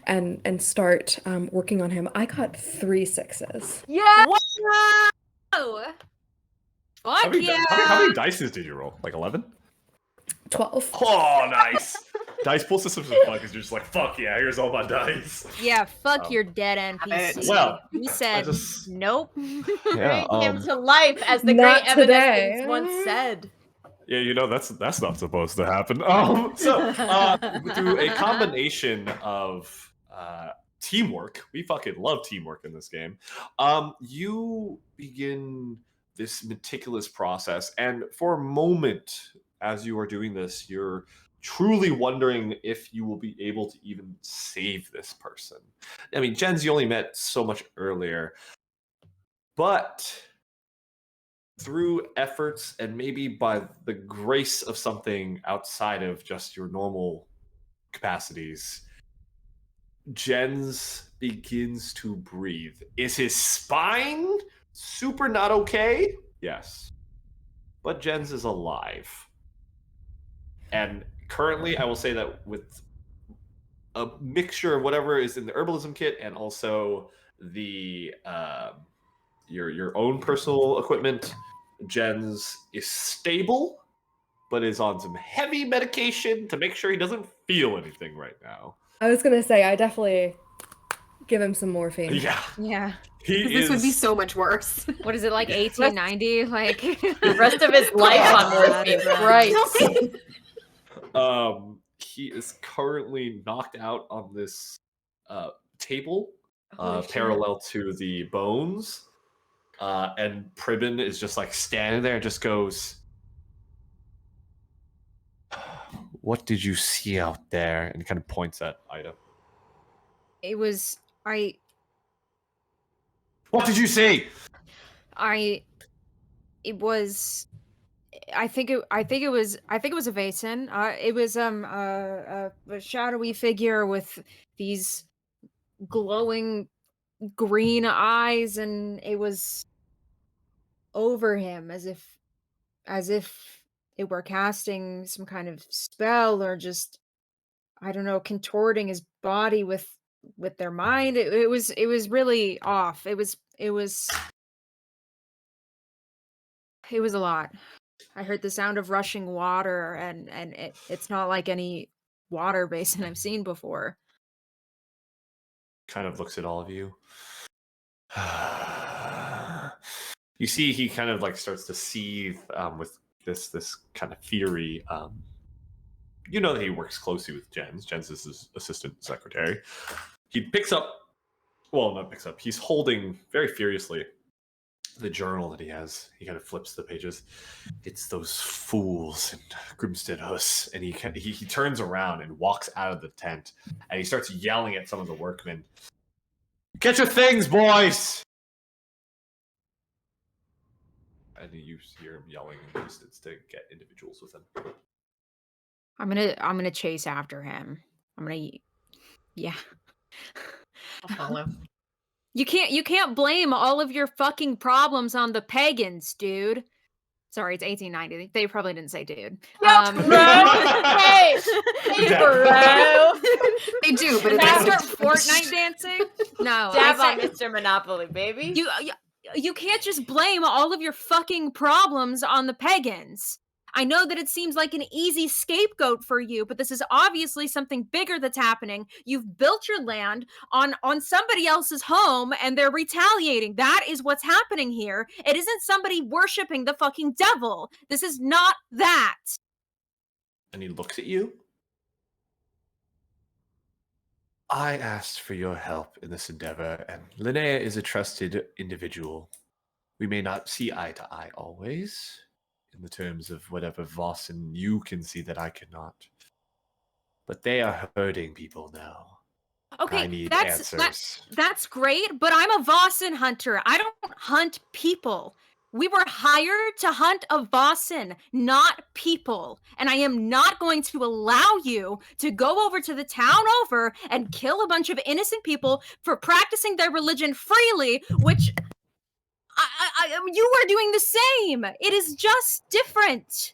and start working on him. I got 3 6s. Yeah. Whoa! How Fuck many, yeah! how many dices did you roll? Like 11? 12. Oh, nice. Dice pool systems are fun because you're just like, fuck yeah, here's all my dice. Yeah, fuck your dead NPC. Well, we said nope. Yeah, Bring him to life, as the Not great Evanescence today. once said. yeah, you know that's not supposed to happen. Through a combination of teamwork, we fucking love teamwork in this game. You begin this meticulous process, and for a moment, as you are doing this, you're truly wondering if you will be able to even save this person. I mean, Jens, you only met so much earlier, but through efforts and maybe by the grace of something outside of just your normal capacities, Jens begins to breathe. Is his spine super not okay? Yes. But Jens is alive. And currently, I will say that with a mixture of whatever is in the herbalism kit and also the your own personal equipment, Jens is stable, but is on some heavy medication to make sure he doesn't feel anything right now. I was gonna say I definitely give him some morphine. Yeah, Yeah. he This is. would be so much worse. What is it, like 1890? Like The rest of his life on morphine. Christ. He is currently knocked out on this table, Holy shit. parallel to the bones. And Pribin is just like standing there and just goes, "What did you see out there?" And kind of points at Ida. it was I What did you see? it was I think it was a Vaesen. It was a shadowy figure with these glowing green eyes, and it was over him as if it were casting some kind of spell, or just, I don't know, contorting his body with their mind. It was really off. It was a lot. I heard the sound of rushing water, and it's not like any water basin I've seen before. Kind of looks at all of you. You see, he kind of like starts to seethe with this kind of fury. You know that he works closely with Jens. Jens is his assistant secretary. He picks up, well, not picks up. He's holding very furiously the journal that he has. He kind of flips the pages. It's those fools in Grimstead Hus, and he turns around and walks out of the tent, and he starts yelling at some of the workmen. Get your things, boys! And you hear him yelling in the distance to get individuals with him. I'm gonna chase after him. Yeah. I'll follow. You can't blame all of your fucking problems on the pagans, dude. Sorry, it's 1890. They probably didn't say dude. Yep, hey, bro. They do, but Did it's they start Fortnite dancing? No. Dab I on said, Mr. Monopoly, baby. you can't just blame all of your fucking problems on the pagans. I know that it seems like an easy scapegoat for you, but this is obviously something bigger that's happening. You've built your land on somebody else's home, and they're retaliating. That is what's happening here. It isn't somebody worshiping the fucking devil. This is not that. And he looks at you. I asked for your help in this endeavor, and Linnea is a trusted individual. we may not see eye to eye always, in the terms of whatever Vaesen you can see that I cannot. But they are hurting people now. I Okay, need that's answers. that's great, but I'm a Vaesen hunter. I don't hunt people. We were hired to hunt a Vaesen, not people. And I am not going to allow you to go over to the town over and kill a bunch of innocent people for practicing their religion freely, which you are doing the same. It is just different.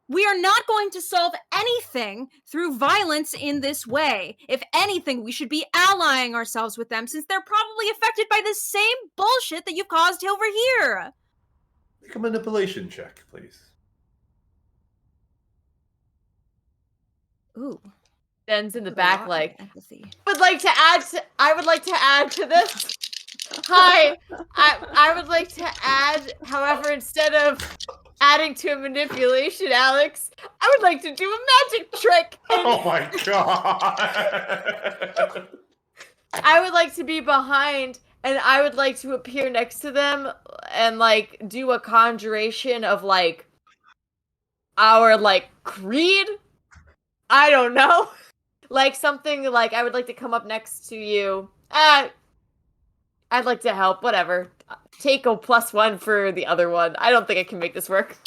We are not going to solve anything through violence in this way. If anything, we should be allying ourselves with them since they're probably affected by the same bullshit that you've caused over here. Make a manipulation check, please. Ooh. Den's in the A back, lot of like, empathy. I would like to add to this. Hi, I would like to add, however, instead of adding to a manipulation, Alex, I would like to do a magic trick. Oh my god! I would like to be behind, and I would like to appear next to them and, like, do a conjuration of, like, our, like, creed? I don't know. Like, something like, I would like to come up next to you. I'd like to help, whatever. Take a +1 for the other one. I don't think I can make this work.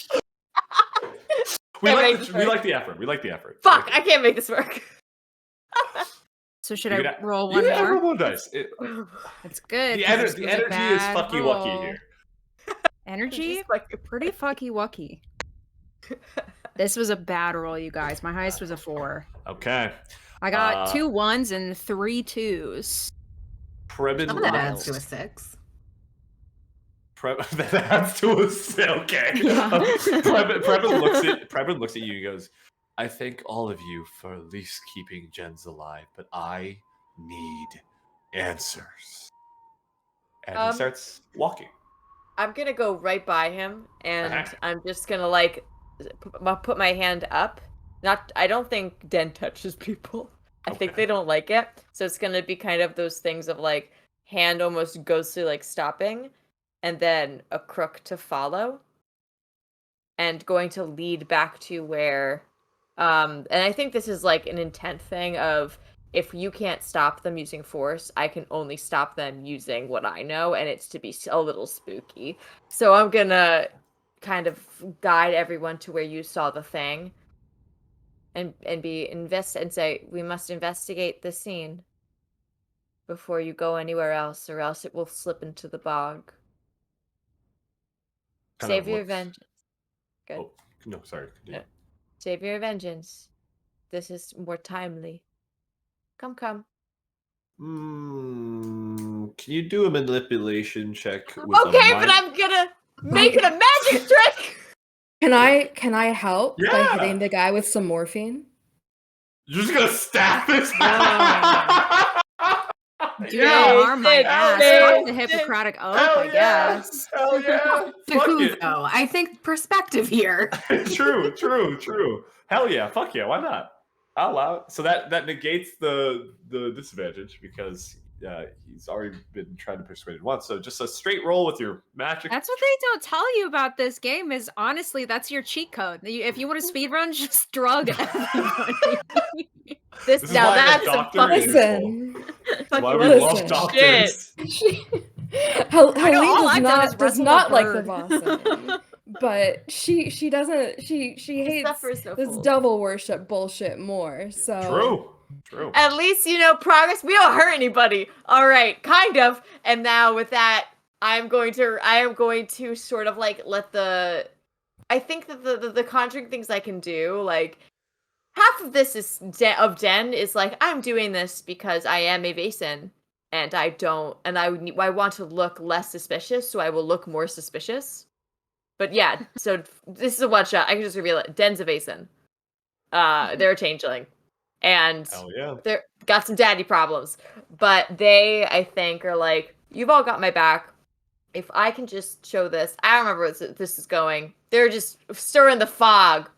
we like the effort. We like the effort. Fuck, I can't make this work. So should I roll you one can more? roll one dice. That's good. The 'cause this energy was a is bad fucky roll. wucky here. Energy? Just like- Pretty fucky wucky. This was a bad roll, you guys. My highest was a 4. Okay. I got 2 1s and 3 2s. Prebin That adds to a 6. that adds to a 6. Okay. Yeah. Prebin looks at you and goes, I thank all of you for at least keeping Jens alive, but I need answers. And he starts walking. I'm gonna go right by him, and I'm just gonna, like, put my hand up. I don't think Den touches people. I think they don't like it. So it's gonna be kind of those things of, like, hand almost goes to, like, stopping, and then a crook to follow. And going to lead back to where, and I think this is, like, an intent thing of, if you can't stop them using force, I can only stop them using what I know, and it's to be a little spooky. So I'm gonna kind of guide everyone to where you saw the thing, and say, we must investigate the scene before you go anywhere else, or else it will slip into the bog. Save your vengeance. Good. Oh, no, sorry. Continue. Save your vengeance. This is more timely. Come. Can you do a manipulation check with Okay, but I'm gonna make it a magic trick! Can I help by hitting the guy with some morphine? You're just gonna stab his Do not harm my ass. Fuck the Hippocratic Oath, I guess. Hell yeah. To who, though? I think perspective here. True. Hell yeah. Fuck yeah. Why not? I'll allow it. So that negates the disadvantage because he's already been trying to persuade it once. So just a straight roll with your magic. That's what they don't tell you about this game is, honestly, that's your cheat code. If you want to speedrun, just drug everybody. That's a fucking... Why we love doctors. Helene does not like the Vaesen. But she doesn't she hates this devil worship bullshit more. So True. At least, progress. We don't hurt anybody. All right, kind of. And now with that, I am going to sort of, like, I think that the conjuring things I can do, like, half of this is Den is like, I'm doing this because I am a Vaesen, and I want to look less suspicious, so I will look more suspicious. But yeah, so this is a one shot. I can just reveal it. Den's a Vaesen. They're a changeling. And they're got some daddy problems. But they, I think, are like, you've all got my back. If I can just show this. I don't remember where this is going. They're just stirring the fog.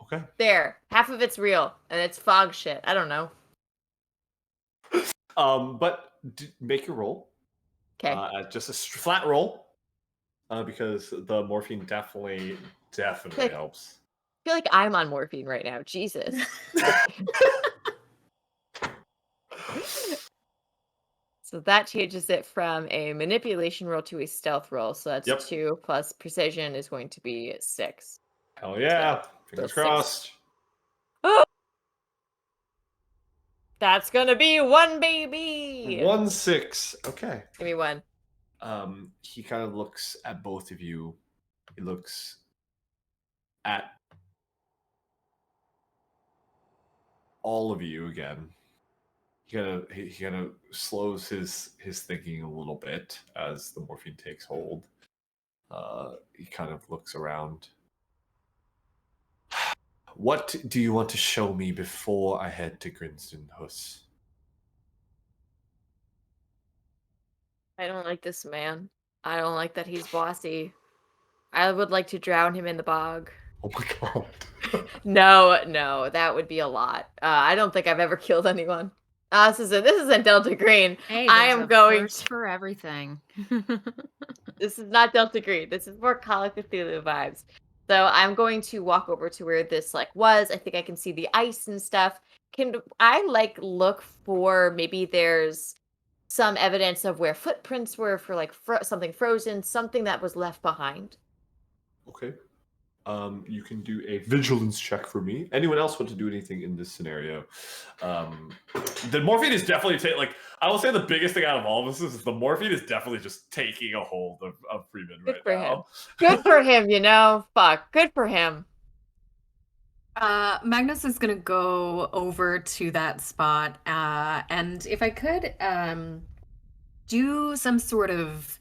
Okay. There. Half of it's real. And it's fog shit. I don't know. But make your roll. Okay. Just a flat roll, because the morphine definitely Like- helps. I feel like I'm on morphine right now. Jesus. So that changes it from a manipulation roll to a stealth roll. So that's Yep. 2 plus precision is going to be 6. Hell yeah! Fingers six. crossed. Oh! That's gonna be 1, baby. 1-6. Okay. Give me 1. He kind of looks at both of you. He looks at all of you again. He kind of slows his thinking a little bit as the morphine takes hold. He kind of looks around. What do you want to show me before I head to Grinston Huss? I don't like this man. I don't like that he's bossy. I would like to drown him in the bog. Oh my god. No, that would be a lot. I don't think I've ever killed anyone. This isn't Delta Green. Hey, I there's am a going first for everything. This is not Delta Green. This is more Call of Cthulhu vibes. So I'm going to walk over to where this was. I think I can see the ice and stuff. Can I look for maybe there's some evidence of where footprints were for something frozen, something that was left behind? Okay. You can do a vigilance check for me. Anyone else want to do anything in this scenario? The morphine is definitely I will say the biggest thing out of all of this is the morphine is definitely just taking a hold of Freeman Good right for now. Good for him, Fuck. Good for him. Magnus is gonna go over to that spot, and if I could, do some sort of.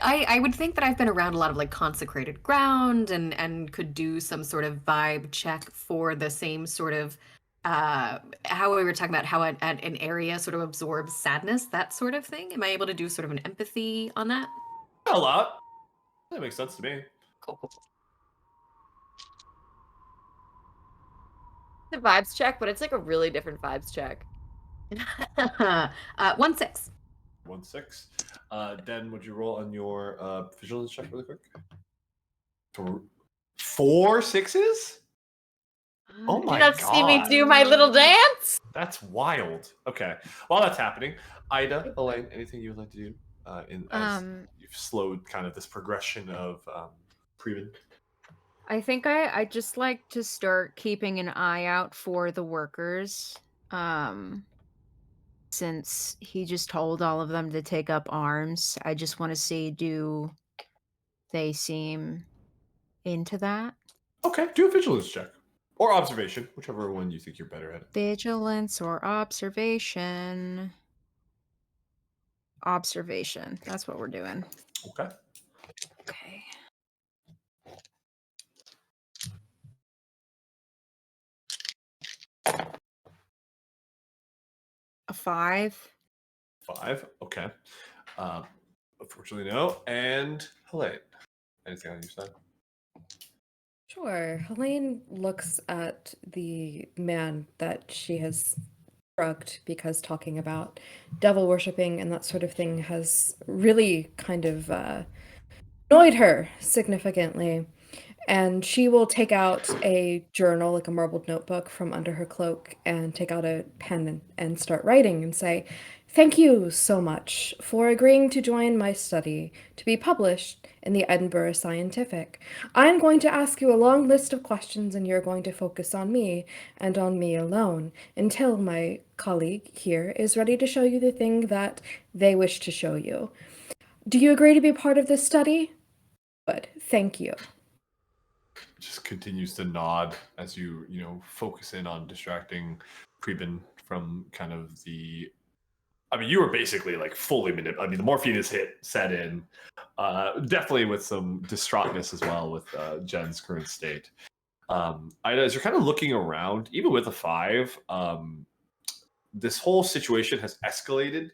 I would think that I've been around a lot of consecrated ground and could do some sort of vibe check for the same sort of how we were talking about how an area sort of absorbs sadness, that sort of thing. Am I able to do sort of an empathy on that? A lot. That makes sense to me. Cool. The vibes check, but it's a really different vibes check. 1-6. 1-6. Den, would you roll on your vigilance check really quick? 4 6s? Oh my You don't see me do my little dance? That's wild. Okay. While that's happening, Ida, Elaine, anything you would like to do as you've slowed kind of this progression of Preben? I think I just like to start keeping an eye out for the workers. Since he just told all of them to take up arms, I just want to see, do they seem into that? Okay, do a vigilance check. Or observation, whichever one you think you're better at. Vigilance or observation? Observation. That's what we're doing. Okay. Okay. A 5. 5. Okay. Unfortunately, no. And Helene, anything on your side? Sure. Helene looks at the man that she has shrugged because talking about devil worshipping and that sort of thing has really kind of annoyed her significantly. And she will take out a journal, like a marbled notebook, from under her cloak and take out a pen and start writing and say, "Thank you so much for agreeing to join my study to be published in the Edinburgh Scientific. I'm going to ask you a long list of questions and you're going to focus on me and on me alone until my colleague here is ready to show you the thing that they wish to show you. Do you agree to be part of this study? Good. Thank you." Just continues to nod as you focus in on distracting Preben from kind of the. I mean, you were basically fully manipulated. I mean, the morphine is set in, definitely with some distraughtness as well with Jen's current state. Ida, as you're kind of looking around, even with a 5, this whole situation has escalated.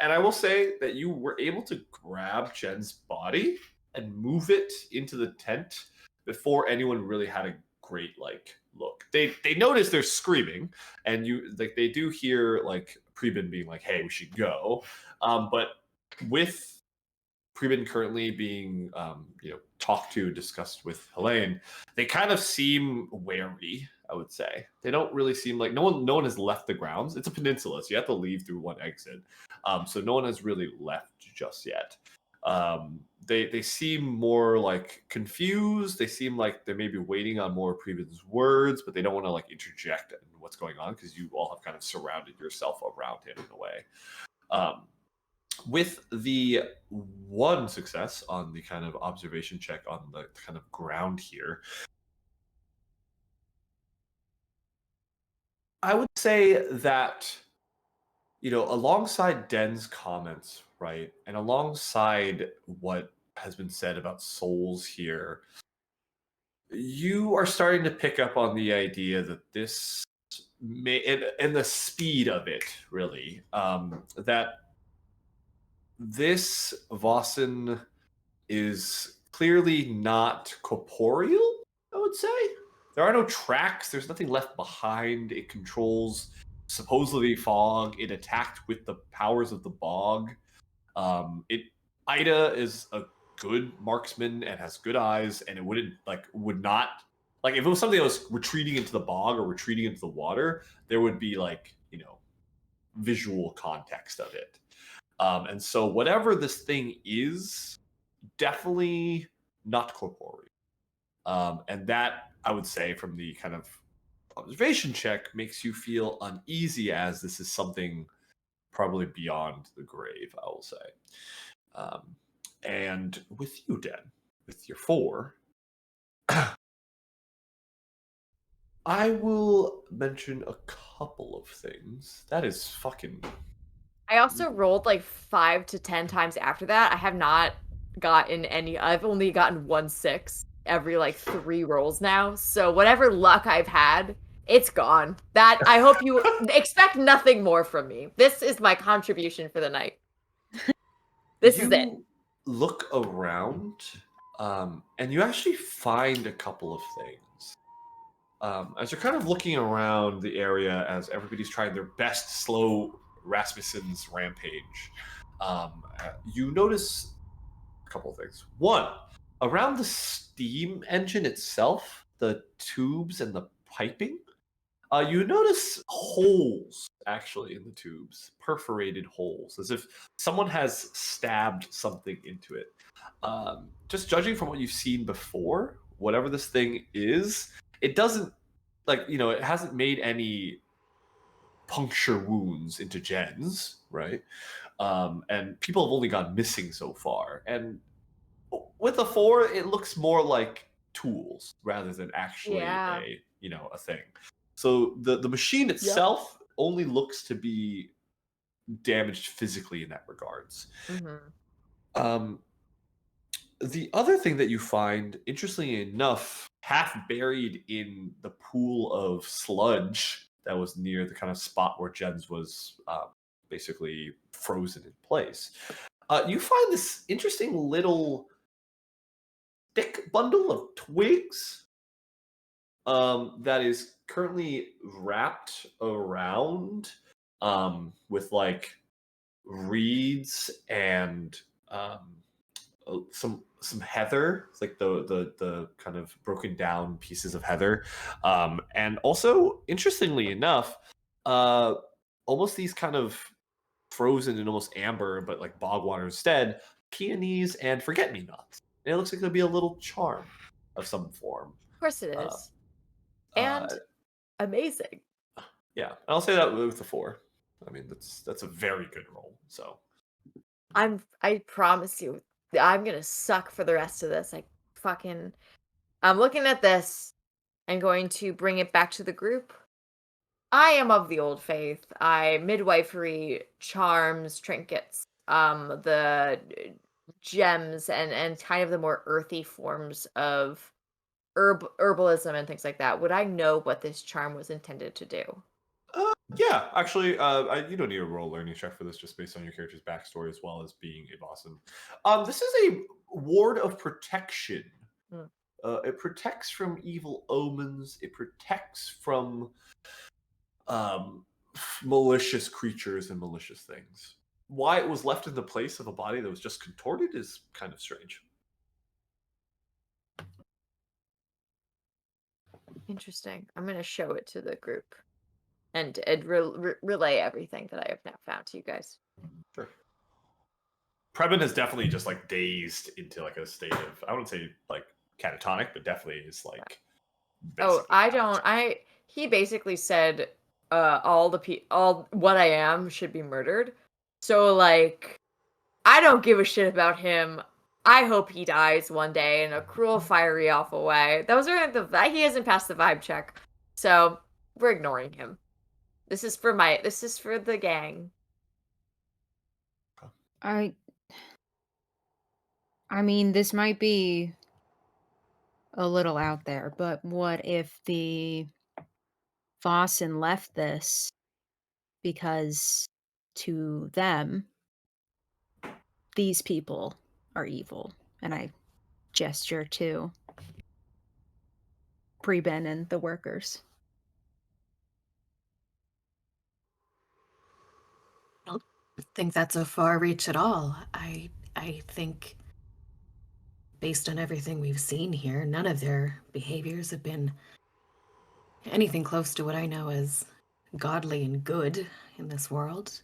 And I will say that you were able to grab Jen's body and move it into the tent before anyone really had a great look. They notice they're screaming, and they do hear Preben being like, "Hey, we should go," but with Preben currently being, talked to, discussed with Helene, they kind of seem wary. I would say they don't really seem like no one has left the grounds. It's a peninsula, so you have to leave through one exit. So no one has really left just yet. They seem more like confused. They seem like they may be waiting on more Preben's words, but they don't want to like interject in what's going on because you all have kind of surrounded yourself around him in a way. With the one success on the kind of observation check on the kind of ground here, I would say that, alongside Den's comments, right, and alongside what has been said about souls here, you are starting to pick up on the idea that this may, and the speed of it, really, that this Vaesen is clearly not corporeal, I would say. There are no tracks. There's nothing left behind. It controls supposedly fog. It attacked with the powers of the bog. Ida is a good marksman and has good eyes, and it would not like if it was something that was retreating into the bog or retreating into the water, there would be visual context of it. And so whatever this thing is, definitely not corporeal. And that, I would say, from the kind of observation check, makes you feel uneasy as this is something probably beyond the grave, I will say. And with you, Den, with your 4, I will mention a couple of things. That is fucking... I also rolled like 5 to 10 times after that. I have not gotten any. I've only gotten 1 6 every like 3 rolls now. So whatever luck I've had, it's gone. That I hope you expect nothing more from me. This is my contribution for the night. This is it. Look around, and you actually find a couple of things. As you're kind of looking around the area, as everybody's trying their best to slow Rasmussen's rampage, you notice a couple of things. One, around the steam engine itself, the tubes and the piping, you notice holes actually in the tubes, perforated holes, as if someone has stabbed something into it. Just judging from what you've seen before, whatever this thing is, it doesn't it hasn't made any puncture wounds into gens, right? And people have only gone missing so far. And with a 4, it looks more like tools rather than actually a thing. So the machine itself only looks to be damaged physically in that regards. Mm-hmm. The other thing that you find, interestingly enough, half buried in the pool of sludge that was near the kind of spot where Jens was basically frozen in place, you find this interesting little thick bundle of twigs that is currently wrapped around with like reeds and some heather. It's like the kind of broken down pieces of heather, and also interestingly enough, almost these kind of frozen and almost amber, but like bog water instead, peonies and forget-me-nots. And it looks like there'll be a little charm of some form. Of course it is. And amazing. Yeah, I'll say that with the 4. I mean, that's a very good roll. So I promise you, I'm gonna suck for the rest of this. I'm looking at this. I'm going to bring it back to the group. I am of the old faith. I midwifery, charms, trinkets, the gems, and kind of the more earthy forms of herbalism and things like that. Would I know what this charm was intended to do? Yeah, actually, you don't need a roll learning check for this, just based on your character's backstory as well as being a Vaesen. This is a ward of protection. It protects from evil omens. It protects from malicious creatures and malicious things. why it was left in the place of a body that was just contorted is kind of strange. Interesting. I'm going to show it to the group and relay everything that I have now found to you guys. Sure. Preben is definitely just like dazed into like a state of, I wouldn't say like catatonic, but definitely is like. Oh, he basically said all what I am should be murdered. So like I don't give a shit about him. I hope he dies one day in a cruel, fiery, awful way. Those are he hasn't passed the vibe check. So we're ignoring him. This is for the gang. I mean, this might be a little out there, but what if the Vaesen left this because to them, these people are evil? And I gesture to Preben and the workers. I don't think that's a far reach at all. I think, based on everything we've seen here, none of their behaviors have been anything close to what I know as godly and good in this world.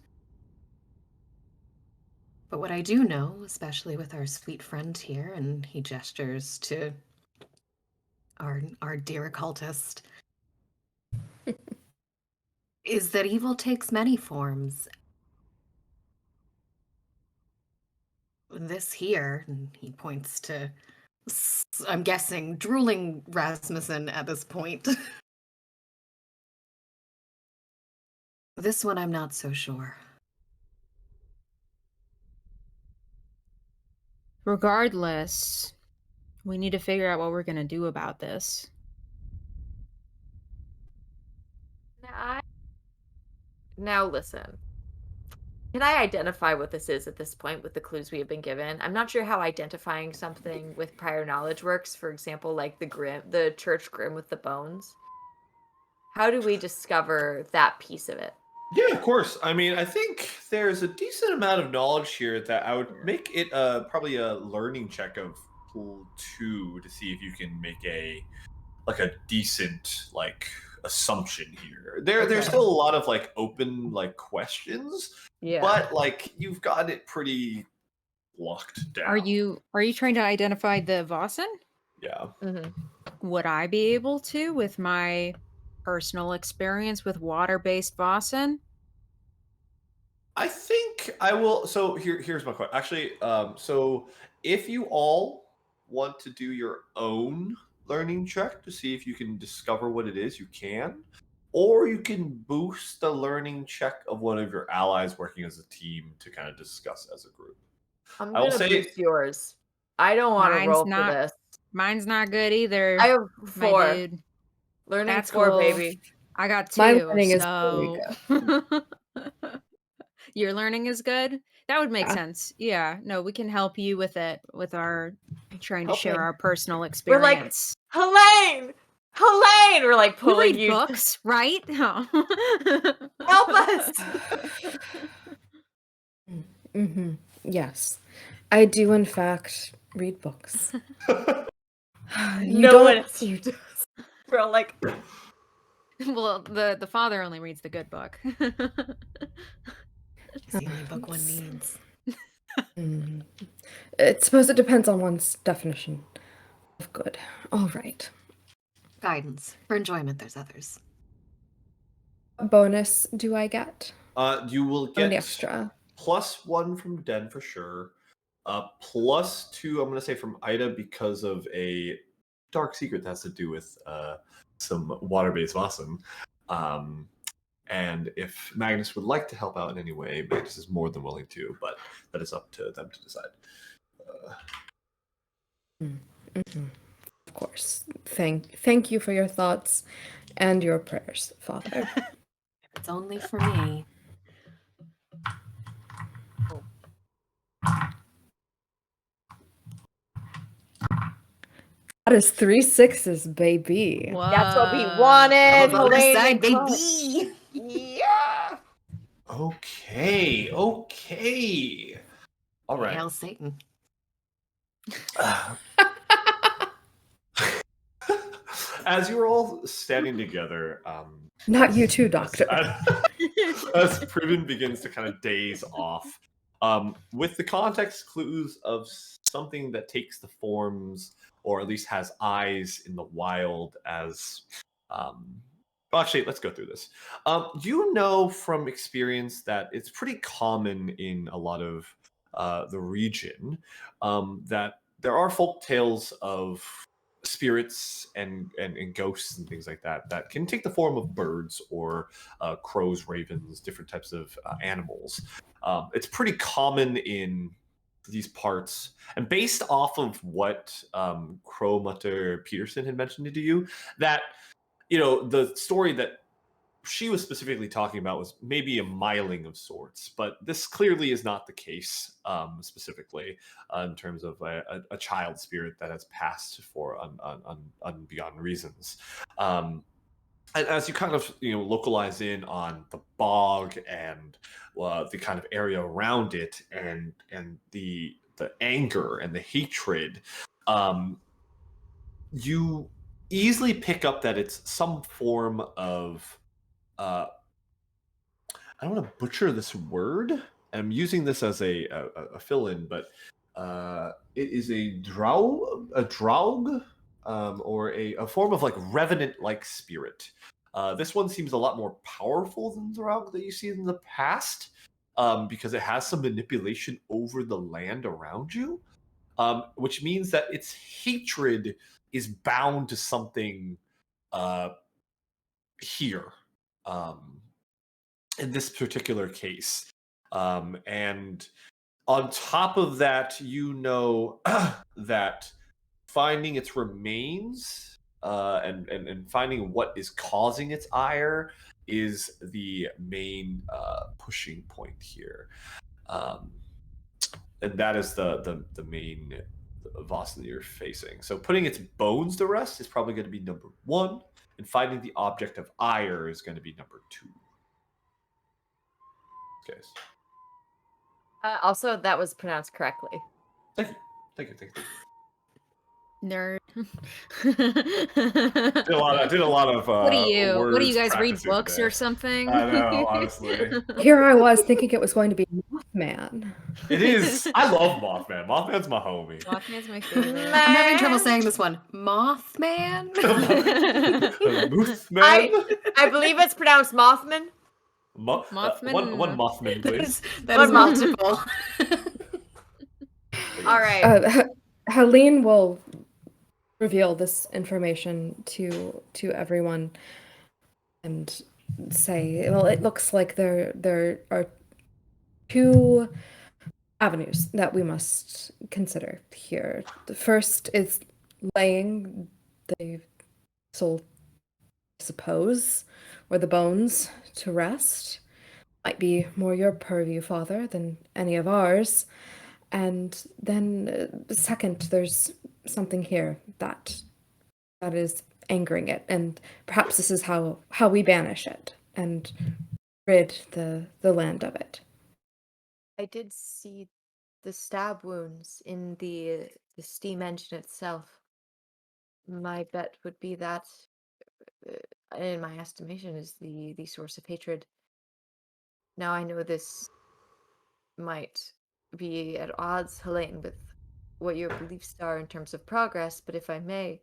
But what I do know, especially with our sweet friend here, and he gestures to our dear occultist, is that evil takes many forms. This here, and he points to, I'm guessing, drooling Rasmussen at this point. This one I'm not so sure. Regardless, we need to figure out what we're going to do about this. Now listen. Can I identify what this is at this point with the clues we have been given? I'm not sure how identifying something with prior knowledge works. For example, like the church grim with the bones. How do we discover that piece of it? Yeah, of course. I mean, I think there's a decent amount of knowledge here that I would make it probably a learning check of pool 2 to see if you can make a decent like assumption here. There's still a lot of like open like questions, but like you've got it pretty locked down. Are you trying to identify the Vaesen? Yeah. Mm-hmm. Would I be able to with my personal experience with water-based Vaesen? I think I will. So here's my question. Actually, so if you all want to do your own learning check to see if you can discover what it is, you can. Or you can boost the learning check of one of your allies working as a team to kind of discuss as a group. I'm going to boost yours. I don't want to roll for this. Mine's not good either. I have 4. Dude. Learning That's 4, cool. baby. I got 2. My learning is really good. Your learning is good? That would make Yeah. sense. Yeah. No, we can help you with it, with our trying to share Helping. our personal We're experience. like, Helene! We're like pulling you read books, right? Help us! Mm-hmm. Yes. I do, in fact, read books. No one else you do. We're all like... Well, the father only reads the good book. It's the only book one needs. I suppose it depends on one's definition of good. All right. Guidance. For enjoyment, there's others. What bonus do I get? You will get An extra. +1 from Den for sure. +2, I'm going to say from Ida because of a dark secret that has to do with some water-based Vaesen. And if Magnus would like to help out in any way, Magnus is more than willing to, but that is up to them to decide. Of course. Thank you for your thoughts and your prayers, Father. It's only for me. That is 3 6s, baby. That's what we wanted, Helene. Helene. Side, baby. Yeah. Okay. All right. Hail Satan. As you were all standing together, Not you too, Doctor. as Priven begins to kind of daze off, with the context clues of something that takes the forms, or at least has eyes in the wild, as well, actually, let's go through this. You know from experience that it's pretty common in a lot of the region that there are folk tales of spirits and ghosts and things like that that can take the form of birds or crows, ravens, different types of animals. It's pretty common in these parts, and based off of what Crow Mutter Peterson had mentioned to you, that the story that she was specifically talking about was maybe a miling of sorts, but this clearly is not the case specifically in terms of a child spirit that has passed for beyond reasons. And as you kind of localize in on the bog and the kind of area around it, and the anger and the hatred, you easily pick up that it's some form of I don't want to butcher this word. I'm using this as a fill-in, but it is a draug, or a form of like revenant-like spirit. This one seems a lot more powerful than draug that you see in the past, because it has some manipulation over the land around you, which means that its hatred is bound to something here. In this particular case. And on top of that, that finding its remains and finding what is causing its ire is the main pushing point here. And that is the main Vaesen that you're facing. So putting its bones to rest is probably going to be number 1, and finding the object of ire is going to be number 2. Case. Also, that was pronounced correctly. Thank you. Nerd. Did a lot of What do you words guys read practicing books today. or something? I know, honestly. Here I was thinking it was going to be Mothman. It is. I love Mothman. Mothman's my homie. Mothman's my favorite. I'm having trouble saying this one. Mothman? Mothman? I believe it's pronounced Mothman. Mothman? One Mothman, please. That is multiple. All right. Helene will reveal this information to everyone and say, well, it looks like there are 2 avenues that we must consider here. The first is laying the soul, I suppose, or the bones to rest. Might be more your purview, Father, than any of ours. And then second, there's something here that is angering it, and perhaps this is how we banish it and rid the land of it. I did see the stab wounds in the steam engine itself. My bet would be that, in my estimation, is the source of hatred. Now I know this might be at odds, Helene, with what your beliefs are in terms of progress, but if I may,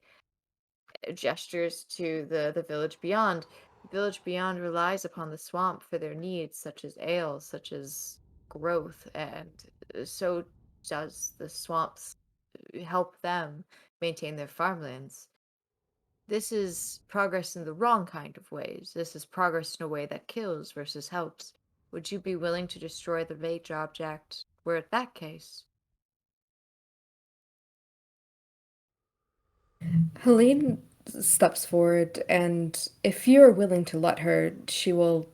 gestures to the village beyond. The village beyond relies upon the swamp for their needs, such as ale, such as growth, and so does the swamps help them maintain their farmlands. This is progress in the wrong kind of ways. This is progress in a way that kills versus helps. Would you be willing to destroy the rage object were it that case? Helene steps forward, and if you're willing to let her, she will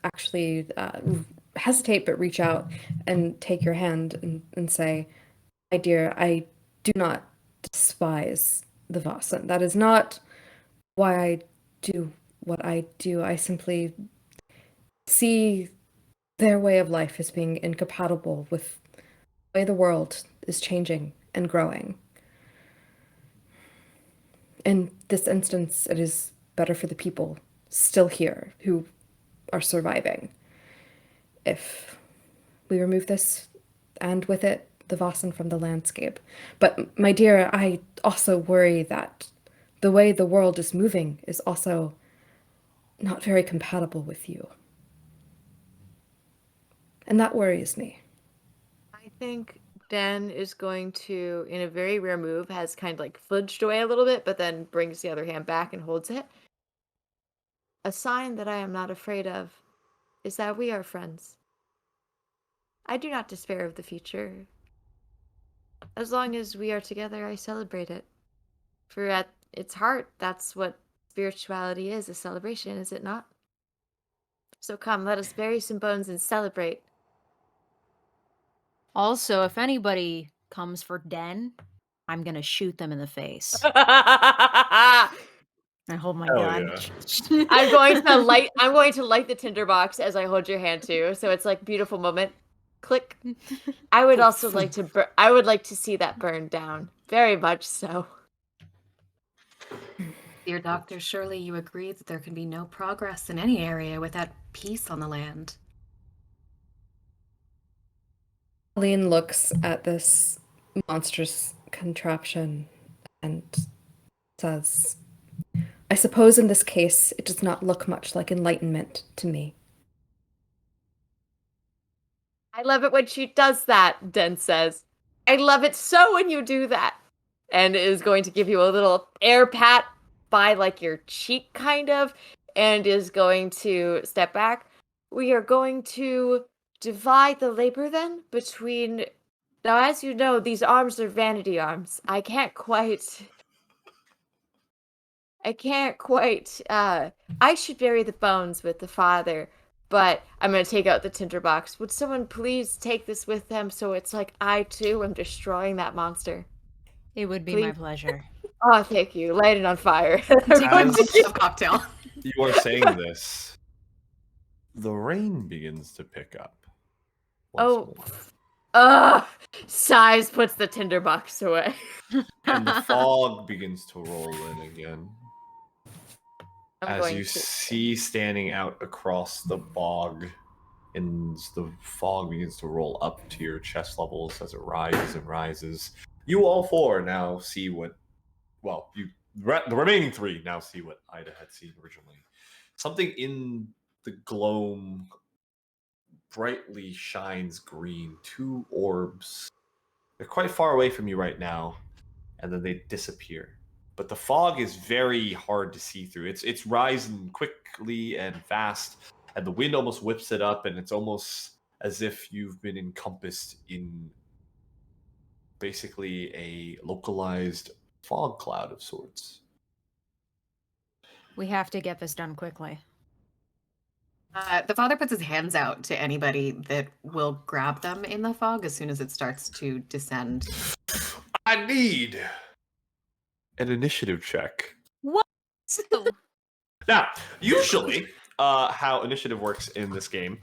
actually hesitate but reach out and take your hand and say, my dear, I do not despise the Vaesen. That is not why I do what I do. I simply see their way of life is being incompatible with the way the world is changing and growing. In this instance, it is better for the people still here who are surviving. If we remove this, and with it, the Vaesen from the landscape. But, my dear, I also worry that the way the world is moving is also not very compatible with you. And that worries me. I think Dan is going to, in a very rare move, has kind of like flinched away a little bit, but then brings the other hand back and holds it. A sign that I am not afraid of is that we are friends. I do not despair of the future. As long as we are together, I celebrate it. For at its heart, that's what spirituality is, a celebration, is it not? So come, let us bury some bones and celebrate. Also, if anybody comes for Den, I'm gonna shoot them in the face. I'm I hold my Hell gun. yeah. going to light the tinderbox as I hold your hand too. So it's like beautiful moment. Click. I would also like to I would like to see that burn down. Very much so. Dear Doctor, surely you agree that there can be no progress in any area without peace on the land. Colleen looks at this monstrous contraption and says, I suppose in this case it does not look much like enlightenment to me. I love it when she does that, Den says. I love it so when you do that. And is going to give you a little air pat by like your cheek kind of, and is going to step back. We are going to divide the labor then between, now as you know, these arms are vanity arms. I can't quite, I should bury the bones with the father, but I'm going to take out the tinderbox. Would someone please take this with them so it's like I too am destroying that monster? It would be Please. my pleasure. Oh, thank you. Light it on fire. Take one As- sip of cocktail. You are saying this. The rain begins to pick up. once more. Sighs puts the tinderbox away. And the fog begins to roll in again. I'm As going you to. see standing out across the bog, and the fog begins to roll up to your chest levels as it rises and rises. You all four now see what, well, the remaining three now see what Ida had seen originally. Something in the gloam brightly shines green. Two orbs. They're quite far away from you right now, and then they disappear. But the fog is very hard to see through. It's rising quickly and fast, and the wind almost whips it up, and it's almost as if you've been encompassed in basically a localized fog cloud of sorts. We have to get this done quickly. The father puts his hands out to anybody that will grab them in the fog as soon as it starts to descend. I need an initiative check. What? Now, usually, how initiative works in this game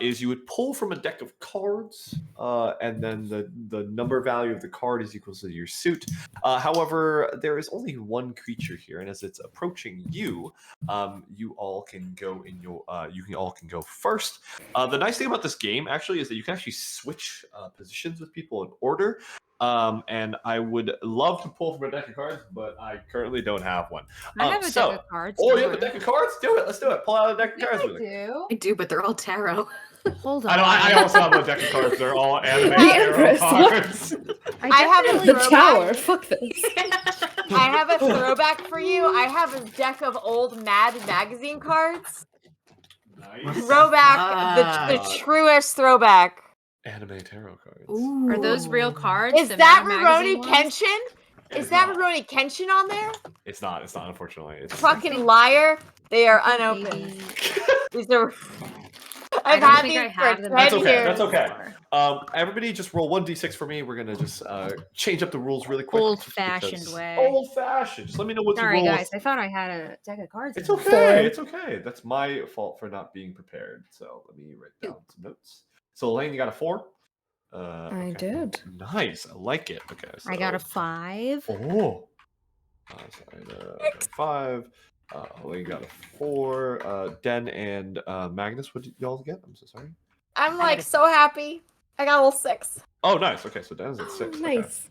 is you would pull from a deck of cards, and then the number value of the card is equal to your suit. However, there is only one creature here, and as it's approaching you, you all can go in your can go first. The nice thing about this game actually is that you can actually switch positions with people in order. And I would love to pull from a deck of cards, but I currently don't have one. I have a deck of cards. Oh, you have a deck of cards? Do it. Let's do it. Pull out a deck of cards with me. I do, but they're all tarot. Hold on. I also have a deck of cards. They're all anime The tarot Empress, cards. I have a The throwback. tower, fuck this. I have a throwback for you. I have a deck of old Mad magazine cards. Nice. Throwback, the truest throwback. Anime tarot cards. Ooh. Are those real cards? Is The that Mad Rurouni Magazine ones? Kenshin? Is that Rurouni Kenshin on there? It's not, unfortunately. It's Fucking liar. They are unopened. Maybe. These are. I I've don't had think these I have for them. 10 That's okay. years. That's okay. Everybody just roll 1d6 for me. We're gonna just change up the rules really quick. Old-fashioned way. Old-fashioned. Just let me know what Sorry, you roll. guys. I thought I had a deck of cards. It's in okay. there. It's okay. That's my fault for not being prepared. So let me write down some notes. So Elaine, you got a 4? I did. Nice. I like it. Okay. So, I got a 5. Oh. Sorry, I got a 5. Elaine got a 4. Den and Magnus, what did y'all get? I'm so sorry. I'm like so happy. I got a little 6. Oh, nice. Okay, so Den's at 6. Nice.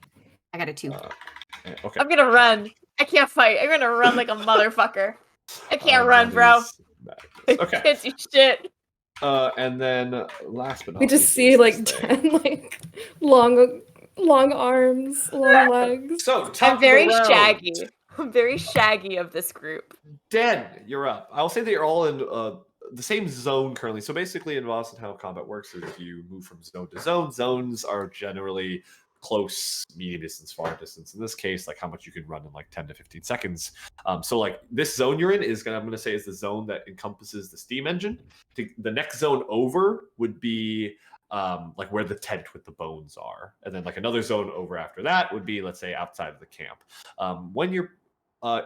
I got a 2. Okay. I'm gonna run. I can't fight. I'm gonna run like a motherfucker. I can't run, bro. Okay. Can't do shit. And then last but not We just least see is like this thing. 10 like long arms, long legs. So top I'm of the very round. shaggy. I'm very shaggy of this group. Den, you're up. I'll say that you're all in the same zone currently. So basically in Vaesen, how combat works is you move from zone to zone. Zones are generally close, medium distance, far distance. In this case, like how much you can run in like 10 to 15 seconds. So like this zone you're in is I'm going to say is the zone that encompasses the steam engine. The next zone over would be like where the tent with the bones are. And then like another zone over after that would be, let's say, outside of the camp. When you're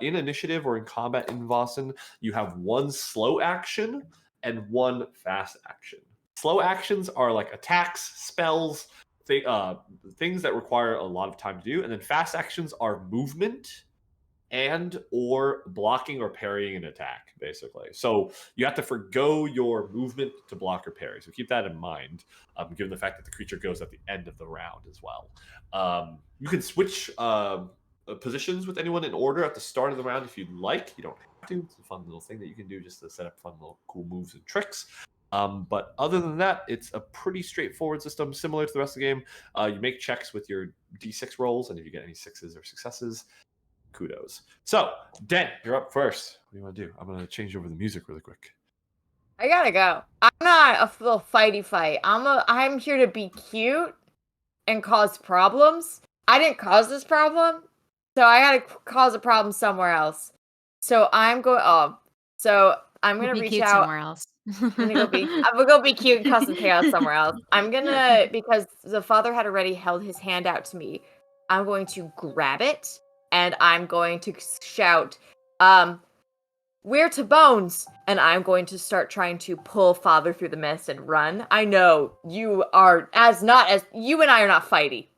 in initiative or in combat in Vaesen, you have 1 slow action and 1 fast action. Slow actions are like attacks, spells, things that require a lot of time to do, and then fast actions are movement and or blocking or parrying an attack, basically. So you have to forgo your movement to block or parry. So keep that in mind, given the fact that the creature goes at the end of the round as well. You can switch positions with anyone in order at the start of the round if you'd like. You don't have to. It's a fun little thing that you can do just to set up fun little cool moves and tricks. But other than that, it's a pretty straightforward system, similar to the rest of the game. You make checks with your d6 rolls, and if you get any 6s or successes, kudos. So, Den, you're up first. What do you want to do? I'm going to change over the music really quick. I gotta go. I'm not a little fighty fight. I'm here to be cute and cause problems. I didn't cause this problem, so I gotta cause a problem somewhere else. So I'm going. I'm gonna reach out somewhere else. I'm gonna go be cute and cause some chaos somewhere else. I'm gonna, because the father had already held his hand out to me, I'm going to grab it and I'm going to shout, "Where to Bones?" And I'm going to start trying to pull father through the mist and run. I know you and I are not fighty.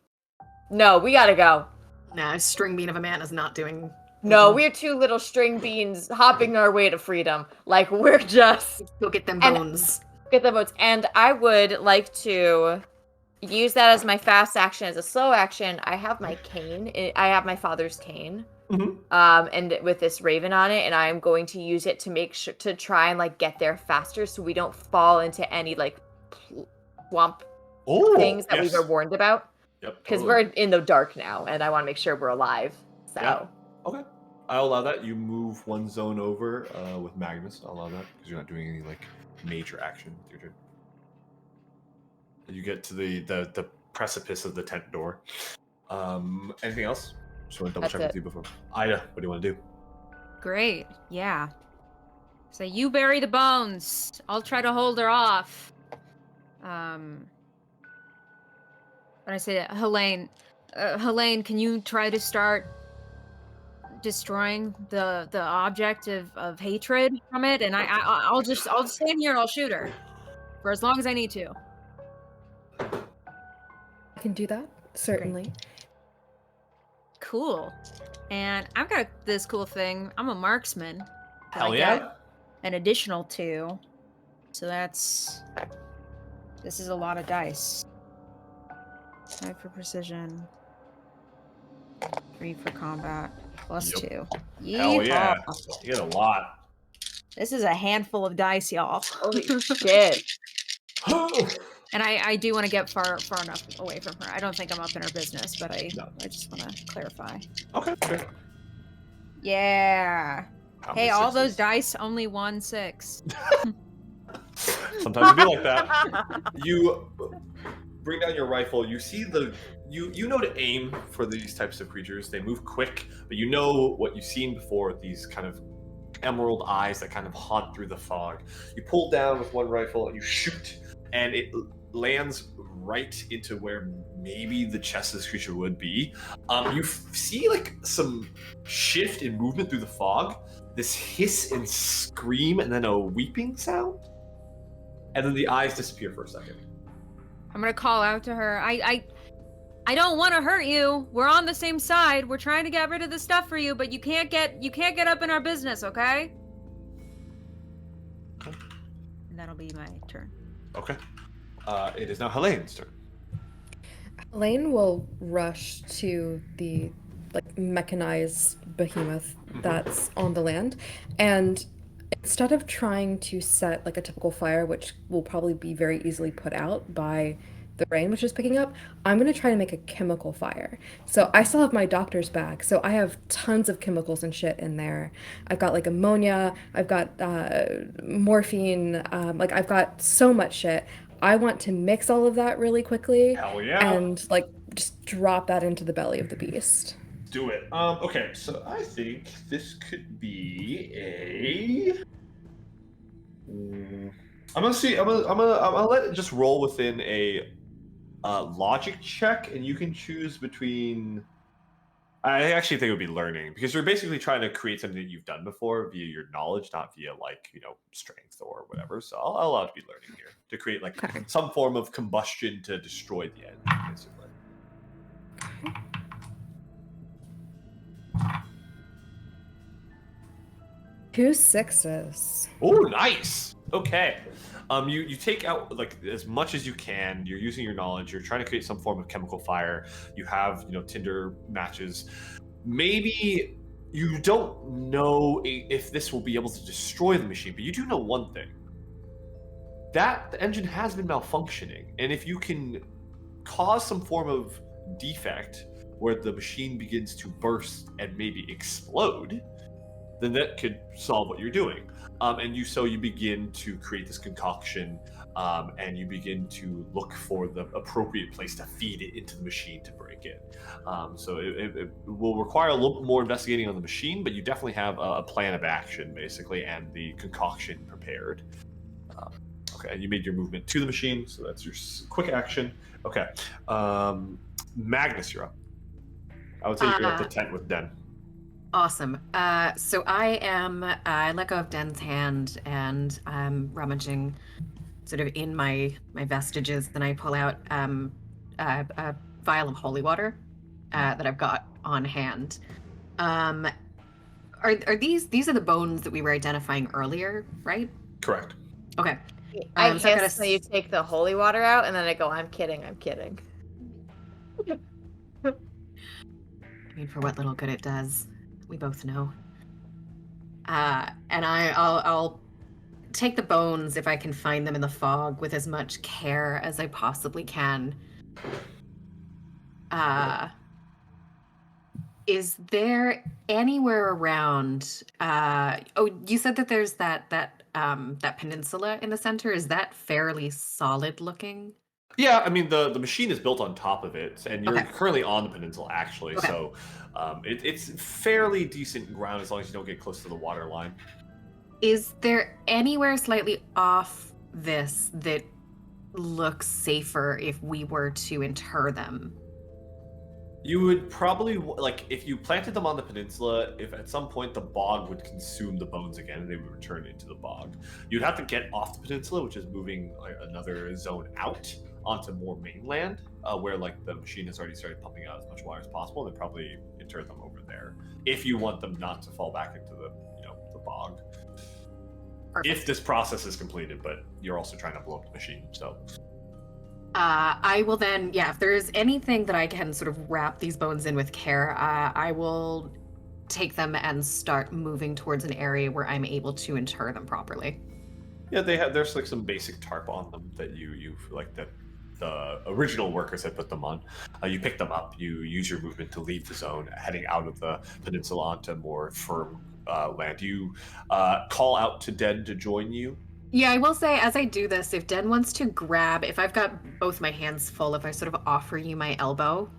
No, we gotta go. Nah, a string bean of a man is not doing. No, we're 2 little string beans hopping our way to freedom. Like, we're just... Go get them bones. Get the bones. And I would like to use that as my fast action. As a slow action, I have my cane. I have my father's cane. Mm-hmm. And with this raven on it, and I'm going to use it to make sure to try and like get there faster, so we don't fall into any like swamp things that we were warned about. Yep. Because we're in the dark now, and I want to make sure we're alive. So. Yeah. Okay. I'll allow that. You move 1 zone over with Magnus. I'll allow that because you're not doing any like major action with your turn. You get to the precipice of the tent door. Anything else? Just want to double check with you before. Ida, what do you want to do? Great. Yeah. So you bury the bones. I'll try to hold her off. When I say that, Helene, can you try to start destroying the object of hatred from it? And I'll just stand here and I'll shoot her for as long as I need to. I can do that, certainly. Cool. And I've got this cool thing. I'm a marksman. Hell yeah. An additional 2. So this is a lot of dice. 5 for precision. 3 for combat. Plus 2. Hell Yeehaw. yeah. You get a lot. This is a handful of dice, y'all. Holy shit. And I do want to get far enough away from her. I don't think I'm up in her business, but I just want to clarify. Okay, sure. Yeah. Hey, all those dice, only 1 6. Sometimes it be like that. You bring down your rifle. You see you know to aim for these types of creatures. They move quick, but you know what you've seen before. These kind of emerald eyes that kind of haunt through the fog. You pull down with one rifle and you shoot. and it lands right into where maybe the chest of this creature would be. You see like some shift in movement through the fog, this hiss and scream, and then a weeping sound, and then the eyes disappear for a second. I'm gonna call out to her. I don't want to hurt you. We're on the same side. We're trying to get rid of the stuff for you, but you can't get up in our business, okay? Okay. And that'll be my turn. Okay. It is now Helene's turn. Helene will rush to the mechanized behemoth that's on the land, and instead of trying to set like a typical fire, which will probably be very easily put out by the rain which is picking up, I'm going to try to make a chemical fire. So I still have my doctor's bag, so I have tons of chemicals and shit in there. I've got like ammonia, I've got morphine, I've got so much shit. I want to mix all of that really quickly. Hell yeah. And like just drop that into the belly of the beast. Do it. Okay, so I think this could be a. I'm gonna let it just roll within a logic check, and you can choose between. I actually think it would be learning, because you're basically trying to create something that you've done before via your knowledge, not via strength or whatever. So I'll allow it to be learning here to create some form of combustion to destroy the end, basically. Okay. 2 6s. Oh, nice. Okay. You take out as much as you can. You're using your knowledge. You're trying to create some form of chemical fire. You have tinder matches. Maybe you don't know if this will be able to destroy the machine, but you do know one thing. That the engine has been malfunctioning, and if you can cause some form of defect where the machine begins to burst and maybe explode, then that could solve what you're doing. And you begin to create this concoction, and you begin to look for the appropriate place to feed it into the machine to break it. So it will require a little bit more investigating on the machine, but you definitely have a plan of action, basically, and the concoction prepared. Okay, and you made your movement to the machine, so that's your quick action. Okay, Magnus, you're up. I would say you're at the tent with Den. Awesome. So I let go of Den's hand, and I'm rummaging sort of in my vestiges. Then I pull out a vial of holy water that I've got on hand. Are these are the bones that we were identifying earlier, right? Correct. I Okay. So hiss when you take the holy water out, and then I go, I'm kidding. I mean, for what little good it does, we both know. And I'll take the bones, if I can find them in the fog, with as much care as I possibly can. Is there anywhere around? You said that there's that peninsula in the center. Is that fairly solid looking? Yeah, I mean the machine is built on top of it, and you're currently on the peninsula actually. Okay. So it's fairly decent ground as long as you don't get close to the water line. Is there anywhere slightly off this that looks safer if we were to inter them? You would probably if you planted them on the peninsula, if at some point the bog would consume the bones again and they would return into the bog. You'd have to get off the peninsula, which is moving another zone out onto more mainland, where the machine has already started pumping out as much water as possible, and then probably inter them over there if you want them not to fall back into the the bog. Perfect. If this process is completed, but you're also trying to blow up the machine, so. I will then, if there's anything that I can sort of wrap these bones in with care, I will take them and start moving towards an area where I'm able to inter them properly. Yeah, there's some basic tarp on them that you've that the original workers had put them on. You pick them up, you use your movement to leave the zone, heading out of the peninsula onto more firm land. You call out to Den to join you. Yeah, I will say, as I do this, if Den wants to grab, if I've got both my hands full, if I sort of offer you my elbow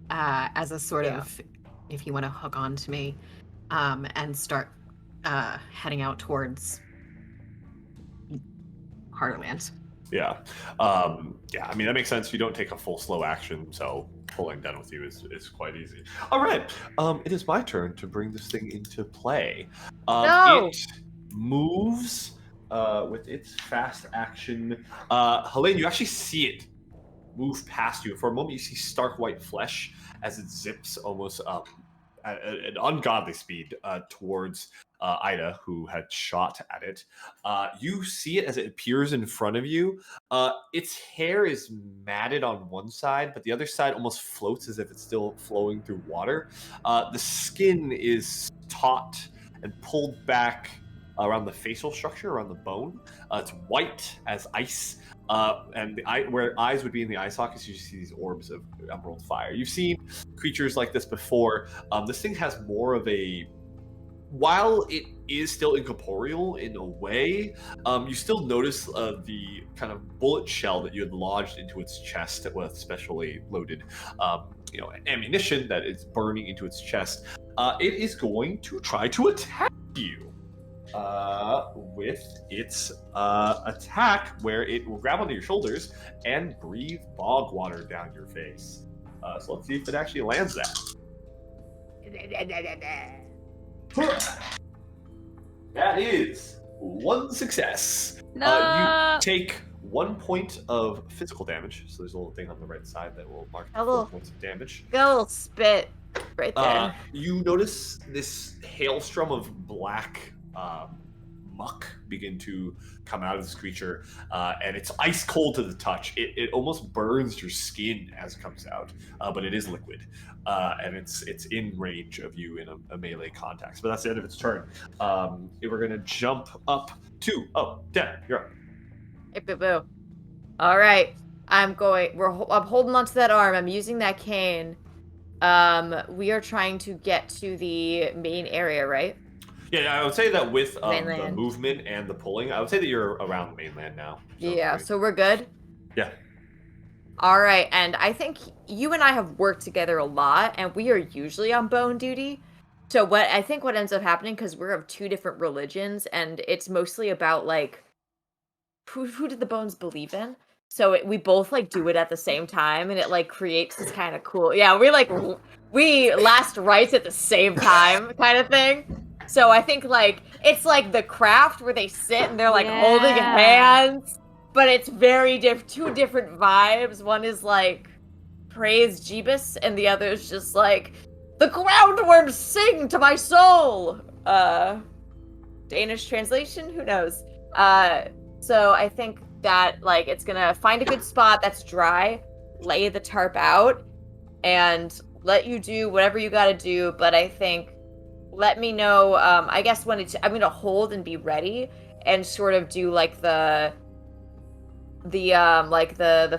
as a sort of, if you want to hook on to me, and start heading out towards Harderland. Yeah. Yeah, I mean, that makes sense. You don't take a full slow action, so pulling down with you is quite easy. All right. It is my turn to bring this thing into play. No! It moves with its fast action. Helene, you actually see it move past you. For a moment, you see stark white flesh as it zips almost at an ungodly speed towards Ida, who had shot at it. You see it as it appears in front of you. Its hair is matted on one side, but the other side almost floats as if it's still flowing through water. The skin is taut and pulled back around the facial structure, around the bone. It's white as ice. And where eyes would be in the eye sockets, you see these orbs of emerald fire. You've seen creatures like this before. This thing has more of a, while it is still incorporeal in a way, you still notice the kind of bullet shell that you had lodged into its chest with specially loaded, ammunition that is burning into its chest. It is going to try to attack you. With its attack, where it will grab onto your shoulders and breathe bog water down your face. So let's see if it actually lands that. That is one success. No. You take 1 point of physical damage. So there's a little thing on the right side that will mark 4 points of damage. Got a little spit right there. You notice this hailstorm of black muck begin to come out of this creature, and it's ice cold to the touch. It almost burns your skin as it comes out, but it is liquid, and it's in range of you in a melee context. But that's the end of its turn. We're gonna jump up to Dan, you're up. Hey, boo-boo. All right, I'm holding onto that arm. I'm using that cane. We are trying to get to the main area, right? Yeah, I would say that with the movement and the pulling, I would say that you're around the mainland now. So we're good? Yeah. All right, and I think you and I have worked together a lot, and we are usually on bone duty. So what ends up happening, because we're of two different religions, and it's mostly about, like, who did the bones believe in? So we both, like, do it at the same time, and it, like, creates this kind of cool... Yeah, we last rites at the same time kind of thing. So I think, like, it's like the craft where they sit and they're, like, holding hands. But it's very two different vibes. One is, like, praise Jeebus, and the other is just, like, the groundworms sing to my soul! Danish translation? Who knows? So I think that, like, it's gonna find a good spot that's dry, lay the tarp out, and let you do whatever you gotta do, but I think... Let me know, I guess when I'm gonna hold and be ready and sort of do like the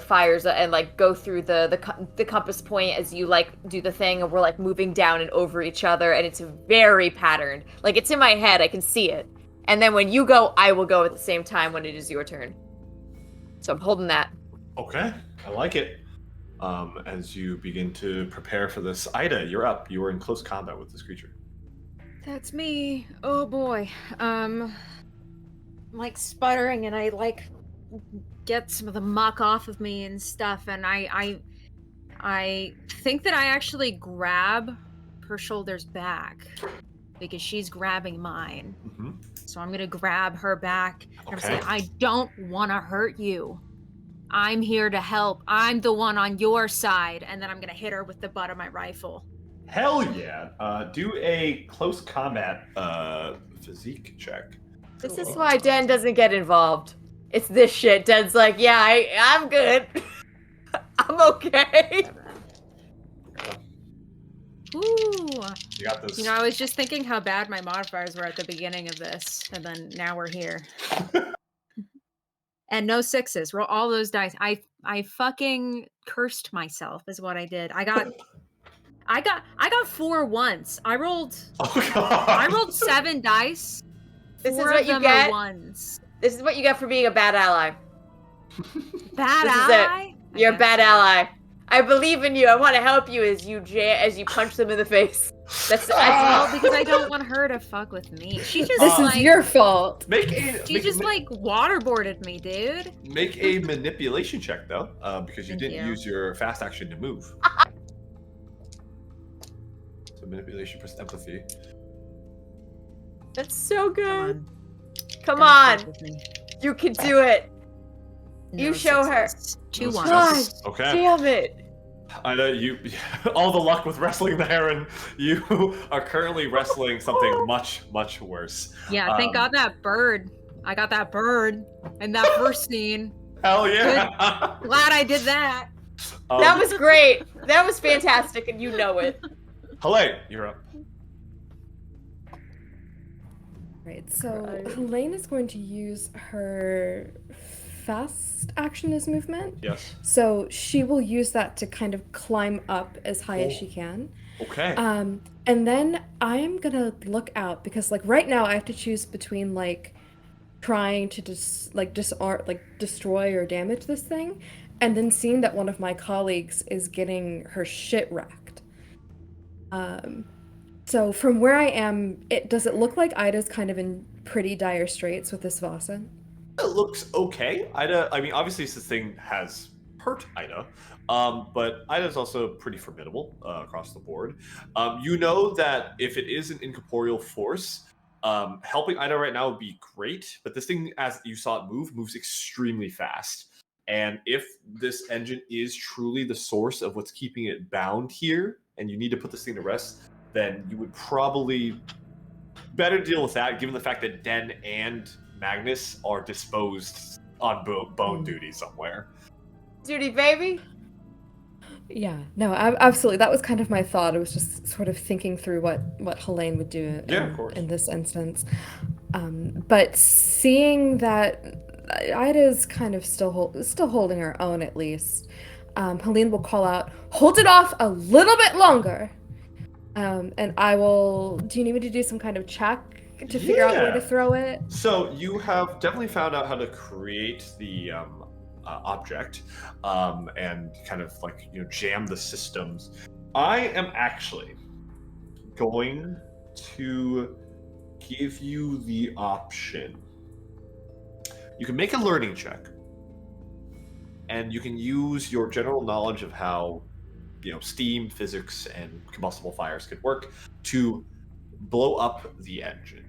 fires and like go through the compass point as you like do the thing, and we're like moving down and over each other, and it's very patterned. Like, it's in my head, I can see it. And then when you go, I will go at the same time when it is your turn. So I'm holding that. Okay, I like it. As you begin to prepare for this, Ida, you're up. You are in close combat with this creature. That's me. Oh boy. I'm like sputtering, and I like get some of the muck off of me and stuff, and I think that I actually grab her shoulders back because she's grabbing mine. Mm-hmm. So I'm gonna grab her back and Okay. say, I don't want to hurt you. I'm here to help. I'm the one on your side. And then I'm gonna hit her with the butt of my rifle. Hell yeah. Do a close combat physique check. This is why Den doesn't get involved. It's this shit. Den's like, yeah, I'm good. I'm okay. Ooh. You got this. You know, I was just thinking how bad my modifiers were at the beginning of this, and then now we're here. And no sixes. Roll all those dice. I fucking cursed myself is what I did. I got 4 once. I rolled 7 dice. This is what you get. Ones. This is what you get for being a bad ally. Bad this ally? Is it. You're a bad ally. I believe in you. I want to help you as you punch them in the face. That's Well, because I don't want her to fuck with me. She just This like is your fault. like waterboarded me, dude. Make a manipulation check though, because you Thank didn't you. use your fast action to move. So manipulation plus empathy. That's so good. Come Don't on. fuck with me. You can do it. No You show her. success. 2 No ones. success. Okay. Damn it. I know you. All the luck with wrestling the heron. You are currently wrestling something much, much worse. Yeah, thank God that bird. I got that bird in that first scene. Hell yeah! Glad I did that. That was great. That was fantastic, and you know it. Helene, you're up. Right, so Helene is going to use her fast action as movement. Yes. So she will use that to kind of climb up as high as she can. Okay. And then I'm gonna look out because like right now I have to choose between like trying to destroy or damage this thing, and then seeing that one of my colleagues is getting her shit wrecked. So from where I am, does it look like Ida's kind of in pretty dire straits with this Vaesen? It looks okay. Ida, I mean, obviously this thing has hurt Ida, but Ida's also pretty formidable across the board. You know that if it is an incorporeal force, helping Ida right now would be great, but this thing, as you saw it moves extremely fast. And if this engine is truly the source of what's keeping it bound here, and you need to put this thing to rest, then you would probably better deal with that, given the fact that Den and Magnus are disposed on bone duty somewhere. Duty, baby. Yeah, no, absolutely. That was kind of my thought. I was just sort of thinking through what Helene would do in this instance. But seeing that Ida's kind of still holding her own, at least, Helene will call out, "Hold it off a little bit longer." And I will. Do you need me to do some kind of check to figure out where to throw it? So you have definitely found out how to create the object and kind of like jam the systems. I am actually going to give you the option. You can make a learning check, and you can use your general knowledge of how steam, physics, and combustible fires could work to blow up the engine.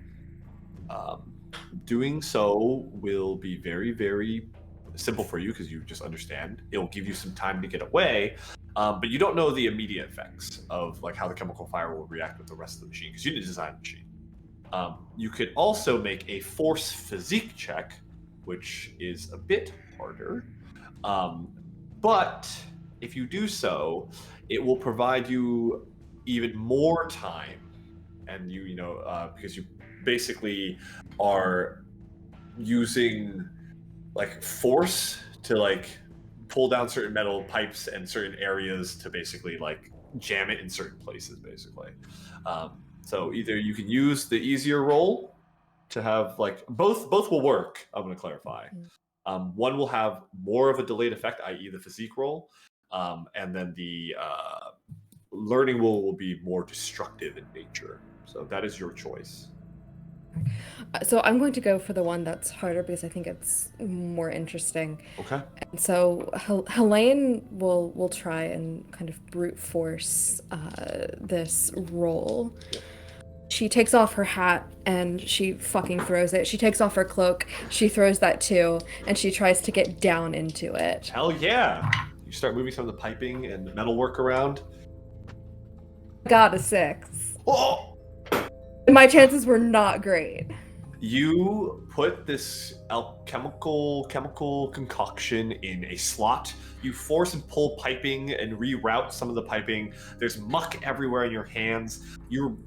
Doing so will be very, very simple for you because you just understand. It will give you some time to get away, but you don't know the immediate effects of like how the chemical fire will react with the rest of the machine because you didn't design the machine. You could also make a force physique check, which is a bit harder, but if you do so, it will provide you even more time, and because you basically are using like force to like pull down certain metal pipes and certain areas to basically like jam it in certain places, basically. So either you can use the easier roll to have like both will work. I'm going to clarify. One will have more of a delayed effect, i.e. the physique roll. And then the learning will be more destructive in nature. So that is your choice. So I'm going to go for the one that's harder because I think it's more interesting. Okay. And so Helene will try and kind of brute force this roll. Yeah. She takes off her hat and she fucking throws it. She takes off her cloak. She throws that too, and she tries to get down into it. Hell yeah! You start moving some of the piping and the metalwork around. Got a 6. Oh! My chances were not great. You put this chemical concoction in a slot. You force and pull piping and reroute some of the piping. There's muck everywhere in your hands. You're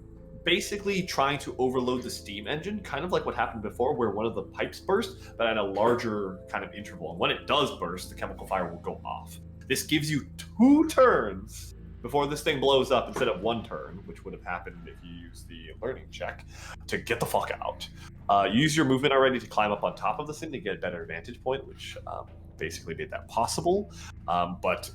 basically trying to overload the steam engine, kind of like what happened before where one of the pipes burst, but at a larger kind of interval. And when it does burst, the chemical fire will go off. This gives you 2 turns before this thing blows up, instead of 1 turn, which would have happened if you used the learning check, to get the fuck out. Use your movement already to climb up on top of this thing to get a better vantage point, which basically made that possible. But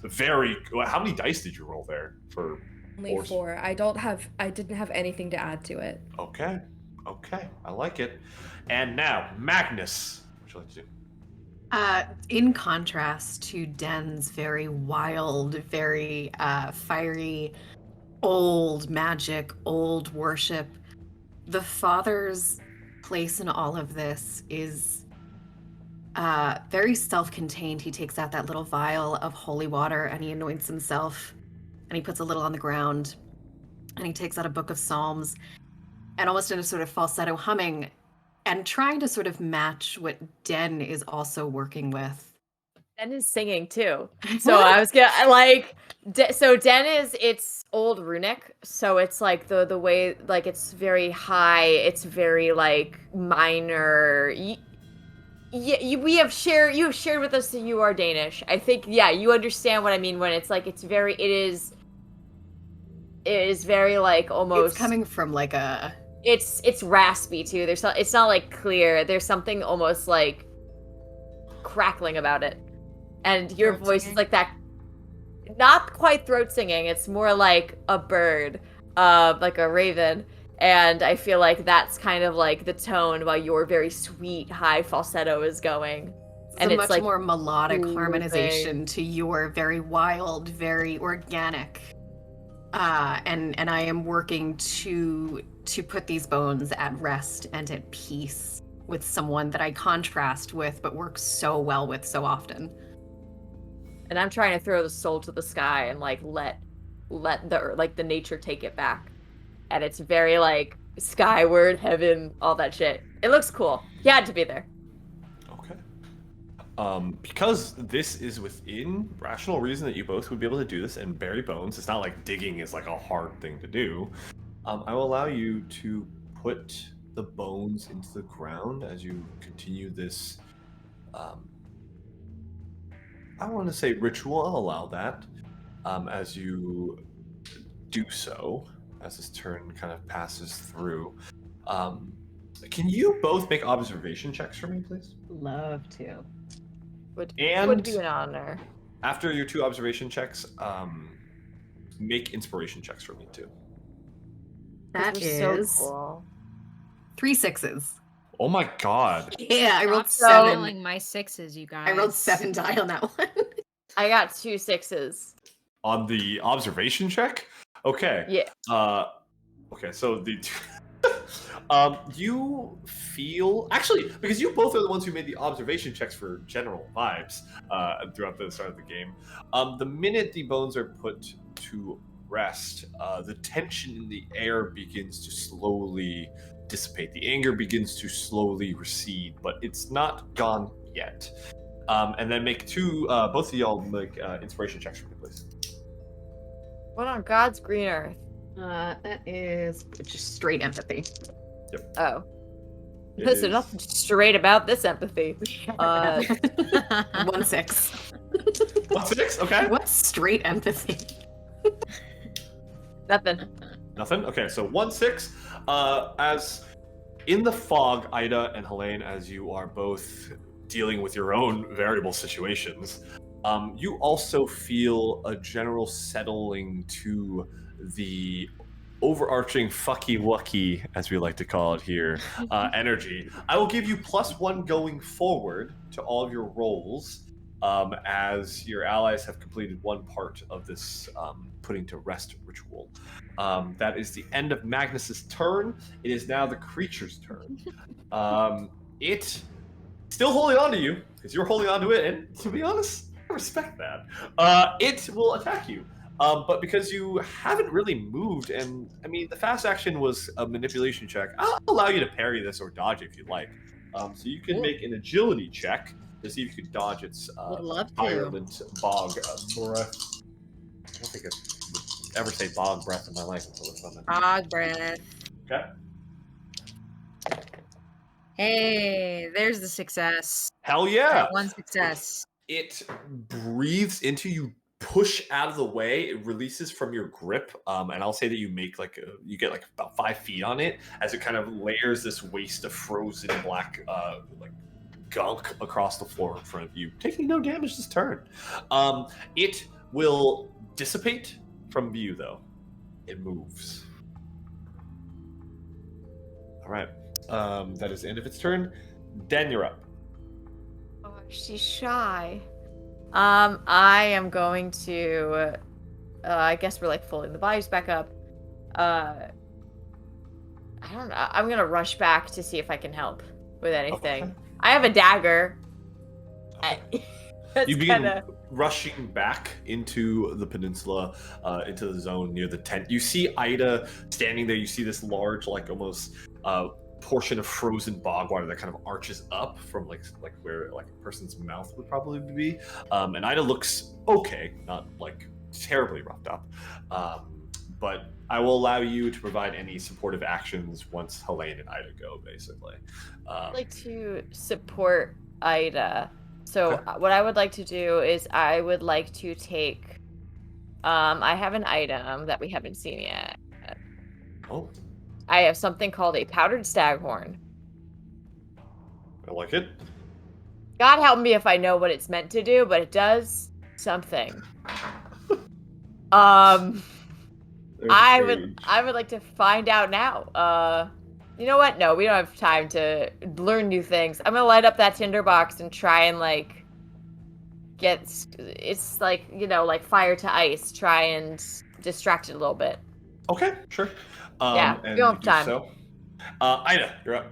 how many dice did you roll there for? Only 4. I didn't have anything to add to it. Okay, I like it. And now, Magnus, what would you like to do? In contrast to Den's very wild, very fiery, old magic, old worship, the Father's place in all of this is very self-contained. He takes out that little vial of holy water and he anoints himself, and he puts a little on the ground, and he takes out a book of Psalms, and almost in a sort of falsetto humming, and trying to sort of match what Den is also working with. Den is singing too. So I was gonna like, so Den it's old runic, so it's like the way, like it's very high, it's very like minor. You have shared with us that you are Danish. I think, yeah, you understand what I mean when it's like it is very like almost It's coming from like a. It's raspy too. It's not like clear. There's something almost like crackling about it. And your Throat voice singing? is like that, not quite throat singing. It's more like a bird, like a raven. And I feel like that's kind of like the tone while your very sweet high falsetto is going. And it's much like more melodic soothing. harmonization to your very wild, very organic. And I am working to put these bones at rest and at peace with someone that I contrast with but work so well with so often. And I'm trying to throw the soul to the sky and like let the nature take it back. And it's very like skyward, heaven, all that shit. It looks cool. You had to be there. Okay. Because this is within rational reason that you both would be able to do this and bury bones, it's not like digging is like a hard thing to do. I will allow you to put the bones into the ground as you continue this. I want to say ritual. I'll allow that as you do so, as this turn kind of passes through. Can you both make observation checks for me, please? Love to. Would be an honor. After your 2 observation checks, make inspiration checks for me too. That Those is are so cool. 3 6s. Oh my god. Yeah, I rolled Stop 7. stealing my 6s, you guys. I rolled 7 die on that one. I got 2 6s. On the observation check? Okay. Yeah. Okay, so the you feel actually, because you both are the ones who made the observation checks for general vibes throughout the start of the game. The minute the bones are put to rest, the tension in the air begins to slowly dissipate. The anger begins to slowly recede, but it's not gone yet. And then make 2, both of y'all make inspiration checks for me, please. What on God's green earth? That is just straight empathy. Yep. Oh. It There's is- nothing straight about this empathy. 1 6. 1 6? Okay. What's straight empathy? Nothing. Nothing? Okay, so 1 6. As in the fog, Ida and Helene, as you are both dealing with your own variable situations, you also feel a general settling to the overarching fucky wucky, as we like to call it here, energy. I will give you +1 going forward to all of your rolls, as your allies have completed one part of this putting to rest ritual. That is the end of Magnus's turn. It is now the creature's turn. It still holding on to you, because you're holding on to it, and to be honest, I respect that. It will attack you. But because you haven't really moved, and I mean, the fast action was a manipulation check, I'll allow you to parry this or dodge if you'd like. So you can make an agility check to see if you can dodge its Would love to. Ireland bog breath. I don't think I would ever say bog breath in my life until this moment. Bog breath. Okay. Hey, there's the success. Hell yeah! One success. It breathes into you push out of the way, it releases from your grip, and I'll say that you make you get like about 5 feet on it as it kind of layers this waste of frozen black like gunk across the floor in front of you, taking no damage this turn. It will dissipate from view, though. It moves. All right. That is the end of its turn. Den, you're up. Oh, she's shy. I am going to. I guess we're like folding the bodies back up. I don't know. I'm gonna rush back to see if I can help with anything. Okay. I have a dagger. You begin rushing back into the peninsula, into the zone near the tent. You see Ida standing there. You see this large, like almost portion of frozen bog water that kind of arches up from like where like a person's mouth would probably be. And Ida looks okay, not like terribly roughed up. But I will allow you to provide any supportive actions once Helene and Ida go, basically. I'd like to support Ida. So Okay. what I would like to do is I would like to take. I have an item that we haven't seen yet. Oh, I have something called a powdered staghorn. I like it. God help me if I know what it's meant to do, but it does something. There's a page. I would like to find out now. You know what? No, we don't have time to learn new things. I'm gonna light up that tinderbox and try and like it's like, you know, like fire to ice. Try and distract it a little bit. Okay, sure. Yeah, and you don't you have do time. So. Ida, you're up.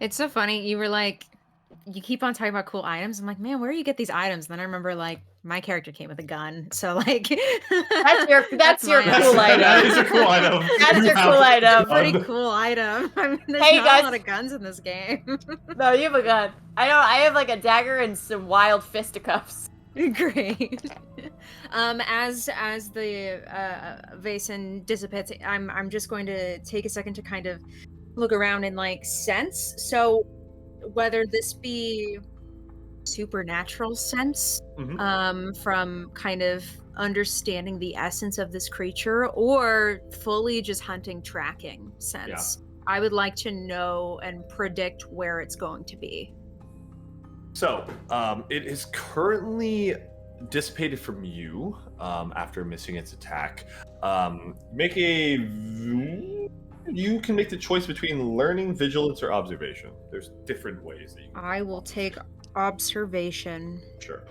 It's so funny. You were like, you keep on talking about cool items. I'm like, man, where do you get these items? And then I remember like my character came with a gun, so like That's your my cool item. That is a cool item. That's You your have cool a item. pretty gun. cool item. I mean, there's Hey, not guys. a lot of guns in this game. No, you have a gun. I know. I have like a dagger and some wild fisticuffs. Great. As the Vaesen dissipates, I'm just going to take a second to kind of look around and like sense. So whether this be supernatural sense, from kind of understanding the essence of this creature, or fully just hunting tracking sense, I would like to know and predict where it's going to be. So, it is currently dissipated from you after missing its attack. You can make the choice between learning, vigilance, or observation. There's different ways that you can. I will take observation Sure.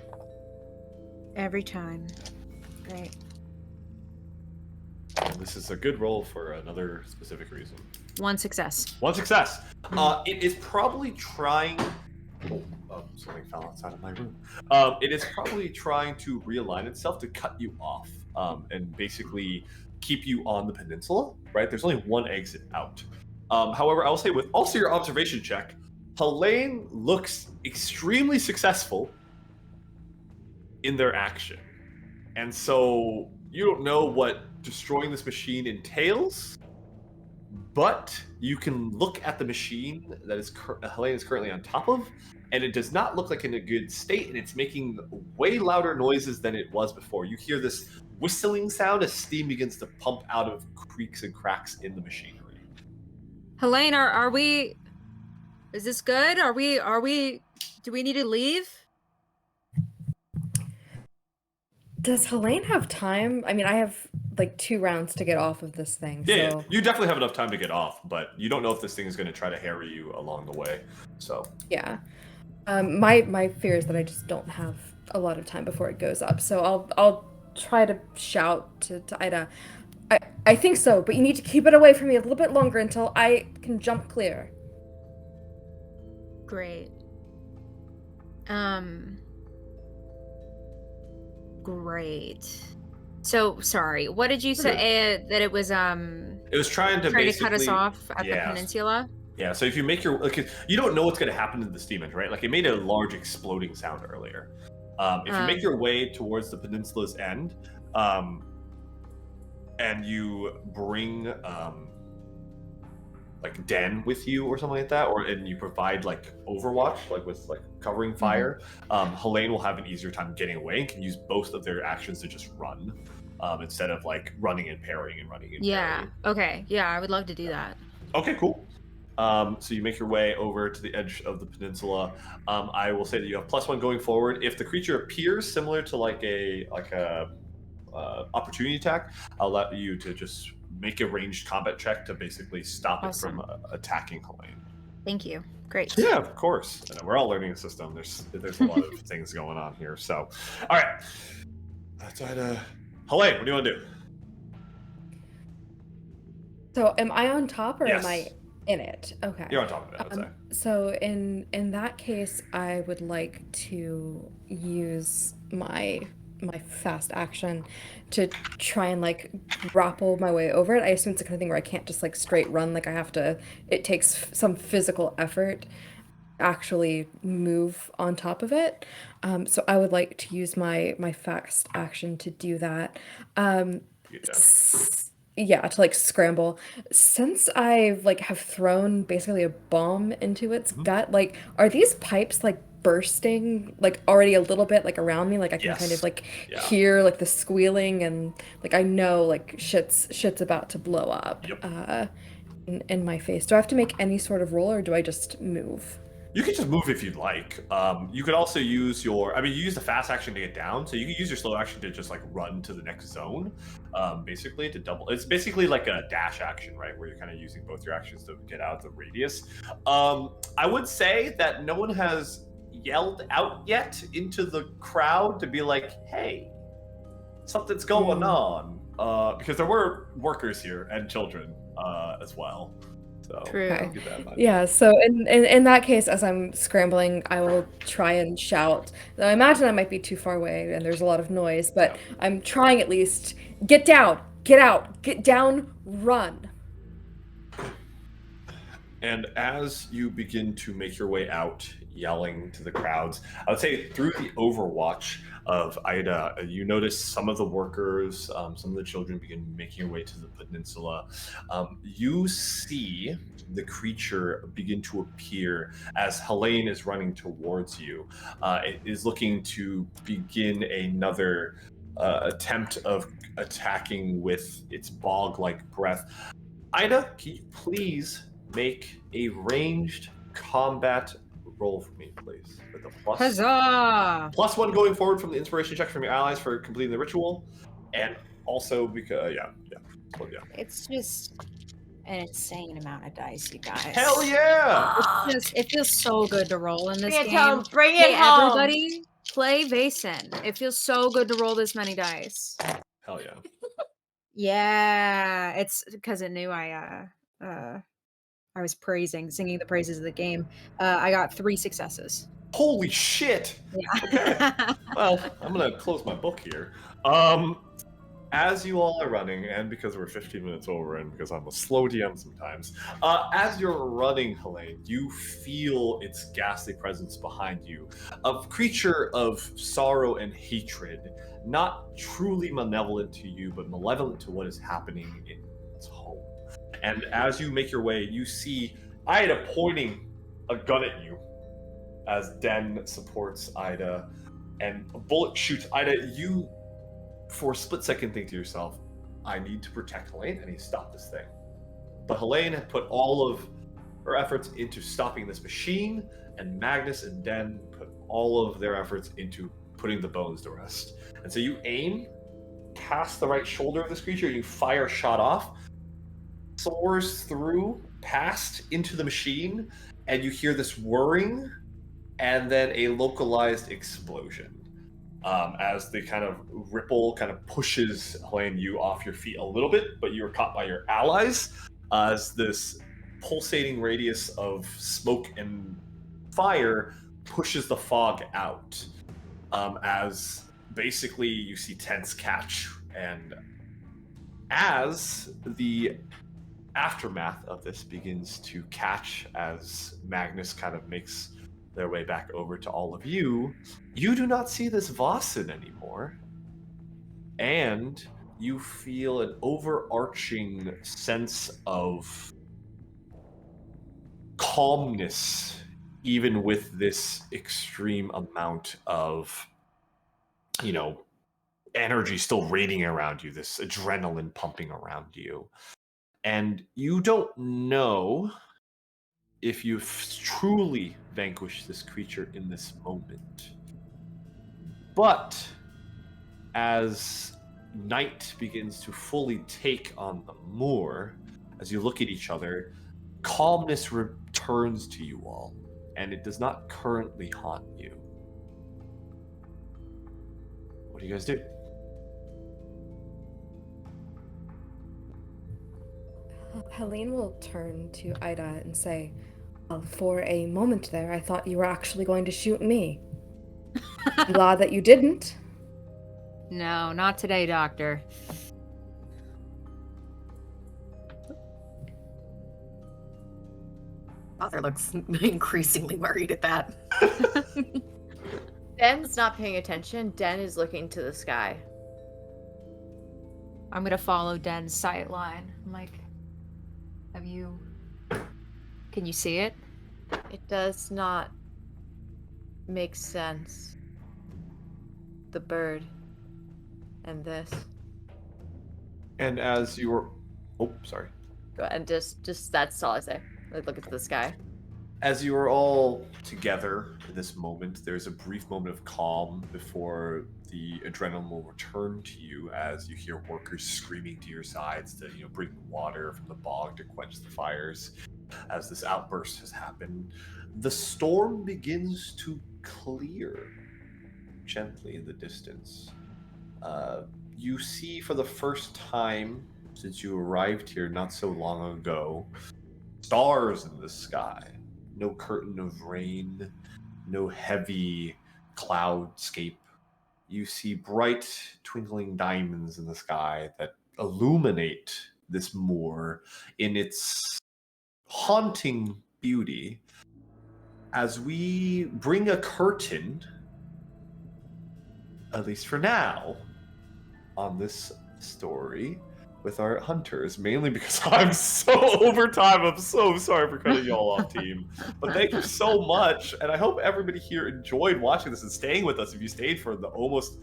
every time. Great. And this is a good roll for another specific reason. One success. One success. It is probably trying. Oh, something fell outside of my room. It is probably trying to realign itself to cut you off, and basically keep you on the peninsula. Right? There's only one exit out. However, I will say with also your observation check, Helene looks extremely successful in their action, and so you don't know what destroying this machine entails. But you can look at the machine that is Helene is currently on top of, and it does not look like in a good state, and it's making way louder noises than it was before. You hear this whistling sound as steam begins to pump out of creaks and cracks in the machinery. Helene, are we? Is this good? Are we? Do we need to leave? Does Helene have time? I mean, I have like 2 rounds to get off of this thing. Yeah, so you definitely have enough time to get off, but you don't know if this thing is going to try to harry you along the way. So yeah. My fear is that I just don't have a lot of time before it goes up. So I'll try to shout to Ida. I think so, but you need to keep it away from me a little bit longer until I can jump clear. Great. Great. So sorry. What did you say? That it was it was trying to cut us off at the peninsula. Yeah. So if you make your you don't know what's going to happen to the steam engine, right? Like it made a large exploding sound earlier. If you make your way towards the peninsula's end, and you bring like Den with you or something like that, and you provide like Overwatch, like with like covering fire, Helene will have an easier time getting away and can use both of their actions to just run, instead of like running and parrying and running and Yeah. parrying. Okay. Yeah, I would love to do that. Okay, cool. So you make your way over to the edge of the peninsula. I will say that you have +1 going forward. If the creature appears similar to like a opportunity attack, I'll let you to just make a ranged combat check to basically stop it from attacking Helene. Thank you. Great. Yeah, of course. We're all learning a system. There's a lot of things going on here. So, all right. Helene, what do you want to do? So am I on top or Yes. am I in it? Okay. You're on top of it, I'd say. So in that case, I would like to use my fast action to try and like grapple my way over it. I assume it's the kind of thing where I can't just like straight run. Like I have to. It takes some physical effort to actually move on top of it. So I would like to use my fast action to do that. Yeah, to like scramble. Since I've like have thrown basically a bomb into its gut, like are these pipes like bursting like already a little bit like around me? Like I can kind of like hear like the squealing and like I know like shit's about to blow up in my face. Do I have to make any sort of roll or do I just move? You can just move if you'd like. You could also use you use the fast action to get down, so you can use your slow action to just like run to the next zone, basically to double. It's basically like a dash action, right, where you're kind of using both your actions to get out of the radius. I would say that no one has yelled out yet into the crowd to be like, hey, something's going on, because there were workers here and children as well. So True. Yeah, so in that case, as I'm scrambling, I will try and shout. Though I imagine I might be too far away and there's a lot of noise, but I'm trying at least. Get down! Get out! Get down! Run! And as you begin to make your way out, yelling to the crowds, I would say through the overwatch of Ida, you notice some of the workers, some of the children begin making their way to the peninsula. You see the creature begin to appear as Helene is running towards you. It is looking to begin another attempt of attacking with its bog-like breath. Ida, can you please make a ranged combat roll for me, please, with a +1 going forward from the inspiration check from your allies for completing the ritual, and also because It's just an insane amount of dice, you guys. Hell yeah! It feels so good to roll in this game. Home. Bring it home. Everybody, play Vaesen. It feels so good to roll this many dice. Hell yeah! Yeah, it's because it knew I was singing the praises of the game. I got 3 successes. Holy shit! Yeah. Okay. Well, I'm gonna close my book here. As you all are running, and because we're 15 minutes over, and because I'm a slow DM sometimes, as you're running, Helene, you feel its ghastly presence behind you. A creature of sorrow and hatred, not truly malevolent to you, but malevolent to what is happening in its home. And as you make your way, you see Ida pointing a gun at you as Den supports Ida, and a bullet shoots Ida. You, for a split second, think to yourself, I need to protect Helene, I need to stop this thing. But Helene had put all of her efforts into stopping this machine, and Magnus and Den put all of their efforts into putting the bones to rest. And so you aim past the right shoulder of this creature, you fire a shot off, soars through, past into the machine, and you hear this whirring, and then a localized explosion. As the kind of ripple kind of pushes Helene, you off your feet a little bit, but you are caught by your allies as this pulsating radius of smoke and fire pushes the fog out. As basically you see tents catch, and as the aftermath of this begins to catch, as Magnus kind of makes their way back over to all of you, you do not see this Vaesen anymore. And you feel an overarching sense of calmness even with this extreme amount of, energy still radiating around you, this adrenaline pumping around you. And you don't know if you've truly vanquished this creature in this moment. But as night begins to fully take on the moor, as you look at each other, calmness returns to you all, and it does not currently haunt you. What do you guys do? Helene will turn to Ida and say, well, for a moment there, I thought you were actually going to shoot me. I'm glad that you didn't. No, not today, Doctor. Father looks increasingly worried at that. Den's not paying attention. Den is looking to the sky. I'm gonna follow Den's sight line. I'm like, can you see it? It does not make sense. The bird. And this. And as you're... Oh, sorry. Go ahead, just that's all I say. Like, look at the sky. As you are all together in this moment, there's a brief moment of calm before the adrenaline will return to you as you hear workers screaming to your sides to, bring water from the bog to quench the fires. As this outburst has happened, the storm begins to clear gently in the distance. You see for the first time since you arrived here not so long ago, stars in the sky. No curtain of rain, no heavy cloudscape. You see bright twinkling diamonds in the sky that illuminate this moor in its haunting beauty. As we bring a curtain, at least for now, on this story with our hunters, mainly because I'm so over time. I'm so sorry for cutting y'all off, team. But thank you so much, and I hope everybody here enjoyed watching this and staying with us if you stayed for the almost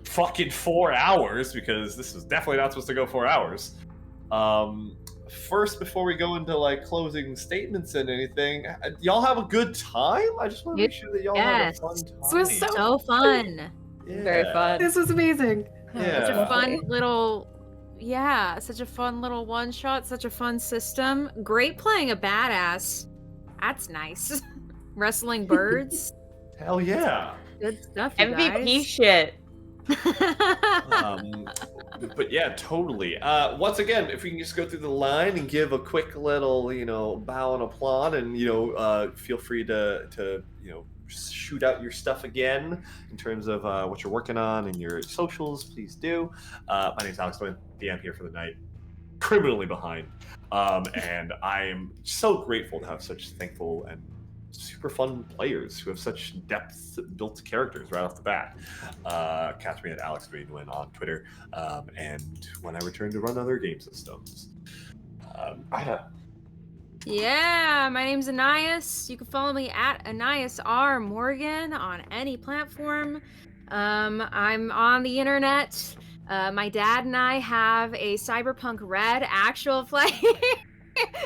fucking 4 hours, because this was definitely not supposed to go 4 hours. First, before we go into closing statements and anything, y'all have a good time? I just want to make sure that y'all have a fun time. This was So fun. Yeah. Very fun. This was amazing. Yeah. Such a fun little, such a fun little one shot. Such a fun system. Great playing a badass. That's nice. Wrestling birds. Hell yeah. Good stuff, you MVP guys. shit. But yeah, totally. Once again, if we can just go through the line and give a quick little, bow and applaud, and feel free to shoot out your stuff again in terms of what you're working on and your socials. Please do. My name's Alex Wynn. DM here for the night. Criminally behind, and I am so grateful to have such thankful and super fun players who have such depth built characters right off the bat. Catch me at Alex Greenwin on Twitter, and when I return to run other game systems. Yeah, my name's Anais. You can follow me at Anais R. Morgan on any platform. I'm on the internet. My dad and I have a Cyberpunk Red actual play.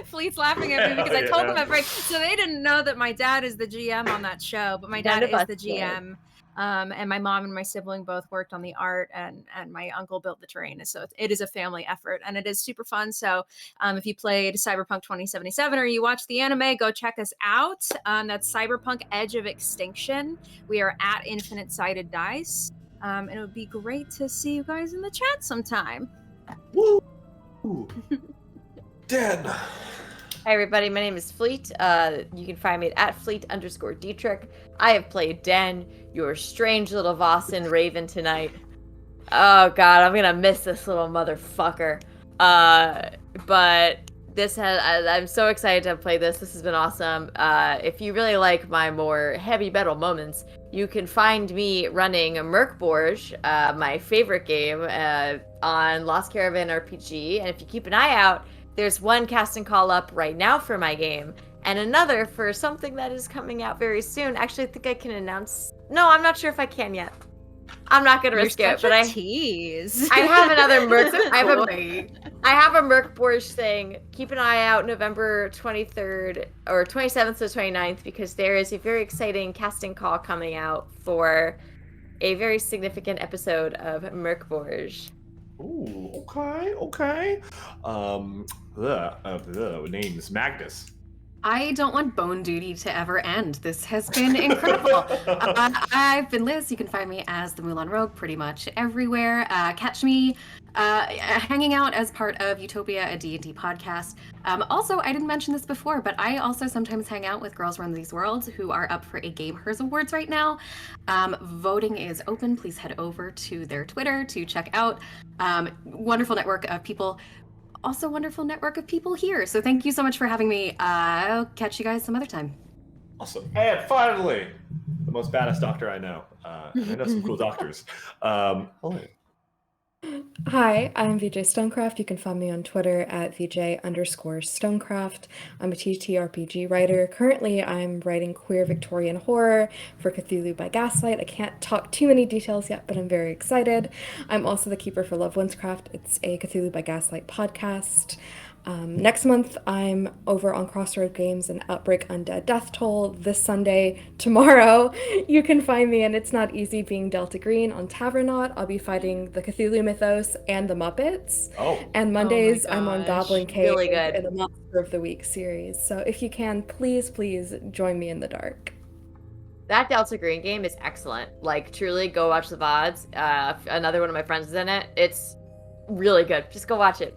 Fleet's laughing at me because I told them at break. So they didn't know that my dad is the GM on that show, but my dad is the GM. And my mom and my sibling both worked on the art, and my uncle built the terrain. So it is a family effort, and it is super fun. So if you played Cyberpunk 2077 or you watched the anime, go check us out. That's Cyberpunk Edge of Extinction. We are at Infinite Sided Dice. And it would be great to see you guys in the chat sometime. Woo! Dan. Hi everybody, my name is Fleet. You can find me at Fleet_Dietrich. I have played Den, your strange little Vaesen Raven tonight. Oh god, I'm gonna miss this little motherfucker. But I'm so excited to play this. This has been awesome. If you really like my more heavy metal moments, you can find me running Merkborg, my favorite game, on Lost Caravan RPG. And if you keep an eye out, there's one casting call up right now for my game, and another for something that is coming out very soon. Actually, I think I can announce. No, I'm not sure if I can yet. I'm not gonna risk it, but tease. I have another Merc. Boy. I have a Merc Borge thing. Keep an eye out November 23rd or 27th to 29th because there is a very exciting casting call coming out for a very significant episode of Merc Borge. Ooh, okay. Name is Magnus. I don't want Bone Duty to ever end. This has been incredible. I've been Liz. You can find me as the Mulan Rogue pretty much everywhere. Catch me hanging out as part of Utopia, a D&D podcast. Also, I didn't mention this before, but I also sometimes hang out with Girls Run These Worlds who are up for a Game Hers Awards right now. Voting is open. Please head over to their Twitter to check out. Wonderful network of people. Also wonderful network of people here. So thank you so much for having me. I'll catch you guys some other time. Awesome. And finally, the most badass doctor I know. And I know some cool doctors. Hello. Hi, I'm VJ Stonecraft. You can find me on Twitter at VJ_Stonecraft. I'm a TTRPG writer. Currently, I'm writing queer Victorian horror for Cthulhu by Gaslight. I can't talk too many details yet, but I'm very excited. I'm also the keeper for Lovewindscraft. It's a Cthulhu by Gaslight podcast. Next month, I'm over on Crossroad Games and Outbreak Undead Death Toll this Sunday. Tomorrow, you can find me, and It's Not Easy Being Delta Green on Tavernaut. I'll be fighting the Cthulhu Mythos and the Muppets. Oh. And Mondays, Oh my I'm on gosh. Goblin Cave Really good. in the Monster of the Week series. So if you can, please join me in the dark. That Delta Green game is excellent. Like, truly, go watch the VODs. Another one of my friends is in it. It's really good. Just go watch it.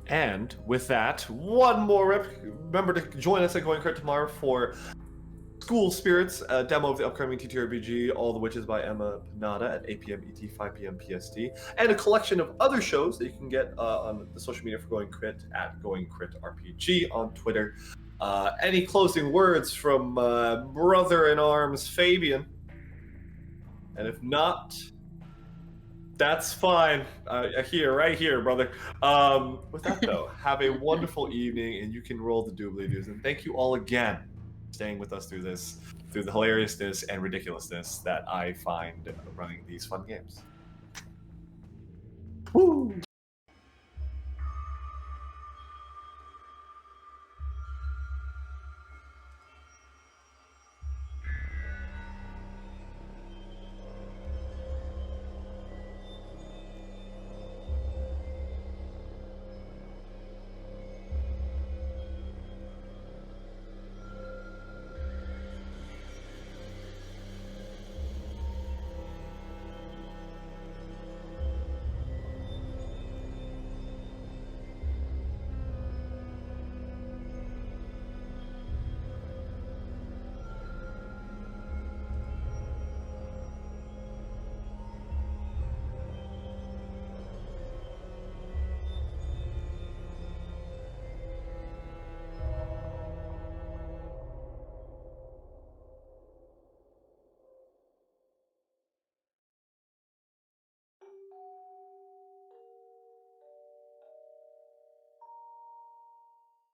And with that, one more rip. Remember to join us at Going Crit tomorrow for School Spirits, a demo of the upcoming TTRPG All the Witches by Emma Panada at 8 p.m. ET, 5 p.m. PST, and a collection of other shows that you can get on the social media for Going Crit at Going Crit RPG on Twitter. Any closing words from brother in arms Fabian? And if not, that's fine. Right here, brother. With that, though, have a wonderful evening, and you can roll the doobly-doos. And thank you all again for staying with us through the hilariousness and ridiculousness that I find running these fun games. Woo!